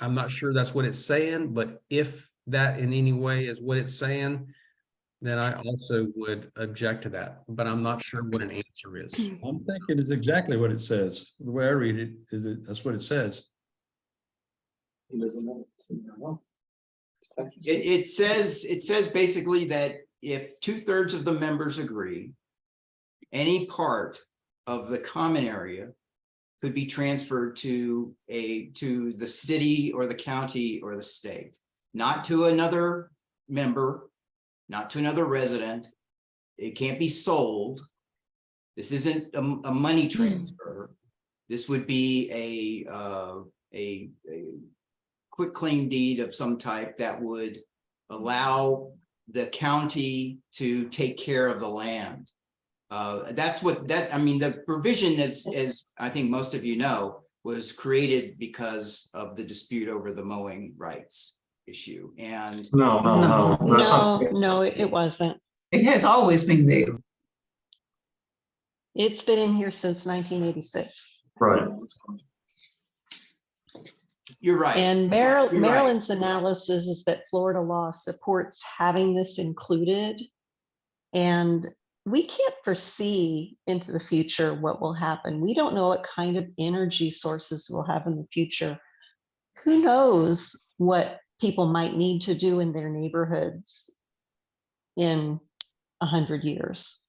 not sure that's what it's saying, but if that in any way is what it's saying, then I also would object to that, but I'm not sure what an answer is. I'm thinking it's exactly what it says. The way I read it is that's what it says. It says basically that if 2/3 of the members agree, any part of the common area could be transferred to the city or the county or the state, not to another member, not to another resident. It can't be sold. This isn't a money transfer. This would be a quick claim deed of some type that would allow the county to take care of the land. That's what I mean, the provision, as I think most of you know, was created because of the dispute over the mowing rights issue. And No, it wasn't. It has always been there. It's been in here since 1986. Right. you're right. And You're right. Maryland's analysis is that Florida law supports having this included. And we can't foresee into the future what will happen. We don't know what kind of energy sources we'll have in the future. Who knows what people might need to do in their neighborhoods in 100 years.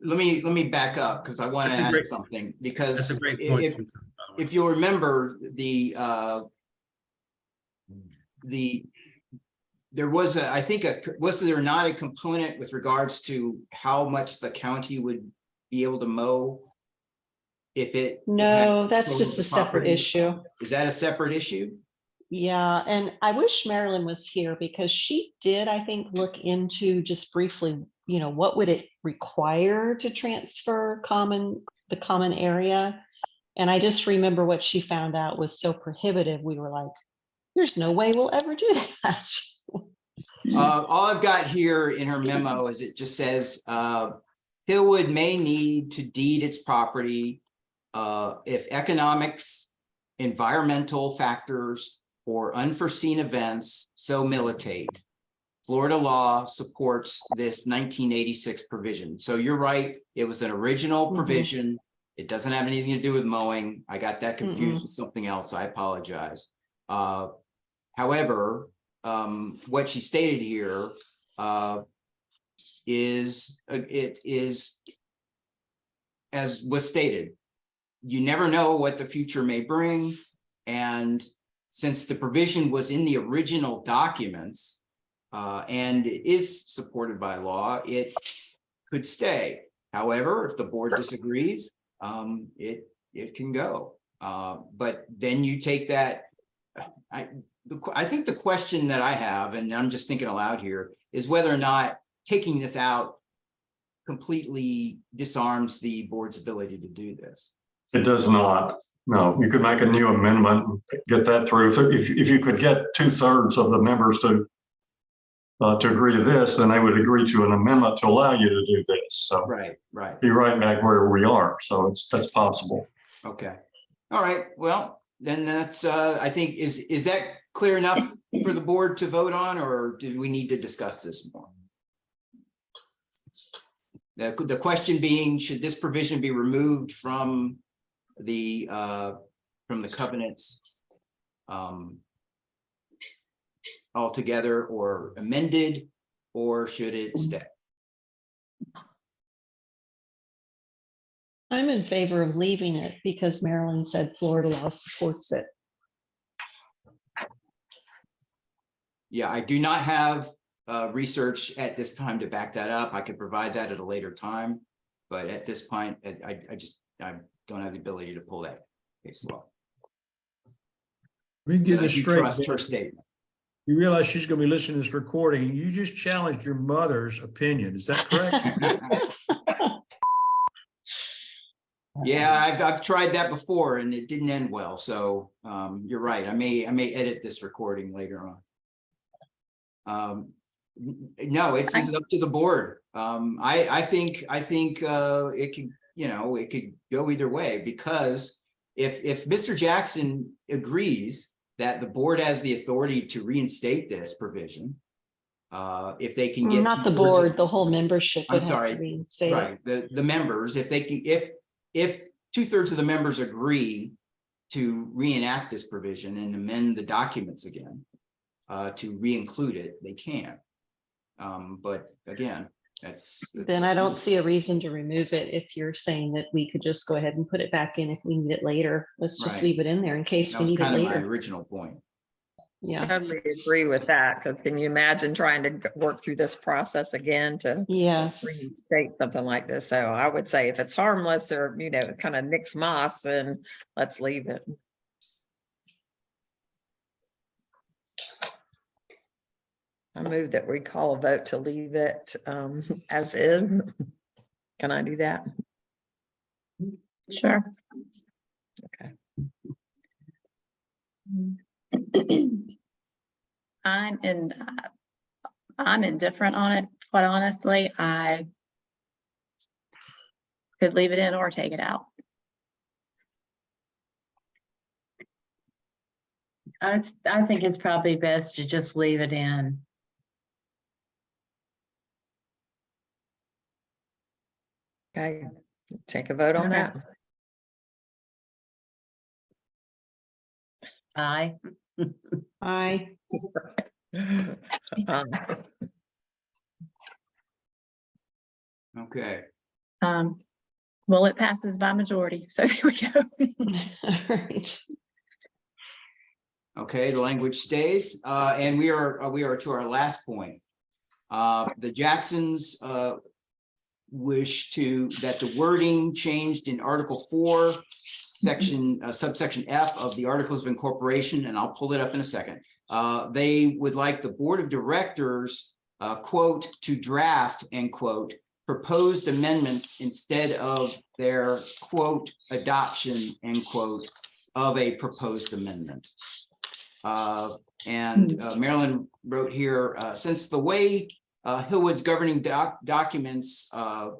Let me back up because I want to add something, because if you'll remember there was was there not a component with regards to how much the county would be able to mow if it? No, that's just a separate issue. Is that a separate issue? Yeah, and I wish Marilyn was here because she did, I think, look into just briefly, what would it require to transfer the common area? And I just remember what she found out was so prohibitive. We were like, there's no way we'll ever do that. All I've got here in her memo is it just says Hillwood may need to deed its property if economics, environmental factors, or unforeseen events so militate. Florida law supports this 1986 provision. So you're right, it was an original provision It doesn't have anything to do with mowing. I got that confused with something else. I apologize. However, what she stated here is, as was stated, you never know what the future may bring. And since the provision was in the original documents and it is supported by law, it could stay. However, if the board disagrees, it can go. But then you take that. I think the question that I have, and I'm just thinking aloud here, is whether or not taking this out completely disarms the board's ability to do this. It does not. No, you could make a new amendment and get that through. If you could get 2/3 of the members to agree to this, then they would agree to an amendment to allow you to do this. So Right. be right back where we are. So that's possible. Okay. All right. Well, then that's, I think, is that clear enough for the board to vote on, or do we need to discuss this more? The question being, should this provision be removed from the covenants altogether, or amended, or should it stay? I'm in favor of leaving it because Marilyn said Florida law supports it. Yeah, I do not have research at this time to back that up. I could provide that at a later time, but at this point, I don't have the ability to pull that case law. We get this You straight. trust her statement. You realize she's going to be listening to this recording. You just challenged your mother's opinion. Is that correct? Yeah, I've tried that before and it didn't end well. So you're right. I may edit this recording later on. No, it's up to the board. I think it could, it could go either way, because if Mr. Jackson agrees that the board has the authority to reinstate this provision, if they can get Not the board, the whole membership would have to reinstate it. Right, the members, if they can, if 2/3 of the members agree to reenact this provision and amend the documents again to re-include it, they can. But again, then I don't see a reason to remove it if you're saying that we could just go ahead and put it back in if we need it later. Let's just Right. leave it in there in case that we was need it kind of my later. original point. Yeah. Totally agree with that, because can you imagine trying to work through this process again to Yes. reinstate something like this? So I would say if it's harmless or, kind of nix moss, then let's leave it. I move that we call a vote to leave it as is. Can I do that? Sure. Okay. I'm indifferent on it. Quite honestly, I could leave it in or take it out. I think it's probably best to just leave it in. Okay, take a vote on Okay. that. Aye. I Okay. Well, it passes by majority, so there we go. all right. Okay, the language stays, and we are to our last point. The Jacksons wish that the wording changed in Article 4, subsection F of the Articles of Incorporation, and I'll pull it up in a second. They would like the Board of Directors, quote, to draft, end quote, proposed amendments instead of their, quote, adoption, end quote, of a proposed amendment. Marilyn wrote here, since the way Hillwood's governing documents are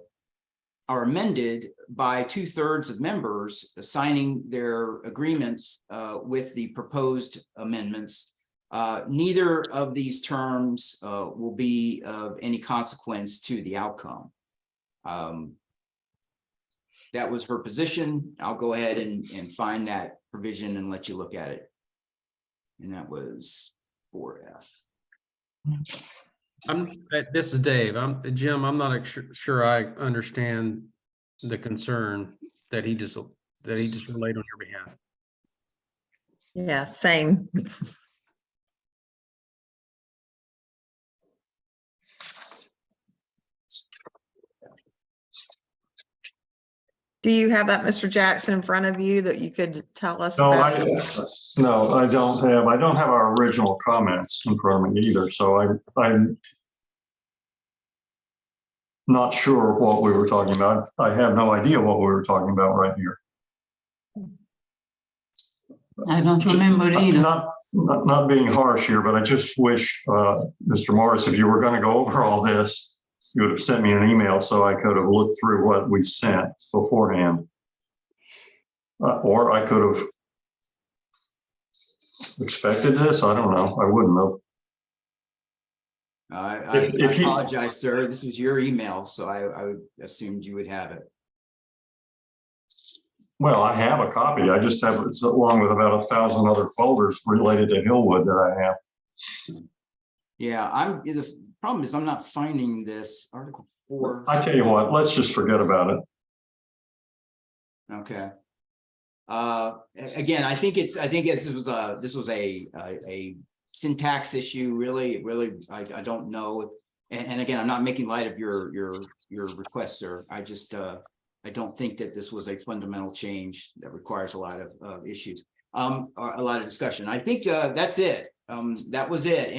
amended by 2/3 of members signing their agreements with the proposed amendments, neither of these terms will be of any consequence to the outcome. that was her position. I'll go ahead and find that provision and let you look at it. And that was 4F. This is Dave. Jim, I'm not sure I understand the concern that he just relayed on your behalf. Yeah, same. Do you have that, Mr. Jackson, in front of you that you could tell us No, about? I don't have our original comments in front of me either, so I'm not sure what we were talking about. I have no idea what we were talking about right here. I don't remember either. Not being harsh here, but I just wish, Mr. Morris, if you were going to go over all this, you would have sent me an email so I could have looked through what we sent beforehand. Or I could have expected this. I don't know. I wouldn't have. I apologize, sir. This was your email, so I assumed you would have it. Well, I have a copy. I just have it's along with about 1,000 other folders related to Hillwood that I have. Yeah, the problem is I'm not finding this Article 4. I tell you what, let's just forget about it. Okay. Again, I think this was a syntax issue. Really, I don't know. And again, I'm not making light of your request, sir. I just I don't think that this was a fundamental change that requires a lot of issues, or a lot of discussion. I think that's it. That was it.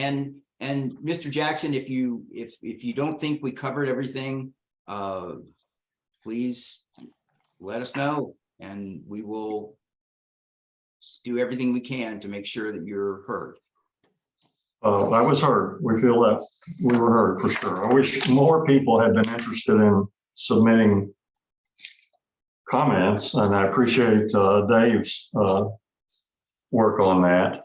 And Mr. Jackson, if you don't think we covered everything, please let us know, and we will do everything we can to make sure that you're heard. I was heard. We feel that we were heard for sure. I wish more people had been interested in submitting comments, and I appreciate Dave's work on that.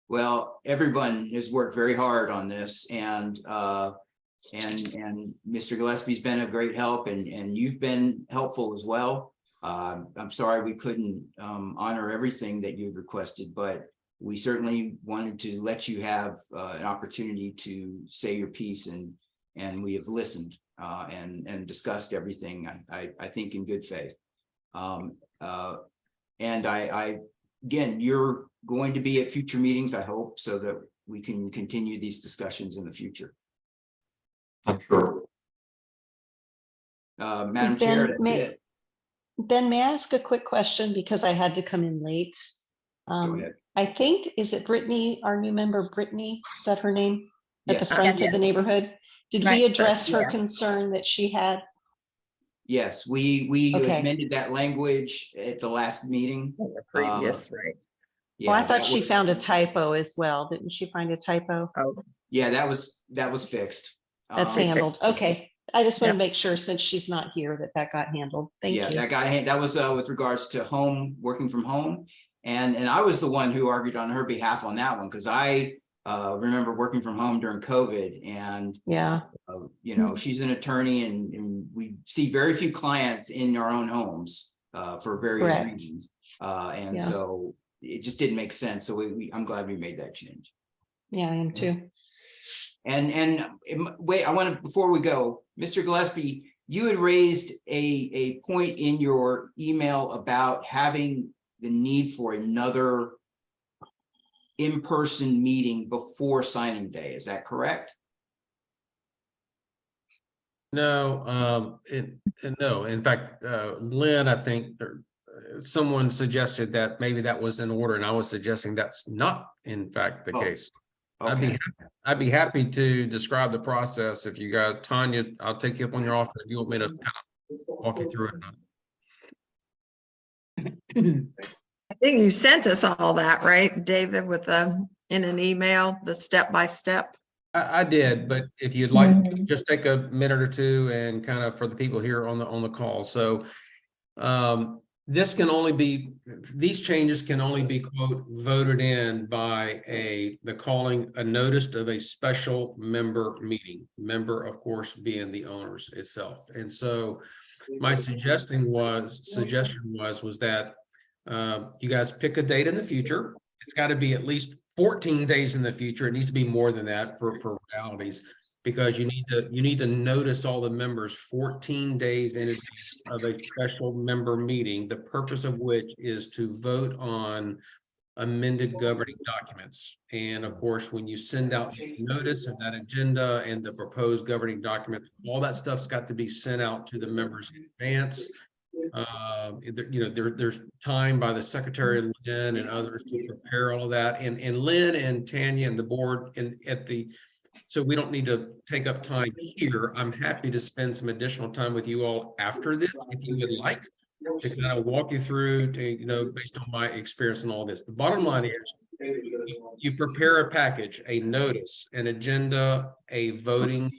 Well, everyone has worked very hard on this, and Mr. Gillespie's been a great help, and you've been helpful as well. I'm sorry we couldn't honor everything that you requested, but we certainly wanted to let you have an opportunity to say your piece, and we have listened and discussed everything, I think, in good faith. And again, you're going to be at future meetings, I hope, so that we can continue these discussions in the future. I'm sure. Madam Chair, that's it. Ben, may I ask a quick question, because I had to come in late? Go ahead. I think, is it Brittany, our new member, Brittany, is that her name? At the Yes. front of the neighborhood? Did we Right. address her Yeah. concern that she had? Yes, we Okay. amended that language at the last meeting. Previous, right? Well, I Yeah, thought that she was- found a typo as well. Didn't she find a typo? Oh, Yeah, that was fixed. That's Um, handled. Okay. I just want Yep. to make sure, since she's not here, that got handled. Thank Yeah, you. that was with regards to working from home. And I was the one who argued on her behalf on that one, because I remember working from home during COVID, and Yeah. she's an attorney, and we see very few clients in our own homes for various Correct. reasons. And Yeah. so it just didn't make sense. So I'm glad we made that change. Yeah, I am too. And wait, before we go, Mr. Gillespie, you had raised a point in your email about having the need for another in-person meeting before signing day. Is that correct? No, no. In fact, Lynn, I think someone suggested that maybe that was in order, and I was suggesting that's not, in fact, the Oh, case. Okay. I'd be happy to describe the process if you got Tanya. I'll take you up on your offer if you want me to kind of walk you through it. I think you sent us all that, right, David, in an email, the step-by-step? I did, but if you'd like, just take a minute or two and kind of for the people here on the call. So this can only be, these changes can only be, quote, voted in by the calling a notice of a special member meeting. Member, of course, being the owners itself. And so my suggestion was that you guys pick a date in the future. It's got to be at least 14 days in the future. It needs to be more than that for realities, because you need to notice all the members 14 days in advance of a special member meeting, the purpose of which is to vote on amended governing documents. And of course, when you send out the notice of that agenda and the proposed governing document, all that stuff's got to be sent out to the members in advance. There's time by the secretary, Lynn, and others to prepare all of that. And Lynn and Tanya and the board so we don't need to take up time here. I'm happy to spend some additional time with you all after this, if you would like, to kind of walk you through to, based on my experience and all this. The bottom line is you prepare a package, a notice, an agenda, a voting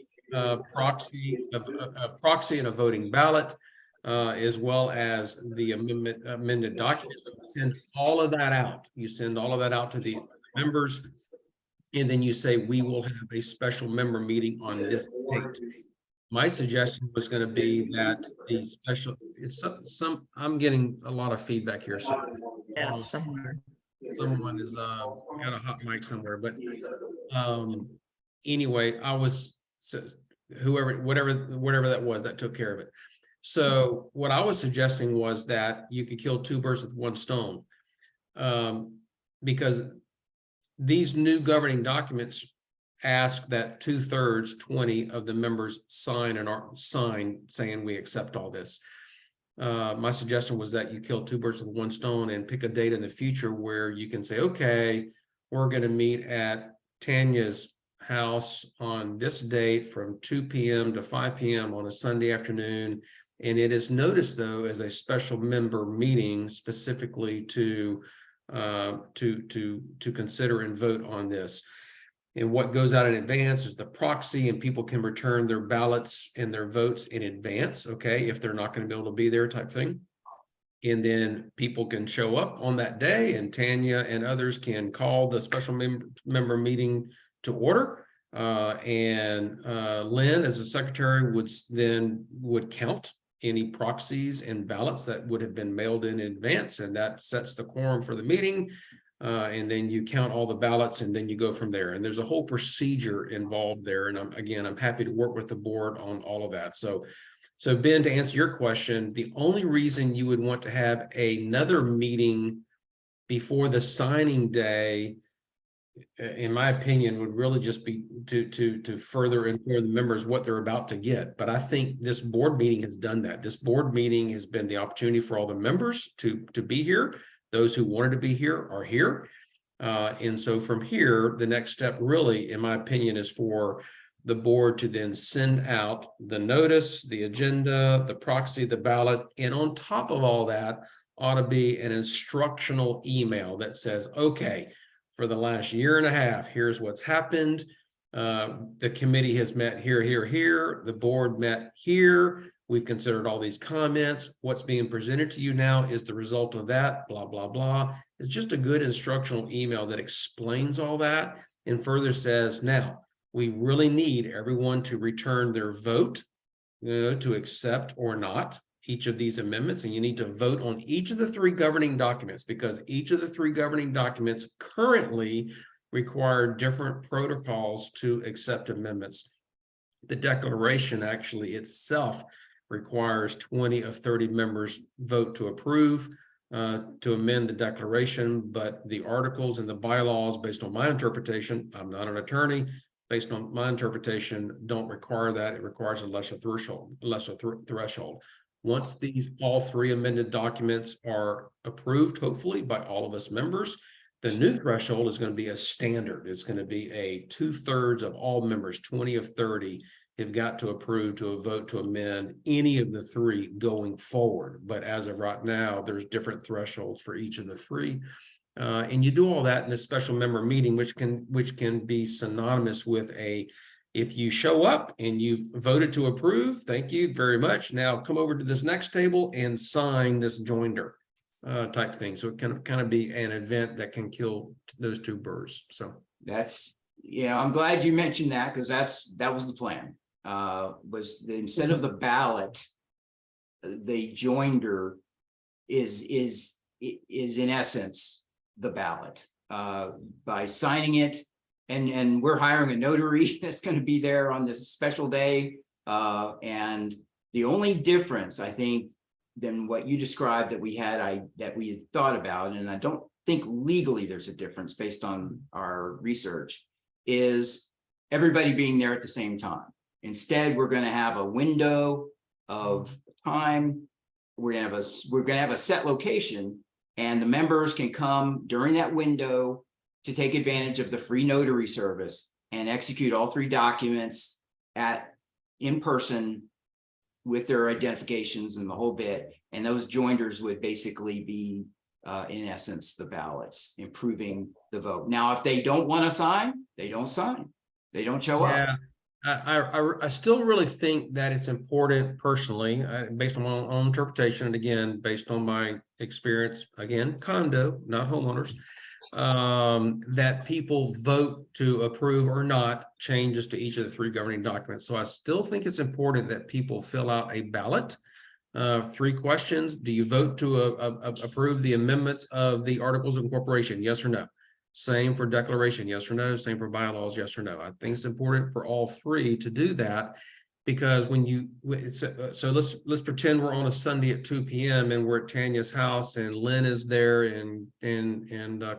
proxy and a voting ballot, as well as the amended document. Send all of that out. You send all of that out to the members. And then you say, we will have a special member meeting on this date. My suggestion was going to be that the special, I'm getting a lot of feedback here. So Yeah, somewhere. someone is got a hot mic somewhere, but anyway, whatever that was, that took care of it. So what I was suggesting was that you could kill two birds with one stone, because these new governing documents ask that 2/3, 20 of the members sign saying we accept all this. My suggestion was that you kill two birds with one stone and pick a date in the future where you can say, okay, we're going to meet at Tanya's house on this date from 2 p.m. to 5 p.m. on a Sunday afternoon. And it is noticed, though, as a special member meeting specifically to consider and vote on this. And what goes out in advance is the proxy, and people can return their ballots and their votes in advance, okay, if they're not going to be able to be there, type thing. And then people can show up on that day, and Tanya and others can call the special member meeting to order. And Lynn, as a secretary, would count any proxies and ballots that would have been mailed in advance, and that sets the quorum for the meeting. And then you count all the ballots, and then you go from there. And there's a whole procedure involved there. And I'm happy to work with the board on all of that. So Ben, to answer your question, the only reason you would want to have another meeting before the signing day, in my opinion, would really just be to further inform the members what they're about to get. But I think this board meeting has done that. This board meeting has been the opportunity for all the members to be here. Those who wanted to be here are here. And so from here, the next step really, in my opinion, is for the board to then send out the notice, the agenda, the proxy, the ballot. And on top of all that ought to be an instructional email that says, okay, for the last year and a half, here's what's happened. The committee has met here. The board met here. We've considered all these comments. What's being presented to you now is the result of that, blah, blah, blah. It's just a good instructional email that explains all that and further says, now, we really need everyone to return their vote, to accept or not each of these amendments. And you need to vote on each of the three governing documents, because each of the three governing documents currently require different protocols to accept amendments. The declaration actually itself requires 20 of 30 members vote to approve, to amend the declaration, but the articles and the bylaws, based on my interpretation, I'm not an attorney, based on my interpretation, don't require that. It requires a lesser threshold. Once all three amended documents are approved, hopefully by all of us members, the new threshold is going to be a standard. It's going to be a 2/3 of all members, 20 of 30, have got to approve to a vote to amend any of the three going forward. But as of right now, there's different thresholds for each of the three. And you do all that in a special member meeting, which can be synonymous with a If you show up and you've voted to approve, thank you very much. Now come over to this next table and sign this joinder type thing. So it can kind of be an event that can kill those two birds. So That's, yeah, I'm glad you mentioned that, because that was the plan. Was instead of the ballot, the joinder is in essence the ballot. By signing it, and we're hiring a notary that's going to be there on this special day. And the only difference, I think, than what you described that we had thought about, and I don't think legally there's a difference based on our research, is everybody being there at the same time. Instead, we're going to have a window of time. We're going to have a set location, and the members can come during that window to take advantage of the free notary service and execute all 3 documents in person with their identifications and the whole bit. And those joinders would basically be, in essence, the ballots, improving the vote. Now, if they don't want to sign, they don't sign. They don't show up. I still really think that it's important personally, based on my own interpretation, and again, based on my experience, again, condo, not homeowners, that people vote to approve or not changes to each of the 3 governing documents. So I still think it's important that people fill out a ballot. 3 questions. Do you vote to approve the amendments of the Articles of Incorporation? Yes or no? Same for declaration, yes or no? Same for bylaws, yes or no? I think it's important for all 3 to do that, because when you, so let's pretend we're on a Sunday at 2 p.m. and we're at Tanya's house, and Lynn is there, and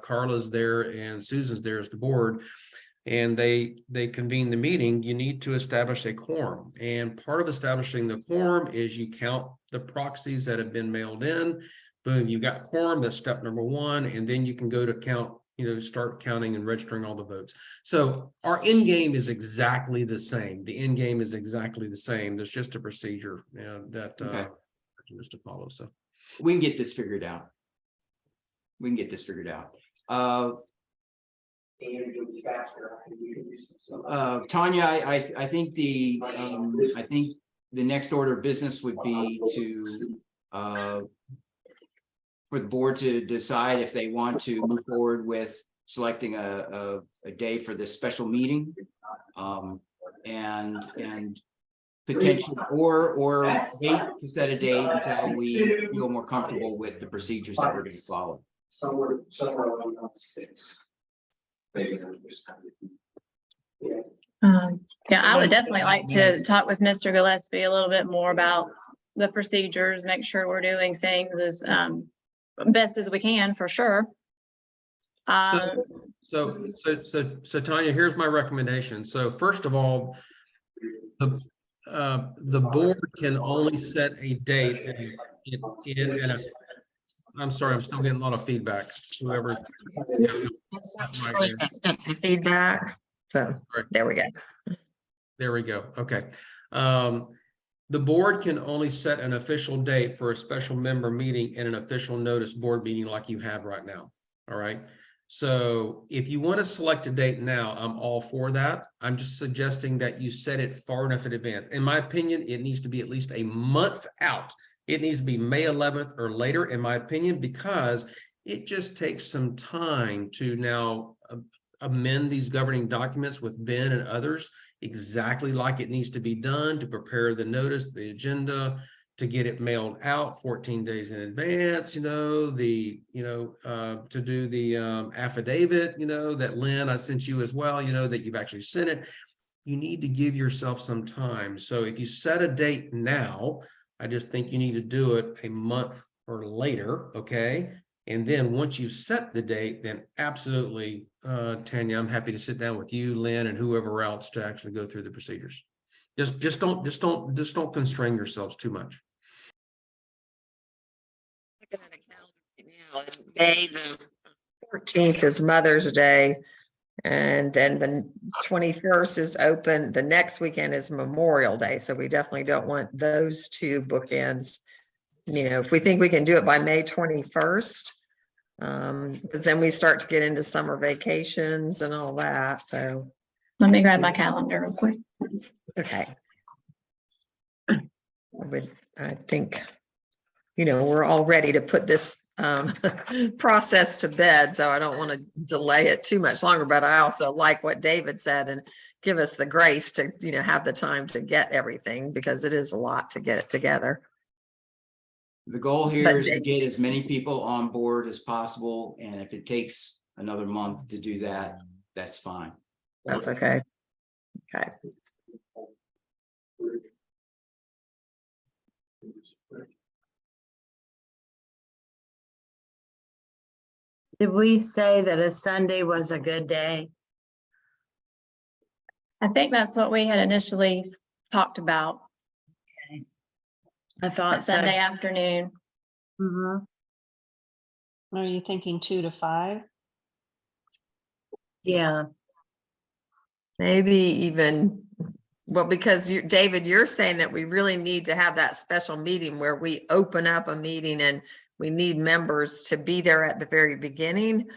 Carla's there, and Susan's there as the board, and they convene the meeting. You need to establish a quorum, and part of establishing the quorum is you count the proxies that have been mailed in. Boom, you got quorum. That's step number 1, and then you can go to count, start counting and registering all the votes. So our end game is exactly the same. The end game is exactly the same. There's just a procedure that just to follow. So we can get this figured out. Tanya, I think the next order of business would be to for the board to decide if they want to move forward with selecting a day for this special meeting, and potential or wait to set a date until we feel more comfortable with the procedures that we're going to follow. Somewhere on the sticks. Yeah, I would definitely like to talk with Mr. Gillespie a little bit more about the procedures, make sure we're doing things as best as we can, for sure. So Tanya, here's my recommendation. So first of all, the board can only set a date I'm sorry, I'm still getting a lot of feedback. Whoever feedback. So there we go. There we go. Okay. The board can only set an official date for a special member meeting and an official notice board meeting like you have right now. All right. So if you want to select a date now, I'm all for that. I'm just suggesting that you set it far enough in advance. In my opinion, it needs to be at least a month out. It needs to be May 11th or later, in my opinion, because it just takes some time to now amend these governing documents with Ben and others exactly like it needs to be done, to prepare the notice, the agenda, to get it mailed out 14 days in advance, to do the affidavit, that Lynn, I sent you as well, that you've actually sent it. You need to give yourself some time. So if you set a date now, I just think you need to do it a month or later, okay? And then once you set the date, then absolutely, Tanya, I'm happy to sit down with you, Lynn, and whoever else to actually go through the procedures. Just don't constrain yourselves too much. May the 14th is Mother's Day, and then the 21st is open. The next weekend is Memorial Day, so we definitely don't want those 2 bookends. If we think we can do it by May 21st, because then we start to get into summer vacations and all that. So Let me grab my calendar real quick. Okay. I think, we're all ready to put this process to bed, so I don't want to delay it too much longer, but I also like what David said and give us the grace to, have the time to get everything, because it is a lot to get it together. The goal here But is to get as many people on board as possible, and if it takes another month to do that, that's fine. That's okay. Okay. Did we say that a Sunday was a good day? I think that's what we had initially talked about, I thought that so. Sunday afternoon. Mhm. Are you thinking 2 to 5? Yeah, Maybe even, well, because David, you're saying that we really need to have that special meeting where we open up a meeting and we need members to be there at the very beginning.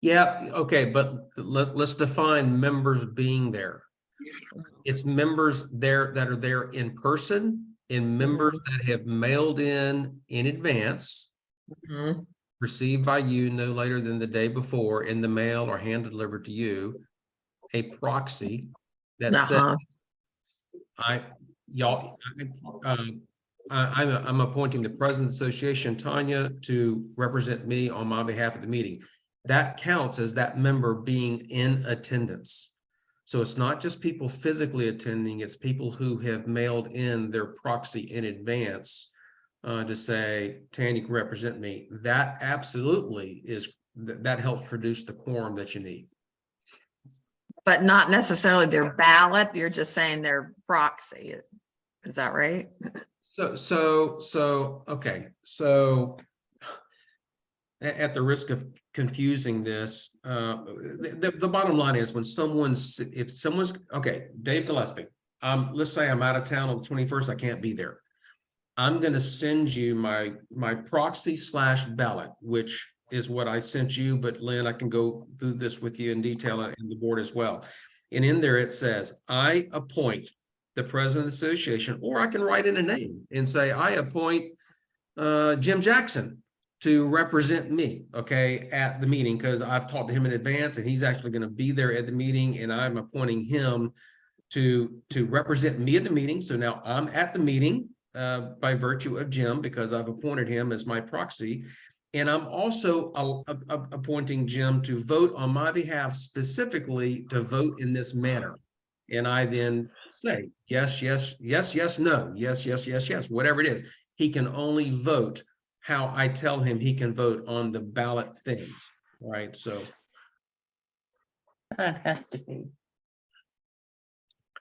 Yeah, okay, but let's define members being there. It's members there that are there in person, and members that have mailed in advance, Mhm. received by you no later than the day before in the mail or hand delivered to you, a proxy that says, I'm appointing the president of the association, Tanya, to represent me on my behalf at the meeting. That counts as that member being in attendance. So it's not just people physically attending, it's people who have mailed in their proxy in advance to say, Tanya can represent me. That absolutely is, that helps produce the quorum that you need. But not necessarily their ballot. You're just saying their proxy. Is that right? Okay. So at the risk of confusing this, the bottom line is when if someone's, okay, Dave Gillespie, let's say I'm out of town on the 21st, I can't be there. I'm going to send you my proxy / ballot, which is what I sent you, but Lynn, I can go through this with you in detail and the board as well. And in there it says, I appoint the president of the association, or I can write in a name and say, I appoint Jim Jackson to represent me, okay, at the meeting, because I've talked to him in advance and he's actually going to be there at the meeting, and I'm appointing him to represent me at the meeting. So now I'm at the meeting by virtue of Jim, because I've appointed him as my proxy. And I'm also appointing Jim to vote on my behalf, specifically to vote in this manner. And I then say, yes, yes, yes, yes, no, yes, yes, yes, yes, whatever it is. He can only vote how I tell him he can vote on the ballot things, right? So. that has to be.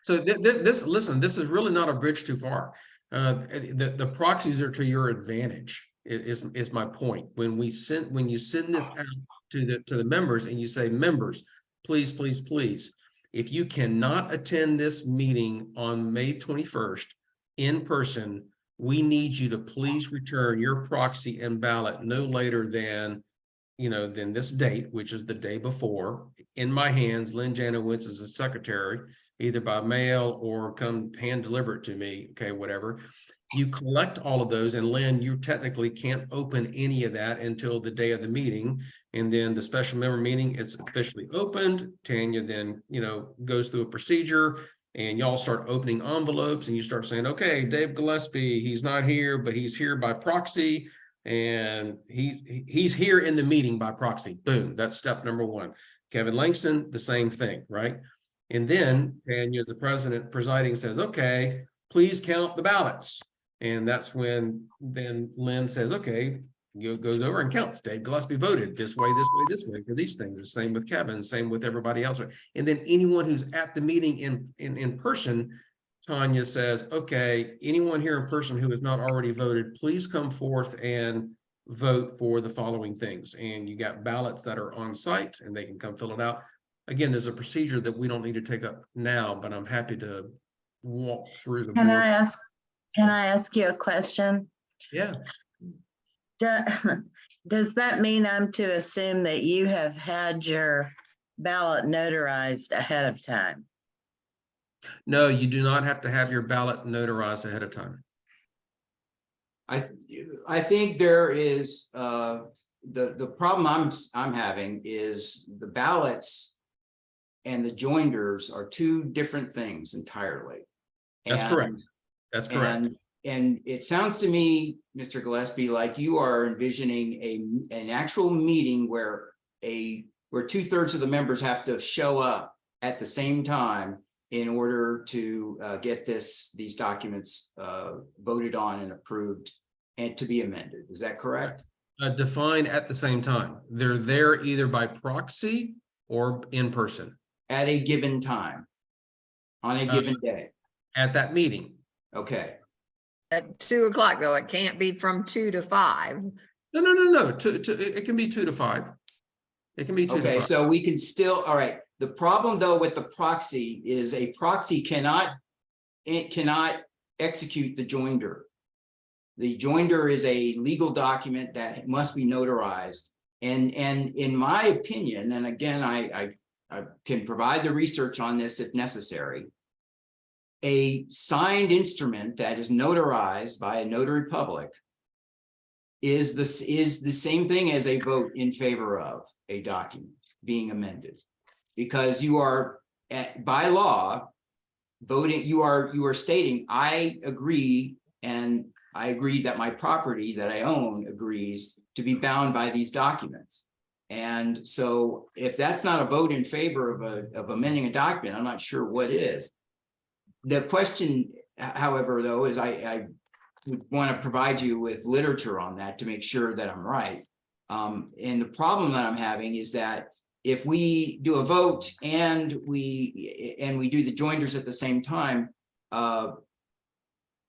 So listen, this is really not a bridge too far. The proxies are to your advantage, is my point. When you send this out to the members and you say, members, please, please, please, if you cannot attend this meeting on May 21st in person, we need you to please return your proxy and ballot no later than this date, which is the day before, in my hands. Lynn Janowitz is the secretary, either by mail or come hand deliver it to me. Okay, whatever. You collect all of those, and Lynn, you technically can't open any of that until the day of the meeting. And then the special member meeting, it's officially opened. Tanya then, goes through a procedure, and y'all start opening envelopes, and you start saying, okay, Dave Gillespie, he's not here, but he's here by proxy. And he's here in the meeting by proxy. Boom, that's step number one. Kevin Langston, the same thing, right? And then Tanya, the president presiding, says, okay, please count the ballots. And that's when then Lynn says, okay, goes over and counts. Dave Gillespie voted this way, this way, this way for these things. The same with Kevin, same with everybody else. And then anyone who's at the meeting in person, Tanya says, okay, anyone here in person who has not already voted, please come forth and vote for the following things. And you got ballots that are on site and they can come fill it out. Again, there's a procedure that we don't need to take up now, but I'm happy to walk through the Can board. I ask you a question? Yeah. Does that mean I'm to assume that you have had your ballot notarized ahead of time? No, you do not have to have your ballot notarized ahead of time. I think there is, the problem I'm having is the ballots and the joinders are two different things entirely. That's correct. That's correct. And it sounds to me, Mr. Gillespie, like you are envisioning an actual meeting where 2/3 of the members have to show up at the same time in order to get these documents voted on and approved and to be amended. Is that correct? Defined at the same time. They're there either by proxy or in person At a given time, on a given day. at that meeting. Okay. At 2 o'clock though, it can't be from 2 to 5. No. It can be 2 to 5. It can be 2 to 5. Okay, so we can still, all right. The problem though with the proxy is a proxy cannot execute the joinder. The joinder is a legal document that must be notarized. And in my opinion, and again, I can provide the research on this if necessary, a signed instrument that is notarized by a notary public is the same thing as a vote in favor of a document being amended, because you are by law voting, you are stating, I agree, and I agree that my property that I own agrees to be bound by these documents. And so if that's not a vote in favor of amending a document, I'm not sure what is. The question, however, though, is I would want to provide you with literature on that to make sure that I'm right. And the problem that I'm having is that if we do a vote and we do the joinders at the same time,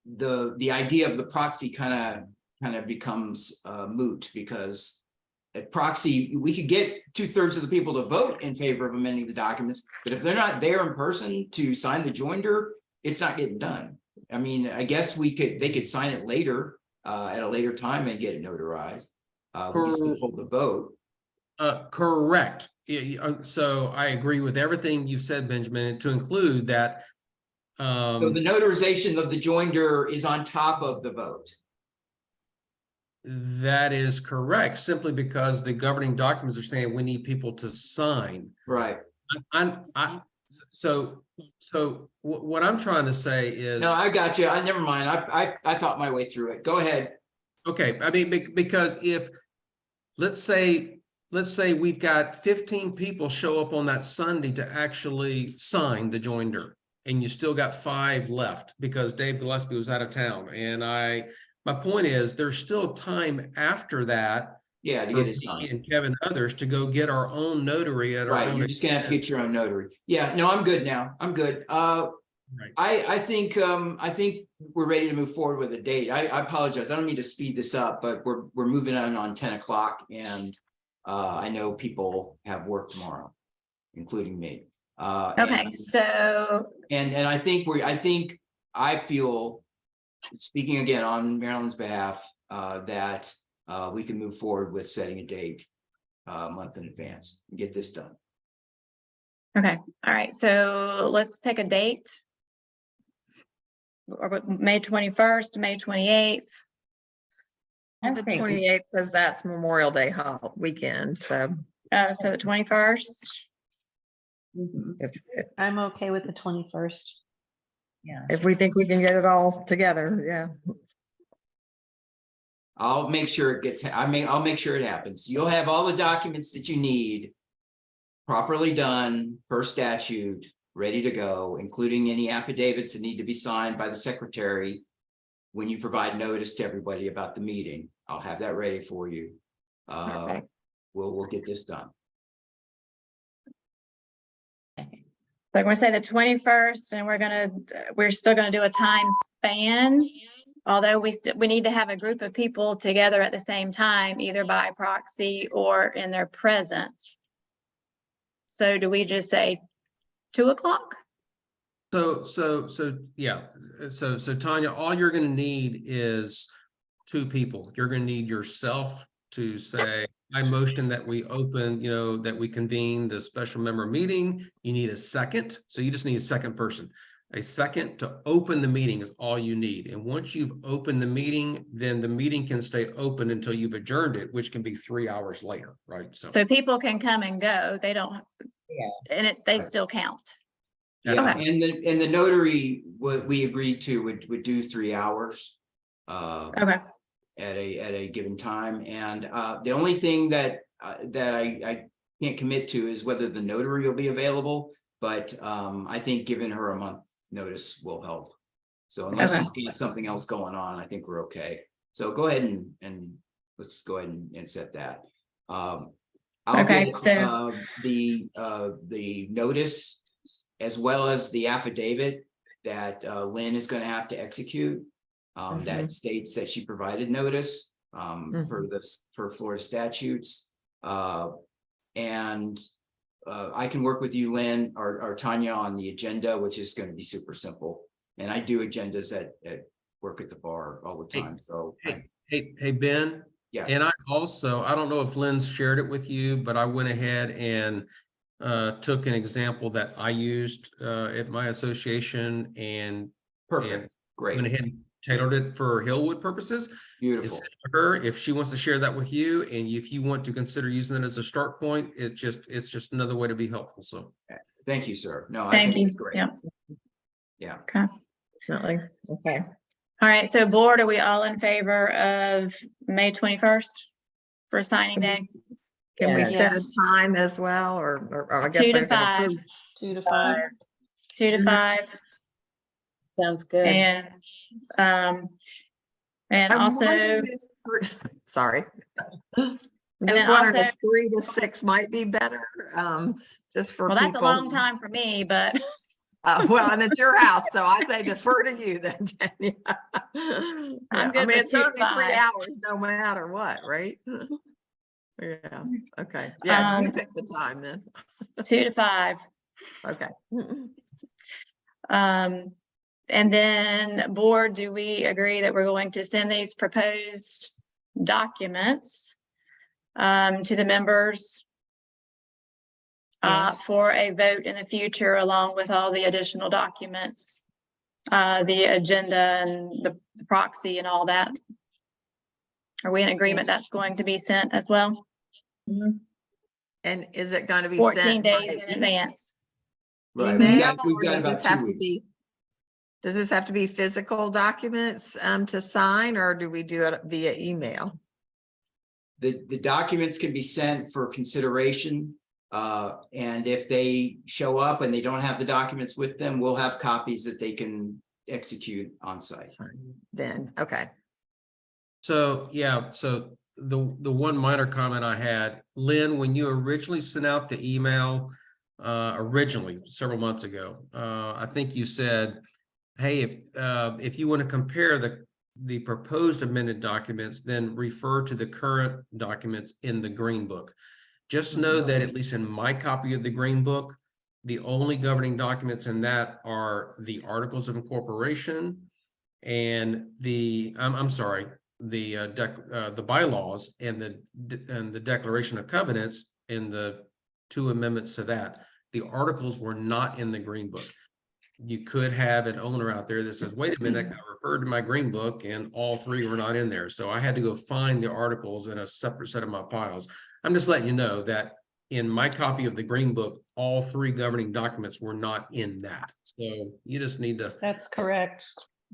the idea of the proxy kind of becomes moot, because a proxy, we could get 2/3 of the people to vote in favor of amending the documents, but if they're not there in person to sign the joinder, it's not getting done. I mean, I guess they could sign it later at a later time and get it notarized. We can still hold the vote. Correct. So I agree with everything you've said, Benjamin, and to include that. So the notarization of the joinder is on top of the vote. That is correct, simply because the governing documents are saying we need people to sign. Right. So what I'm trying to say is. No, I got you. Never mind. I thought my way through it. Go ahead. Okay, I mean, because if, let's say we've got 15 people show up on that Sunday to actually sign the joinder, and you still got 5 left because Dave Gillespie was out of town. And my point is, there's still time after that. Yeah, to get it signed. And Kevin, others to go get our own notary at our own. Right, you're just gonna have to get your own notary. Yeah, no, I'm good now. I'm good. Right. I think we're ready to move forward with a date. I apologize. I don't mean to speed this up, but we're moving on 10 o'clock, and I know people have work tomorrow, including me. Okay, so. And I feel, speaking again on Maryland's behalf, that we can move forward with setting a date a month in advance and get this done. Okay, all right, so let's pick a date. Or May 21st, May 28th. The 28th, because that's Memorial Day weekend, so. So the 21st. I'm okay with the 21st. Yeah. If we think we can get it all together, yeah. I'll make sure it gets, I'll make sure it happens. You'll have all the documents that you need properly done per statute, ready to go, including any affidavits that need to be signed by the secretary when you provide notice to everybody about the meeting. I'll have that ready for you. Perfect. We'll get this done. So we're gonna say the 21st, and we're still gonna do a time span. Although we need to have a group of people together at the same time, either by proxy or in their presence. So do we just say 2 o'clock? Yeah. So Tanya, all you're going to need is 2 people. You're going to need yourself to say, I motion that we open, that we convene the special member meeting. You need a second. So you just need a second person. A second to open the meeting is all you need. And once you've opened the meeting, then the meeting can stay open until you've adjourned it, which can be 3 hours later, right? So people can come and go. They don't, and they still count. That's Yeah, Okay. and the notary, what we agreed to would do 3 hours. Okay. At a given time. And the only thing that I can't commit to is whether the notary will be available. But I think giving her a month notice will help. So unless she's got something else going on, I think we're okay. So go ahead and let's go ahead and set that. I'll Okay, get so the notice as well as the affidavit that Lynn is going to have to execute. That states that she provided notice for Florida statutes. And I can work with you, Lynn, or Tanya, on the agenda, which is going to be super simple. And I do agendas at work at the bar all the time. So Hey, Ben. Yeah. And I don't know if Lynn's shared it with you, but I went ahead and took an example that I used at my association and perfect. Great. went ahead and tailored it for Hillwood purposes. Beautiful. It's for her, if she wants to share that with you, and if you want to consider using it as a start point, it's just another way to be helpful. So thank you, sir. No, I thank think you. it's great. Yeah. Okay. Definitely. Okay. All right. So board, are we all in favor of May 21st for signing day? Can we Yeah. set a time as well, or I guess 2 to I can 5. approve 2 to 5. 2 to 5. Sounds good. And I'm also, wondering if sorry. I'm then just wondering also- if 3 to 6 might be better, just for well, people. that's a long time for me, but Well, and it's your house, so I say defer to you then, Tanya. I'm I good mean, with it's 2 to only 3 5. hours, no matter what, right? Yeah, okay. Yeah, you pick the time then. 2 to 5. Okay. And then board, do we agree that we're going to send these proposed documents to the members for a vote in the future, along with all the additional documents, the agenda and the proxy and all that? Are we in agreement that's going to be sent as well? And is it going to be 14 sent days by in advance. Right. email, We've or got does about this have 2 to weeks. be? Does this have to be physical documents to sign, or do we do it via email? The documents can be sent for consideration. And if they show up and they don't have the documents with them, we'll have copies that they can execute on site. Then, okay. So, yeah, so the one minor comment I had, Lynn, when you originally sent out the email, originally several months ago, I think you said, hey, if you want to compare the proposed amended documents, then refer to the current documents in the Green Book. Just know that at least in my copy of the Green Book, the only governing documents in that are the Articles of Incorporation and the bylaws and the Declaration of Covenants and the 2 amendments to that. The articles were not in the Green Book. You could have an owner out there that says, wait a minute, I referred to my Green Book and all 3 were not in there. So I had to go find the articles in a separate set of my files. I'm just letting you know that in my copy of the Green Book, all 3 governing documents were not in that. So you just need to. That's correct.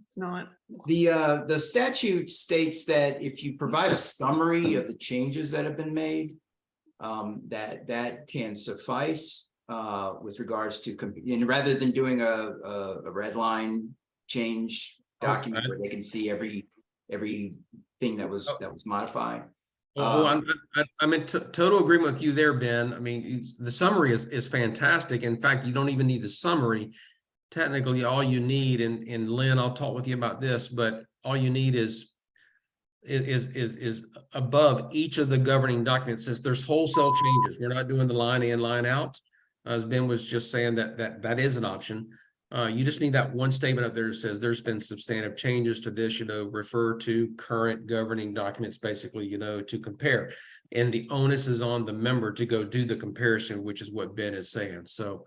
It's not. The statute states that if you provide a summary of the changes that have been made, that can suffice with regards to, and rather than doing a red line change document where they can see everything that was modified. I'm in total agreement with you there, Ben. I mean, the summary is fantastic. In fact, you don't even need the summary. Technically, all you need, and Lynn, I'll talk with you about this, but all you need is above each of the governing documents. Since there's wholesale changes, we're not doing the line in, line out. As Ben was just saying, that is an option. You just need that one statement up there that says there's been substantive changes to this, refer to current governing documents, basically, to compare. And the onus is on the member to go do the comparison, which is what Ben is saying. So,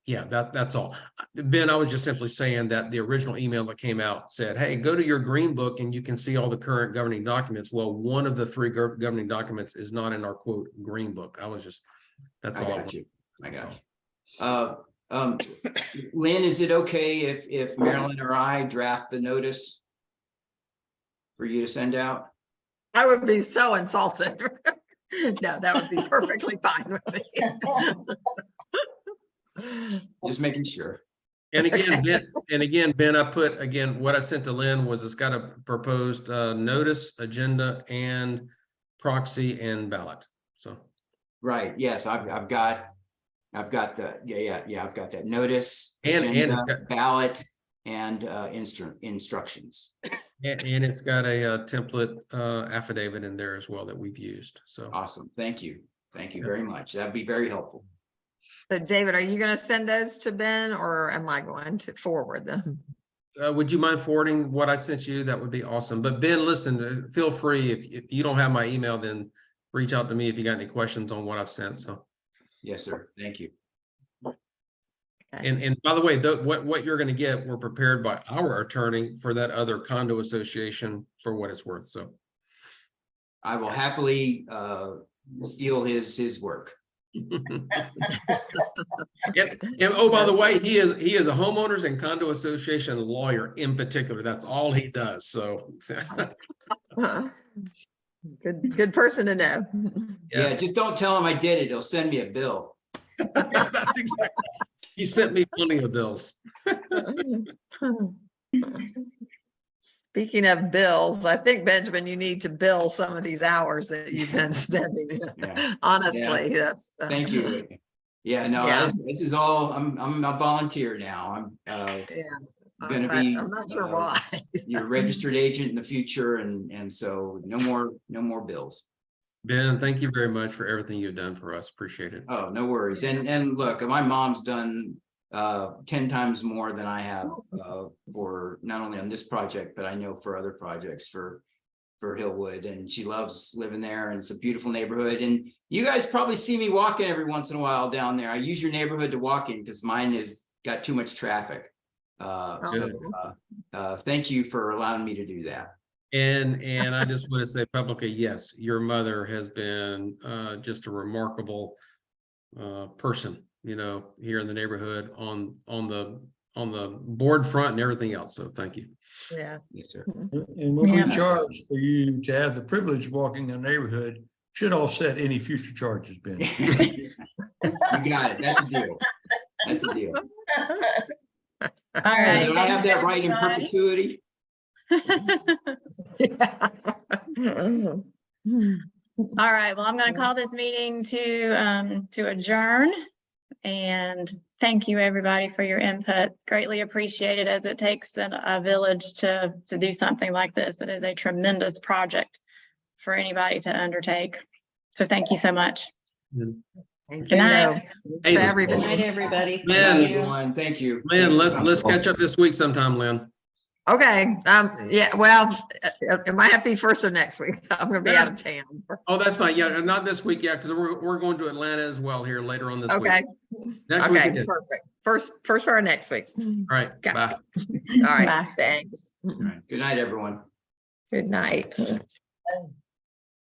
yeah, that's all. Ben, I was just simply saying that the original email that came out said, hey, go to your green book and you can see all the current governing documents. Well, one of the three governing documents is not in our quote green book. That's all. I got you. Lynn, is it okay if Marilyn or I draft the notice for you to send out? I would be so insulted. No, that would be perfectly fine with me. Just making sure. And again, Ben, I put, what I sent to Lynn was it's got a proposed notice, agenda, and proxy and ballot. So. Right. Yes, I've got I've got that notice, And agenda, ballot, and instructions. And it's got a template affidavit in there as well that we've used. So Awesome. Thank you very much. That'd be very helpful. So David, are you going to send those to Ben, or am I going to forward them? would you mind forwarding what I sent you? That would be awesome. But Ben, listen, feel free, if you don't have my email, then reach out to me if you got any questions on what I've sent. So Yes, sir. Thank you. and by the way, what you're going to get were prepared by our attorney for that other condo association for what it's worth. So I will happily steal his work. and oh, by the way, he is a homeowners and condo association lawyer in particular. That's all he does. So Good person to know. Yeah, just don't tell him I did it. He'll send me a bill. That's exactly. He sent me plenty of bills. Speaking of bills, I think, Benjamin, you need to bill some of these hours that you've been spending. Yeah. Honestly, that's. Thank you. Yeah, no, Yeah. This is all, I'm a volunteer now. I'm gonna be. I'm not sure why. Your registered agent in the future, and so no more bills. Ben, thank you very much for everything you've done for us. Appreciate it. Oh, no worries. And look, my mom's done 10 times more than I have for not only on this project, but I know for other projects for Hillwood, and she loves living there, and it's a beautiful neighborhood. And you guys probably see me walking every once in a while down there. I use your neighborhood to walk in because mine has got too much traffic. Thank you for allowing me to do that. And I just want to say publicly, yes, your mother has been just a remarkable person, here in the neighborhood on the board front and everything else. So thank you. Yes. Yes, sir. And what we charge for you to have the privilege of walking in the neighborhood should offset any future charges, Ben. You got it. That's a deal. That's a deal. All right. Do I have that right in perpetuity? All right, well, I'm going to call this meeting to adjourn, and thank you, everybody, for your input. Greatly appreciated, as it takes a village to do something like this. It is a tremendous project for anybody to undertake. So thank you so much. Thank Good night. you. Hey, To everybody. Good night, everybody. Lynn, Thank you. Everyone, thank you. Lynn, let's catch up this week sometime, Lynn. Okay, yeah, well, it might have to be first of next week. I'm gonna be out of town. Oh, that's fine. Yeah, not this week yet, because we're going to Atlanta as well here later on this week. Okay, Next week. okay, perfect. First for our next week. All right, Okay. bye. All right, Bye. thanks. All right. Good night, everyone. Good night.